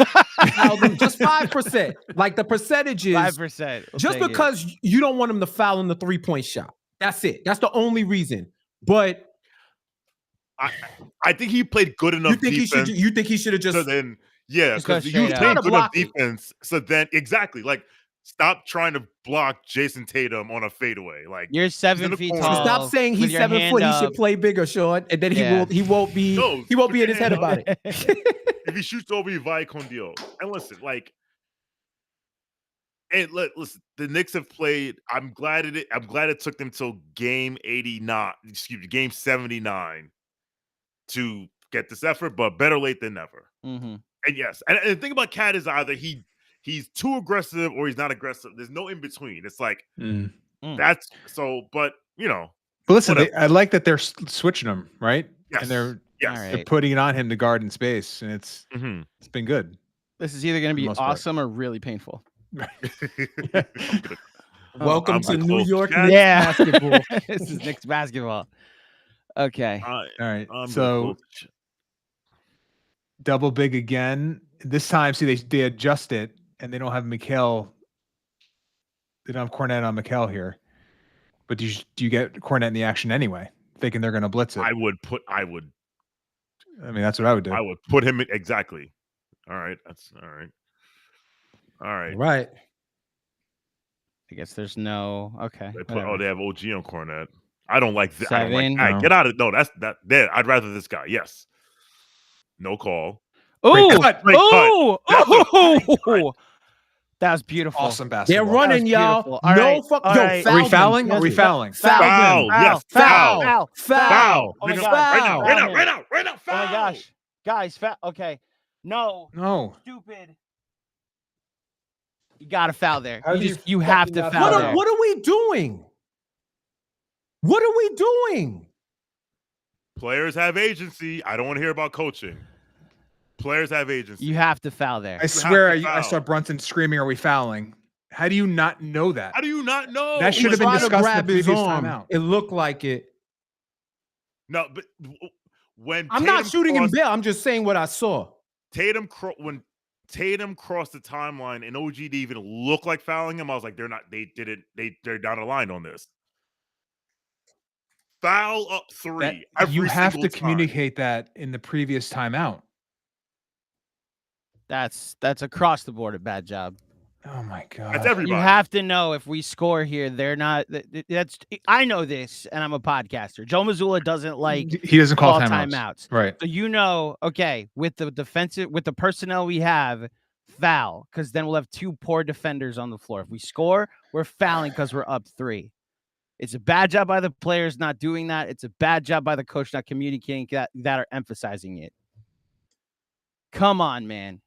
fouled him. Just 5%. Like the percentages, 5%. just because you don't want him to foul in the 3-point shot. That's it. That's the only reason. But I think he played good enough defense. you think he should have just So then, yeah, Just go because you straight was up. playing Gotta good enough block it. defense. So then, exactly, like stop trying to block Jason Tatum on a fadeaway. Like, You're 7 in the feet corner. tall. stop saying with he's your 7 foot. hand He should up. play bigger, Sean, and then Yeah. he won't be No, he won't put be in your his head hand about it. if he shoots over you, via con Dios. And listen, like, and listen, the Knicks have played. I'm glad it took them till game 89. Excuse me, game 79 to get this effort, but better late than never. Mhm. And yes, and the thing about Cat is either he's too aggressive or he's not aggressive. There's no in between. It's like that's so. But But listen, I like that they're switching them, right? Yes. And they're Right. putting it on him to guard in space, and it's been good. This is either going to be most part. awesome or really painful. Welcome to New York Knicks Yeah. basketball. This is Knicks basketball. Okay. All right. I'm So double big again. This time, see, they adjust it, and they don't have Mikal. They don't have Cornet on Mikal here. But do you get Cornet in the action anyway, thinking they're going to blitz it? I would. I mean, that's what I would do. I would put him in, exactly. All right. That's all right. All right. Right. I guess there's no. Okay. They have OG on Cornet. I don't like that. I don't like 7. that. No. Get out of no. That's that. There. I'd rather this guy. Yes. No call. Oh, cut. oh, that was beautiful. Awesome basketball. They're running, That was y'all. beautiful. All No right. fuck. All Yo, right. Are we foul fouling? them. Are we fouling? Foul Foul. them. Yes. Foul. Foul. Foul. Oh my Nigga, God. Right now. Foul. Right now. Right now. Right now. Oh Foul. my gosh, guys, okay, no, stupid. You got to foul there. How do You have fucking to not foul foul there. What are we doing? What are we doing? Players have agency. I don't want to hear about coaching. Players have agency. You have to foul there. I swear, to I foul. saw Brunson screaming, "Are we fouling?" How do you not know that? How do you not know? That should have been Trying to discussed in grab the his previous arm. timeout. It looked like it. No, but when I'm not shooting him crossed- Bill. I'm just saying what I saw. when Tatum crossed the timeline and OG didn't even look like fouling him, I was like, they're not. They're not aligned on this. Foul up 3. You have to single time. communicate that in the previous timeout. That's across the board a bad job. Oh my god! That's everybody. You have to know if we score here, they're not. That's I know this, and I'm a podcaster. Joe Mazzulla doesn't like He doesn't call call timeouts. timeouts. Right. So okay, with the personnel we have, foul, because then we'll have 2 poor defenders on the floor. If we score, we're fouling because we're up 3. It's a bad job by the players not doing that. It's a bad job by the coach not communicating that or emphasizing it. Come on, man.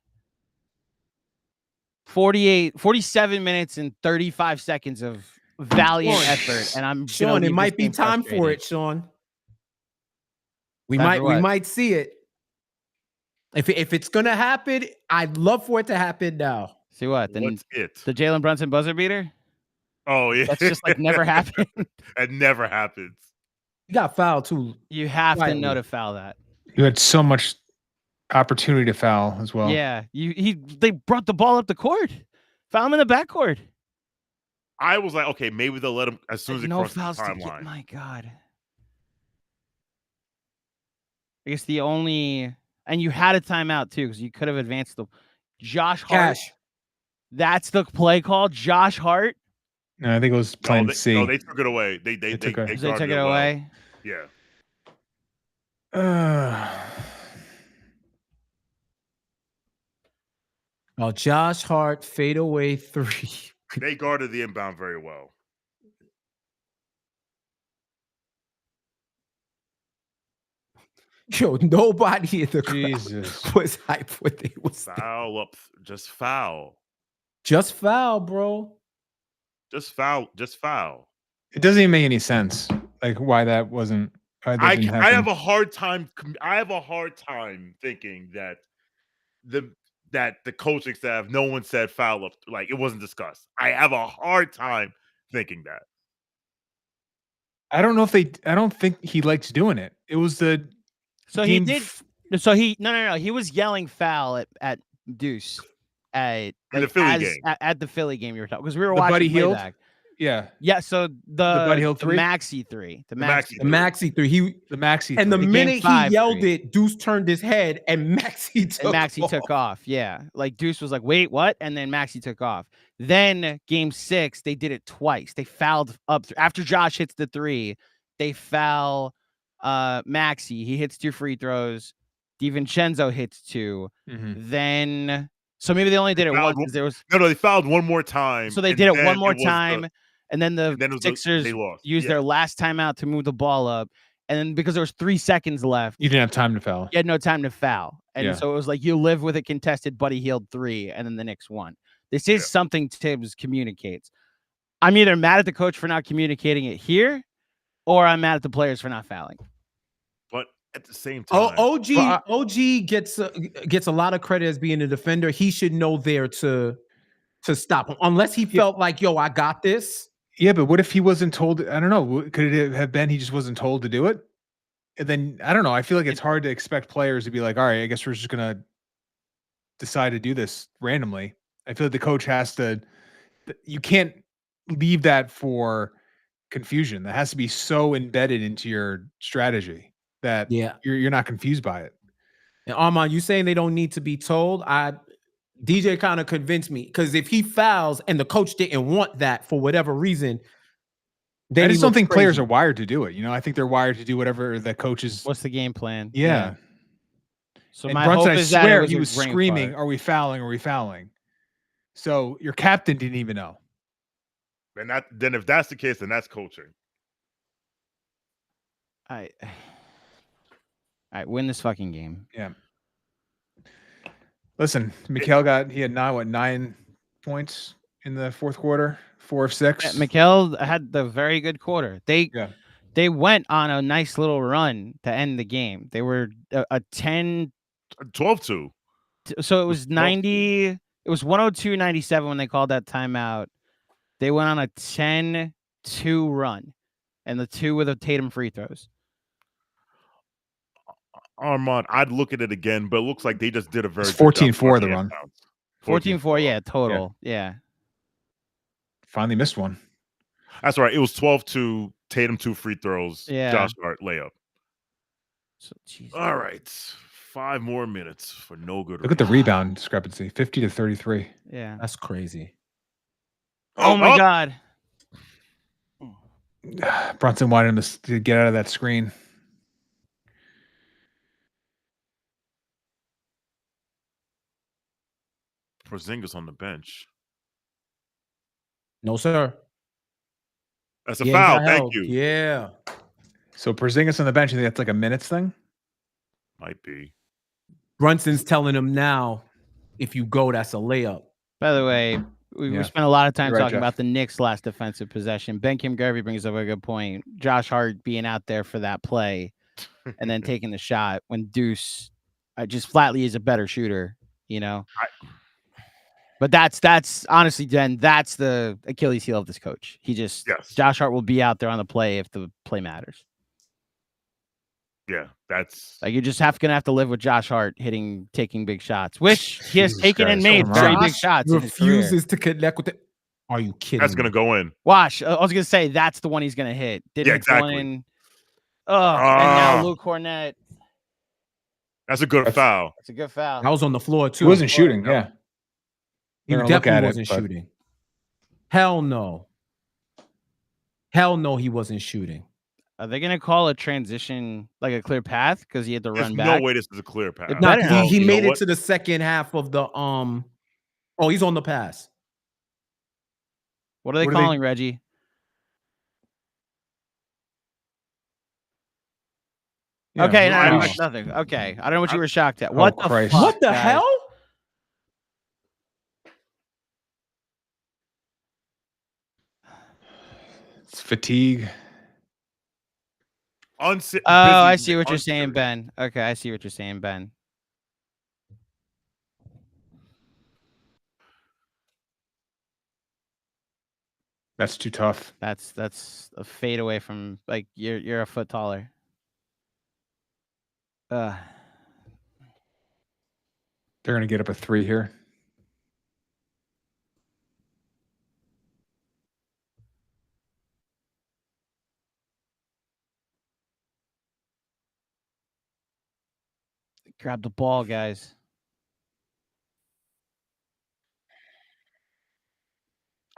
47 minutes and 35 seconds of valiant effort, and I'm Sean, it might be time for it, Sean. We might see it. If it's gonna happen, I'd love for it to happen now. See what? What's it? The Jalen Brunson buzzer beater? Oh yeah, That's just like never happened. It never happens. You got fouled too. You have to Quietly. know to foul that. You had so much opportunity to foul as well. Yeah, they brought the ball up the court. Foul him in the backcourt. I was like, okay, maybe they'll let him as soon as it No crosses fouls the to get. timeline. My God. I guess the only and you had a timeout too because you could have advanced the Josh Hart. Cash. That's the play call. Josh Hart. No, I think it was playing C. No, they took it away. They took it. They guarded took it well. away. Yeah. Oh, Josh Hart fadeaway 3. They guarded the inbound very well. Yo, nobody in the crowd Jesus. was hype when they was there. Foul up. Just foul. Just foul, bro. Just foul. Just foul. It doesn't even make any sense. Like why that wasn't. Why that didn't I have happen. a hard time. I have a hard time thinking that the coaching staff, no one said foul up. Like it wasn't discussed. I have a hard time thinking that. I don't know if they. I don't think he likes doing it. It was the. So he did. So he no. He was yelling foul at Deuce at the Philly game. At the Philly game you were talking because we were The watching Buddy Hield? playback. Yeah. Yeah. So the Buddy Hield 3? Maxi 3. The Maxi The Maxi 3. The Maxi. And the three. minute he 5 yelled three. it, Deuce turned his head and Maxi took And Maxi took off. Yeah. Like Deuce was like, wait, what? And then Maxi took off. Then game 6, they did it twice. They fouled up after Josh hits the 3. They foul Maxi. He hits 2 free throws. DiVincenzo hits 2. Mhm. Then so maybe they only did it fouled once because there was No, they fouled one more time. so they and did it then one more was time. And then the then it was Sixers they lost. used Yeah. their last timeout to move the ball up. And then because there was 3 seconds left, You didn't have time to foul. you had no time to foul. And Yeah. so it was like you live with a contested Buddy Hield 3, and then the Knicks won. This is something Tibbs communicates. I'm either mad at the coach for not communicating it here, or I'm mad at the players for not fouling. But at the same time, OG gets a lot of credit as being a defender. He should know there to stop him, unless he felt like, yo, I got this. Yeah, but what if he wasn't told? I don't know. Could it have been he just wasn't told to do it? And then I don't know. I feel like it's hard to expect players to be like, all right, I guess we're just gonna decide to do this randomly. I feel like the coach has to. You can't leave that for confusion. That has to be so embedded into your strategy that you're not confused by it. And Armand, you saying they don't need to be told? DJ kind of convinced me, because if he fouls and the coach didn't want that for whatever reason, then I just don't think players are wired to do it. I think they're wired to do whatever the coach is. What's the game plan? Yeah. So and my Brunson, hope I is swear that he was screaming, "Are we fouling? Are we fouling?" So your captain didn't even know. And then if that's the case, then that's coaching. All right, win this fucking game. Yeah. Listen, Mikal had 9 points in the fourth quarter, 4 of 6. Yeah, Mikal had the very good quarter. They went on a nice little run to end the game. They were a 10 12-2. So it was 90. It was 102-97 when they called that timeout. They went on a 10-2 run, and the 2 with the Tatum free throws. Armand, I'd look at it again, but it looks like they just did a very good 14-4 the run. 14-4, yeah, total. Yeah. Finally missed one. That's right. It was 12-2, Tatum 2 free throws, Josh Hart layup. So, all right. 5 more minutes for no good reason. Look at the rebound discrepancy, 50-33. Yeah. That's crazy. Oh my God. Brunson wanted him to get out of that screen. Porzingis on the bench. No, sir. That's a foul. Thank you. Yeah. So Porzingis on the bench, you think that's like a minutes thing? Might be. Brunson's telling him now, if you go, that's a layup. By the way, we spent a lot of time talking Jeff. about the Knicks' last defensive possession. Ben Kim Garvey brings up a good point. Josh Hart being out there for that play and then taking the shot when Deuce just flatly is a better shooter, But that's honestly, Jen, that's the Achilles heel of this coach. Josh Hart will be out there on the play if the play matters. Yeah, that's like you're just gonna have to live with Josh Hart taking big shots, which he has taken and made very big shots. Refuses to connect with it. Are you kidding? That's gonna go in. Watch. I was gonna say that's the one he's gonna hit. Didn't exactly. And now Luke Cornett. That's a good foul. That's a good foul. I was on the floor too. He wasn't shooting. Yeah, he definitely wasn't shooting. Hell no. Hell no, he wasn't shooting. Are they going to call a transition like a clear path because he had to run back? There's no way this is a clear path. He made it to the second half of the Oh, he's on the pass. What are they calling, Reggie? Yeah, okay, nothing. Okay, I don't know what you were shocked at. What the fuck? What the hell? It's fatigue. I see what you're saying, Ben. Okay, I see what you're saying, Ben. That's too tough. That's a fade away from like you're a foot taller. They're gonna get up a 3 here. Grab the ball, guys.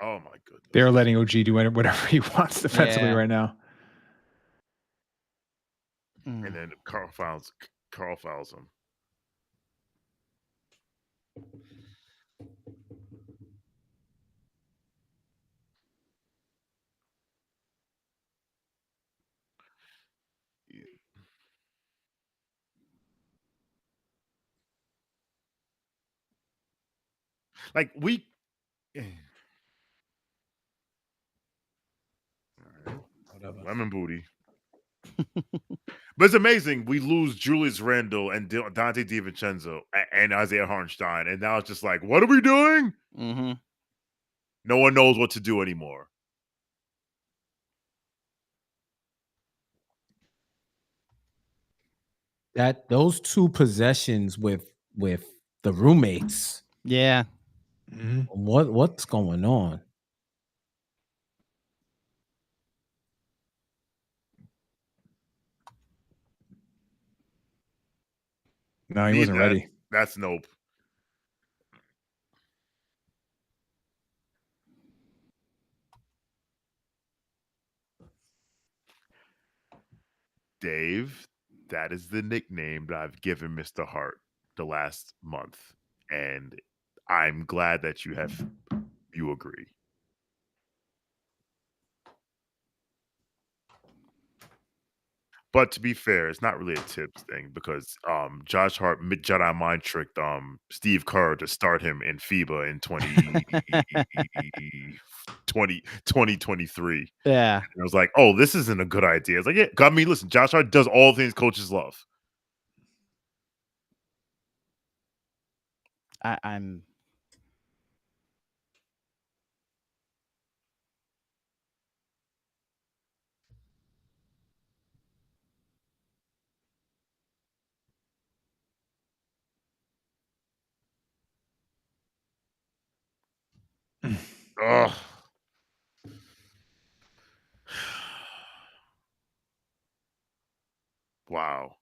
Oh my goodness. They're letting OG do whatever he wants defensively right now. And then Carl fouls him. Like Lemon booty. But it's amazing. We lose Julius Randle and Dante DiVincenzo and Isaiah Hartenstein. And now it's just like, what are we doing? Mm-hmm. No one knows what to do anymore. Those 2 possessions with the roommates. Yeah. Mm-hmm. What's going on? No, he wasn't ready. That's nope. Dave, that is the nickname that I've given Mr. Hart the last month. And I'm glad that you agree. But to be fair, it's not really a tips thing because Josh Hart Jedi mind tricked Steve Kerr to start him in FIBA in 2023. Yeah. And I was like, oh, this isn't a good idea. It's like, yeah, I mean, listen, Josh Hart does all things coaches love. I'm Ugh. Wow.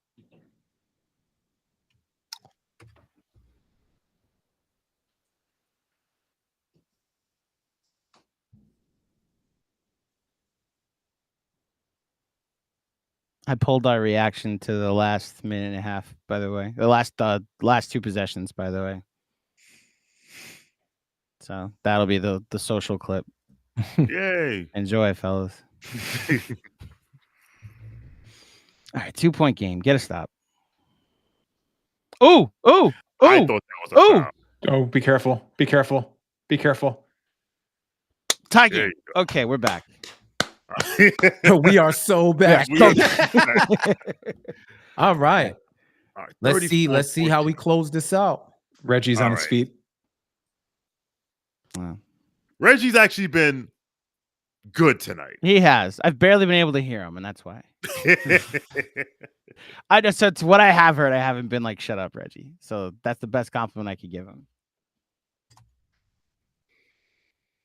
I pulled our reaction to the last minute and a half, by the way. The last 2 possessions, by the way. So that'll be the social clip. Yay. Enjoy, fellas. All right, 2-point game. Get a stop. Ooh. I thought that was a foul. Oh, be careful. Be careful. Be careful. Tie There game. you Okay, we're back. We are so back. We are All right. All right, Let's see how we close this out. Reggie's All on his right. feet. Wow. Reggie's actually been good tonight. He has. I've barely been able to hear him, and that's why. So it's what I have heard. I haven't been like, shut up, Reggie. So that's the best compliment I could give him.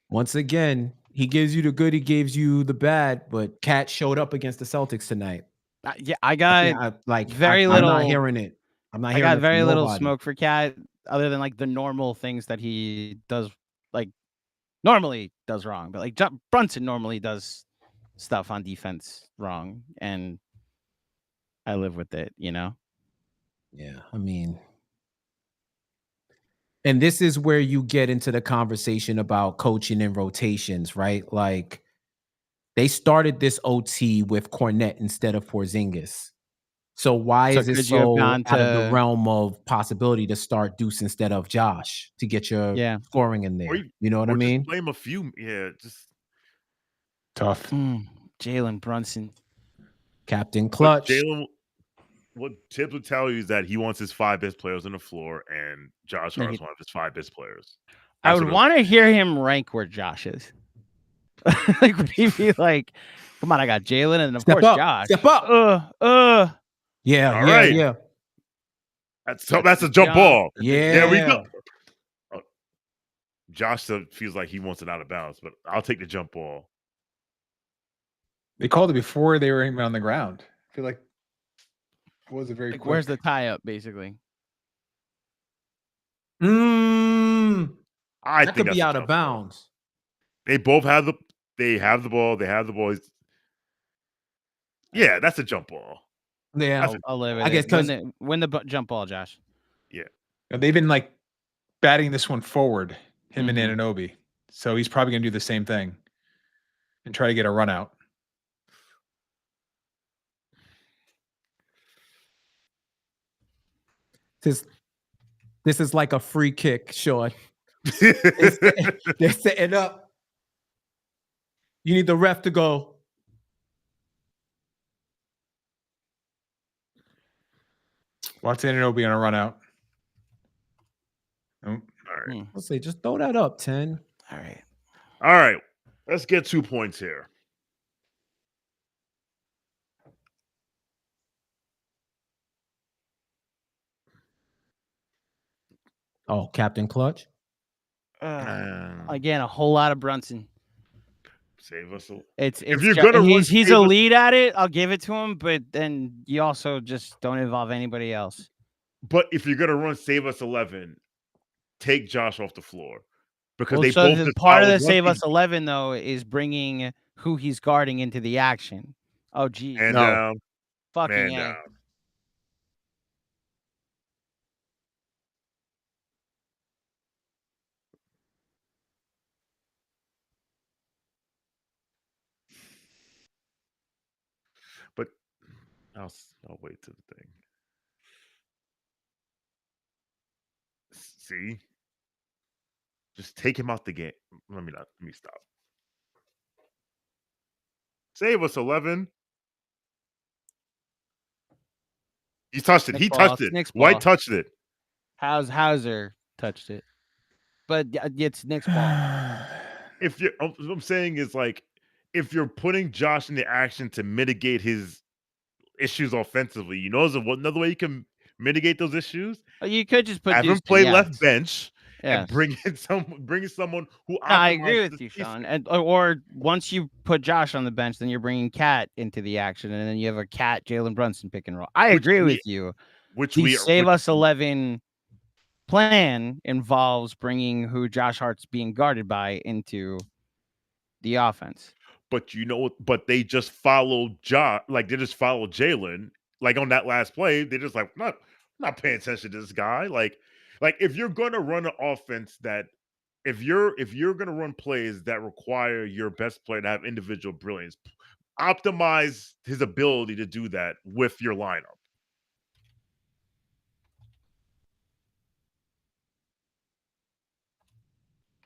Once again, he gives you the good, he gives you the bad, but Cat showed up against the Celtics tonight. I got I'm not hearing it. I'm not I hearing got it very from little nobody. smoke for Cat, other than like the normal things that he does, like normally does wrong. But like Brunson normally does stuff on defense wrong, and I live with it, you know? Yeah, I mean, and this is where you get into the conversation about coaching and rotations, right? Like they started this OT with Cornette instead of Porzingis. So why So is it could you have so gone out of the to- realm of possibility to start Deuce instead of Josh to get your scoring in there? You know what I mean? Just blame a few. Yeah, just Tough. Jalen Brunson. Captain Clutch. Jalen. What Tibbs would tell you is that he wants his 5 best players on the floor, and Josh Hart's one of his 5 best players. I would want to hear him rank where Josh is. Like, would he be like, come on, I got Jalen and of course Josh. Step up. Yeah, All right. yeah. That's a jump ball. Yeah. There we go. Josh feels like he wants it out of bounds, but I'll take the jump ball. They called it before they were even on the ground. I feel like it was a very Like, quick. where's the tie up, basically? I That think could that's be a out of jump ball. bounds. They both have the ball. They have the ball. Yeah, that's a jump ball. Yeah, I'll live with I it. guess win the jump ball, Josh. Yeah. They've been like batting this one forward, him Mhm. and Anunoby. So he's probably going to do the same thing and try to get a run out. This is like a free kick, Sean. They're setting up. You need the ref to go. Watch Anunoby on a run out. Nope. All right. Let's say just throw that up, 10. All right. All right. Let's get 2 points here. Oh, Captain Clutch. Again, a whole lot of Brunson. Save us. It's If you're gonna run, he's save us- elite at it. I'll give it to him, but then you also just don't involve anybody else. But if you're gonna run Save Us 11, take Josh off the floor because Well, they so both the just part of fouled the one Save team. Us 11 though is bringing who he's guarding into the action. Oh, geez. And No. down, Fucking man A. down. But I'll wait to the thing. See, just take him out the game. Let me stop. Save Us 11. He touched it. Nick He ball. touched It's it. Nick's White ball. touched it. Hauser touched it, but it's Nick's ball. If you, what I'm saying is like, if you're putting Josh in the action to mitigate his issues offensively, you know, there's another way you can mitigate those issues. You could just put Have him Houston, play yes. left bench Yes. and bring someone who. No, I agree optimizes with you, the Sean. Or once you put Josh on the bench, then you're bringing Cat into the action, and then you have a Cat Jalen Brunson pick and roll. I Which agree we- with you. Which The we Save Us 11 plan involves bringing who Josh Hart's being guarded by into the offense. But you know, but they just followed Josh, like they just followed Jalen, like on that last play. They just like not paying attention to this guy. Like if you're gonna run an offense that, if you're gonna run plays that require your best player to have individual brilliance, optimize his ability to do that with your lineup.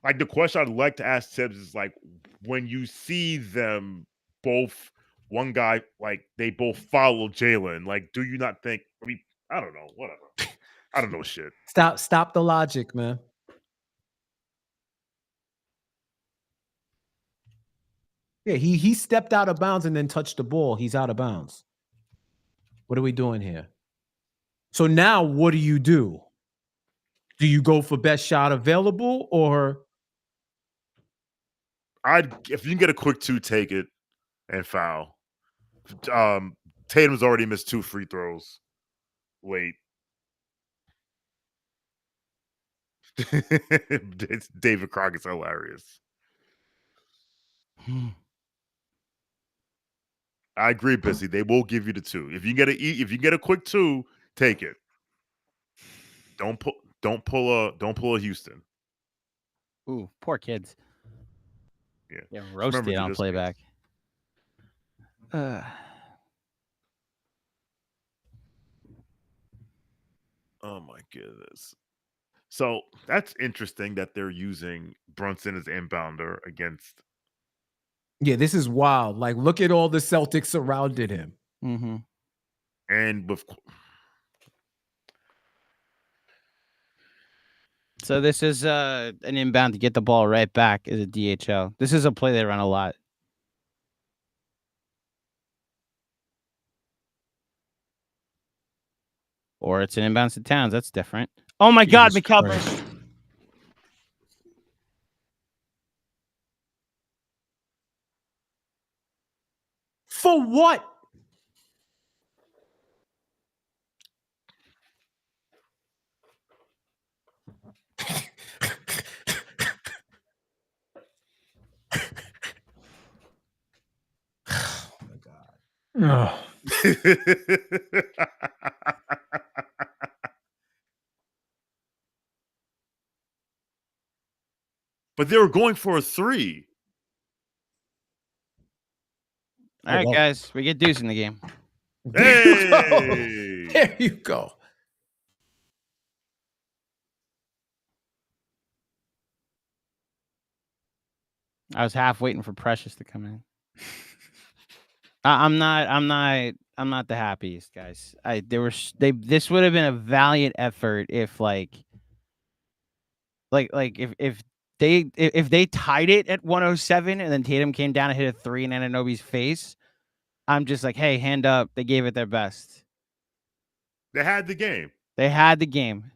Like the question I'd like to ask Tibbs is like, when you see them both, one guy, like they both follow Jalen, like, do you not think, I mean, I don't know, whatever. I don't know shit. Stop the logic, man. Yeah, he stepped out of bounds and then touched the ball. He's out of bounds. What are we doing here? So now what do? Do you go for best shot available, or If you can get a quick 2, take it and foul. Tatum's already missed 2 free throws late. David Crockett's hilarious. I agree, Busy. They will give you the 2. If you get a quick 2, take it. Don't pull a Houston. Ooh, poor kids. Yeah. Roasted remember on this playback. Oh my goodness. So that's interesting that they're using Brunson as inbounder against. yeah, this is wild. Like, look at all the Celtics surrounded him. Mm-hmm. And with So this is an inbound to get the ball right back as a DHL. This is a play they run a lot. Or it's an inbound to Towns. That's different. Oh my God, Jesus Mikal Christ. Bridges. For what? Oh my God. but they were going for a 3. All right, well. guys, we get Deuce in the game. There you go. Hey! There you go. I was half waiting for Precious to come in. I'm not the happiest, guys. This would have been a valiant effort if if they tied it at 107 and then Tatum came down and hit a 3 in Anunoby's face. I'm just like, hey, hand up. They gave it their best. They had the game. They had the game.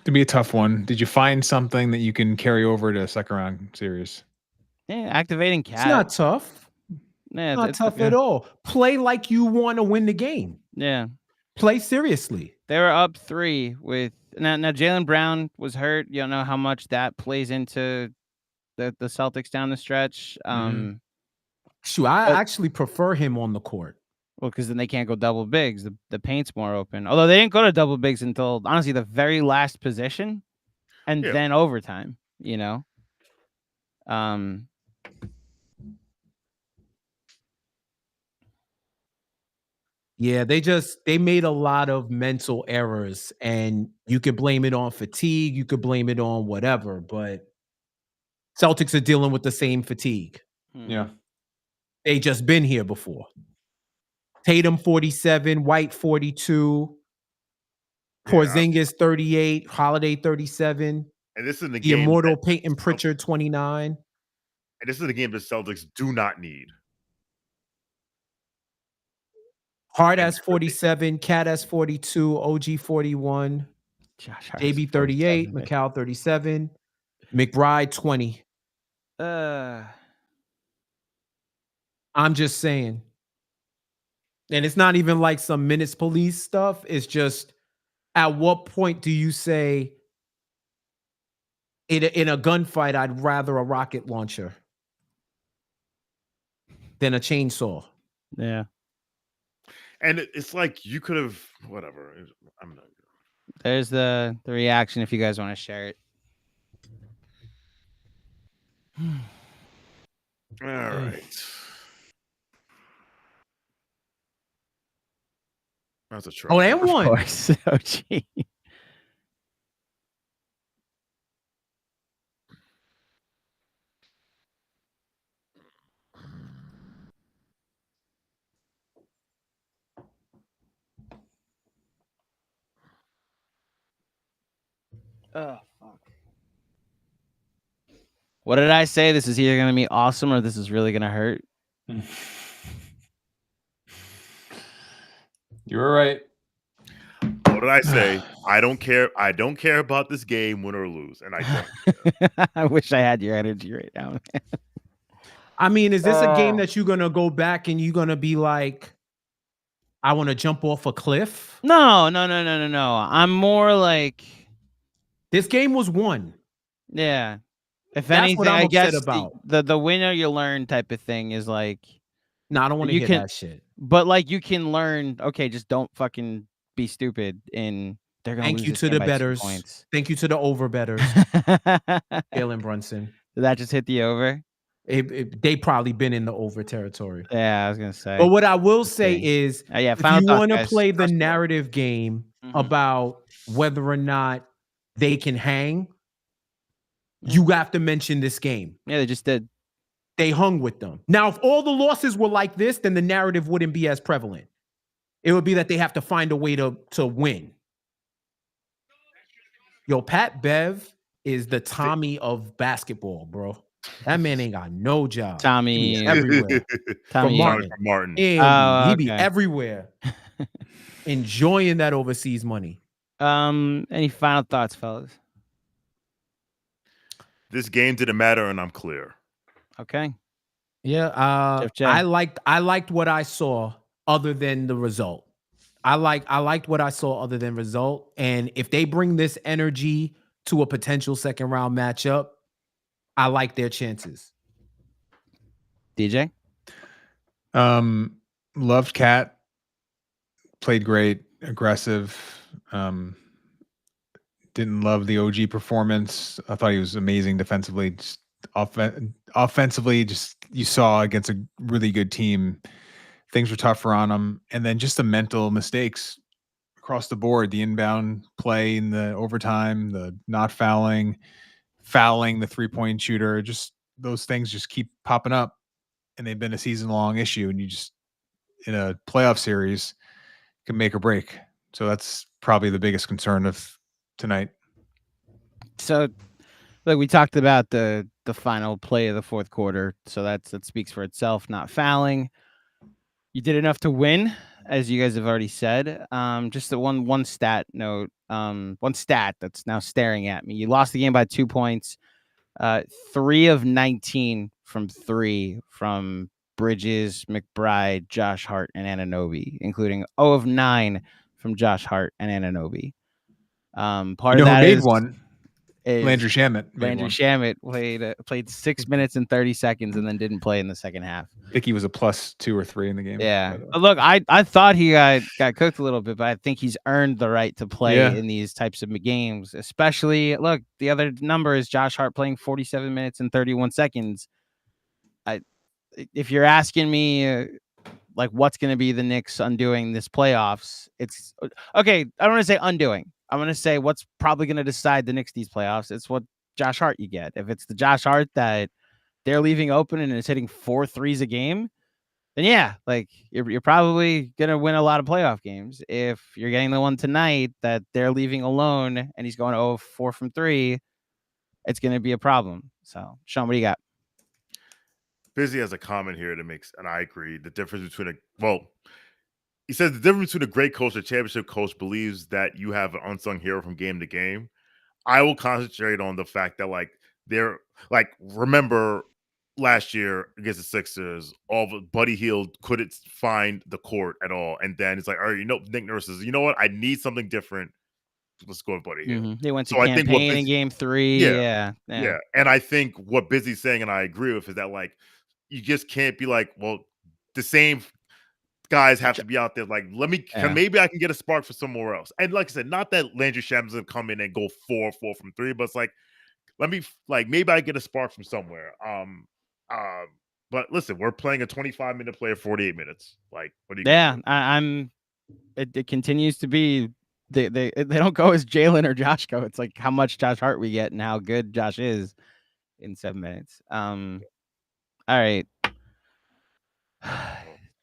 To be a tough one. Did you find something that you can carry over to second round series? Yeah, activating Cat. It's not tough. Yeah, Not tough at all. Play like you want to win the game. Yeah. Play seriously. They were up 3 with now Jaylen Brown was hurt. You don't know how much that plays into the Celtics down the stretch. Shoot, I actually prefer him on the court. Well, because then they can't go double bigs. The paint's more open. Although they didn't go to double bigs until honestly the very last position, and then overtime. You know. Yeah, they made a lot of mental errors, and you could blame it on fatigue, you could blame it on whatever, but Celtics are dealing with the same fatigue. Yeah. They just been here before. Tatum 47, White 42, Porzingis 38, Holiday 37. And this is the The game. immortal Peyton Pritchard 29. And this is the game the Celtics do not need. Hart has 47, Cat has 42, OG 41, JB 38, McCall 37, McBride 20. I'm just saying. And it's not even like some minutes police stuff. It's just, at what point do you say, in a gunfight, I'd rather a rocket launcher than a chainsaw? Yeah. And it's like you could have, whatever. I'm not. There's the reaction if you guys want to share it. All right. That's a try. Oh, and Of one. course. Oh, gee. Oh, fuck. What did I say? This is either going to be awesome or this is really going to hurt. You were right. What did I say? I don't care. I don't care about this game, win or lose. And I don't. I wish I had your energy right now. I mean, is this a game that you're going to go back and you're going to be like, I want to jump off a cliff? No. I'm more like, this game was won. Yeah. If That's anything, what I'm I upset guess about. the winner you learn type of thing is like, No, I don't want to You hear can- that shit. but like you can learn, okay, just don't fucking be stupid and they're going to Thank lose you this to game the by 2 betters. points. Thank you to the over betters. Jalen Brunson. Did that just hit the over? They probably been in the over territory. Yeah, I was going to say. But what I will say see. is, Yeah, if final you thoughts, want to guys. play the Trust me. narrative game Mhm. about whether or not they can hang, you have to mention this game. Yeah, they just did. They hung with them. Now, if all the losses were like this, then the narrative wouldn't be as prevalent. It would be that they have to find a way to win. Yo, Pat Bev is the Tommy of basketball, bro. That man ain't got no job. Tommy. He be everywhere. Tommy. Martin. Martin. And he be okay. everywhere. Enjoying that overseas money. Any final thoughts, fellas? This game didn't matter, and I'm clear. Okay. Yeah, Jeff J. I liked what I saw other than the result. I liked what I saw other than result. And if they bring this energy to a potential second round matchup, I like their chances. DJ? Loved Cat. Played great, aggressive. Didn't love the OG performance. I thought he was amazing defensively. Just offensively, just you saw against a really good team, things were tougher on them. And then just the mental mistakes across the board, the inbound play in the overtime, the not fouling the 3-point shooter, just those things just keep popping up, and they've been a season-long issue, and you just, in a playoff series, can make or break. So that's probably the biggest concern of tonight. So, look, we talked about the final play of the fourth quarter, so that speaks for itself. Not fouling. You did enough to win, as you guys have already said. Just the one stat note, one stat that's now staring at me. You lost the game by 2 points. 3 of 19 from 3 from Bridges, McBride, Josh Hart, and Anunoby, including 0 of 9 from Josh Hart and Anunoby. Part of that who made is one. Landry Shamet. Landry Shamet played 6 minutes and 30 seconds and then didn't play in the second half. I think he was a +2 or 3 in the game. Yeah. Look, I thought he got cooked a little bit, but I think he's earned the right to play in these types of games, especially, look, the other number is Josh Hart playing 47 minutes and 31 seconds. If you're asking me, like, what's going to be the Knicks undoing this playoffs, it's okay. I don't want to say undoing. I'm going to say what's probably going to decide the Knicks these playoffs. It's what Josh Hart you get. If it's the Josh Hart that they're leaving open and is hitting 4 threes a game, then yeah, like you're probably going to win a lot of playoff games. If you're getting the one tonight that they're leaving alone and he's going 0-4 from 3, it's going to be a problem. So, Sean, what do you got? Busy has a comment here that makes, and I agree, the difference between he says the difference between a great coach and a championship coach believes that you have an unsung hero from game to game. I will concentrate on the fact that, like, remember last year against the Sixers, Buddy Hield couldn't find the court at all. And then it's like, all right, Nick Nurse says, you know what? I need something different. Let's go with Buddy Hield. Mm-hmm. They went to campaign in game 3. Yeah. And I think what Busy's saying, and I agree with, is that, like, you just can't be like, well, the same guys have to be out there. Like, maybe I can get a spark for somewhere else. And like I said, not that Landry Shamet's gonna come in and go 4 from 3, but it's like, maybe I get a spark from somewhere. But listen, we're playing a 25-minute play of 48 minutes. Like, what do you? Yeah, it continues to be they don't go as Jalen or Josh go. It's like how much Josh Hart we get and how good Josh is in 7 minutes. All right.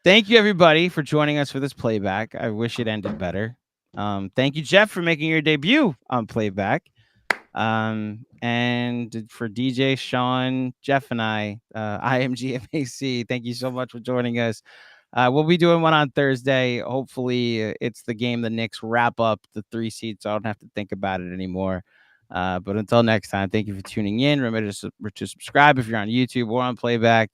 Thank you, everybody, for joining us for this playback. I wish it ended better. Thank you, Jeff, for making your debut on Playback. And for DJ, Sean, Jeff, and IMGMAC, thank you so much for joining us. We'll be doing one on Thursday. Hopefully, it's the game the Knicks wrap up the 3 seeds, so I don't have to think about it anymore. But until next time, thank you for tuning in. Remember to subscribe if you're on YouTube or on Playback.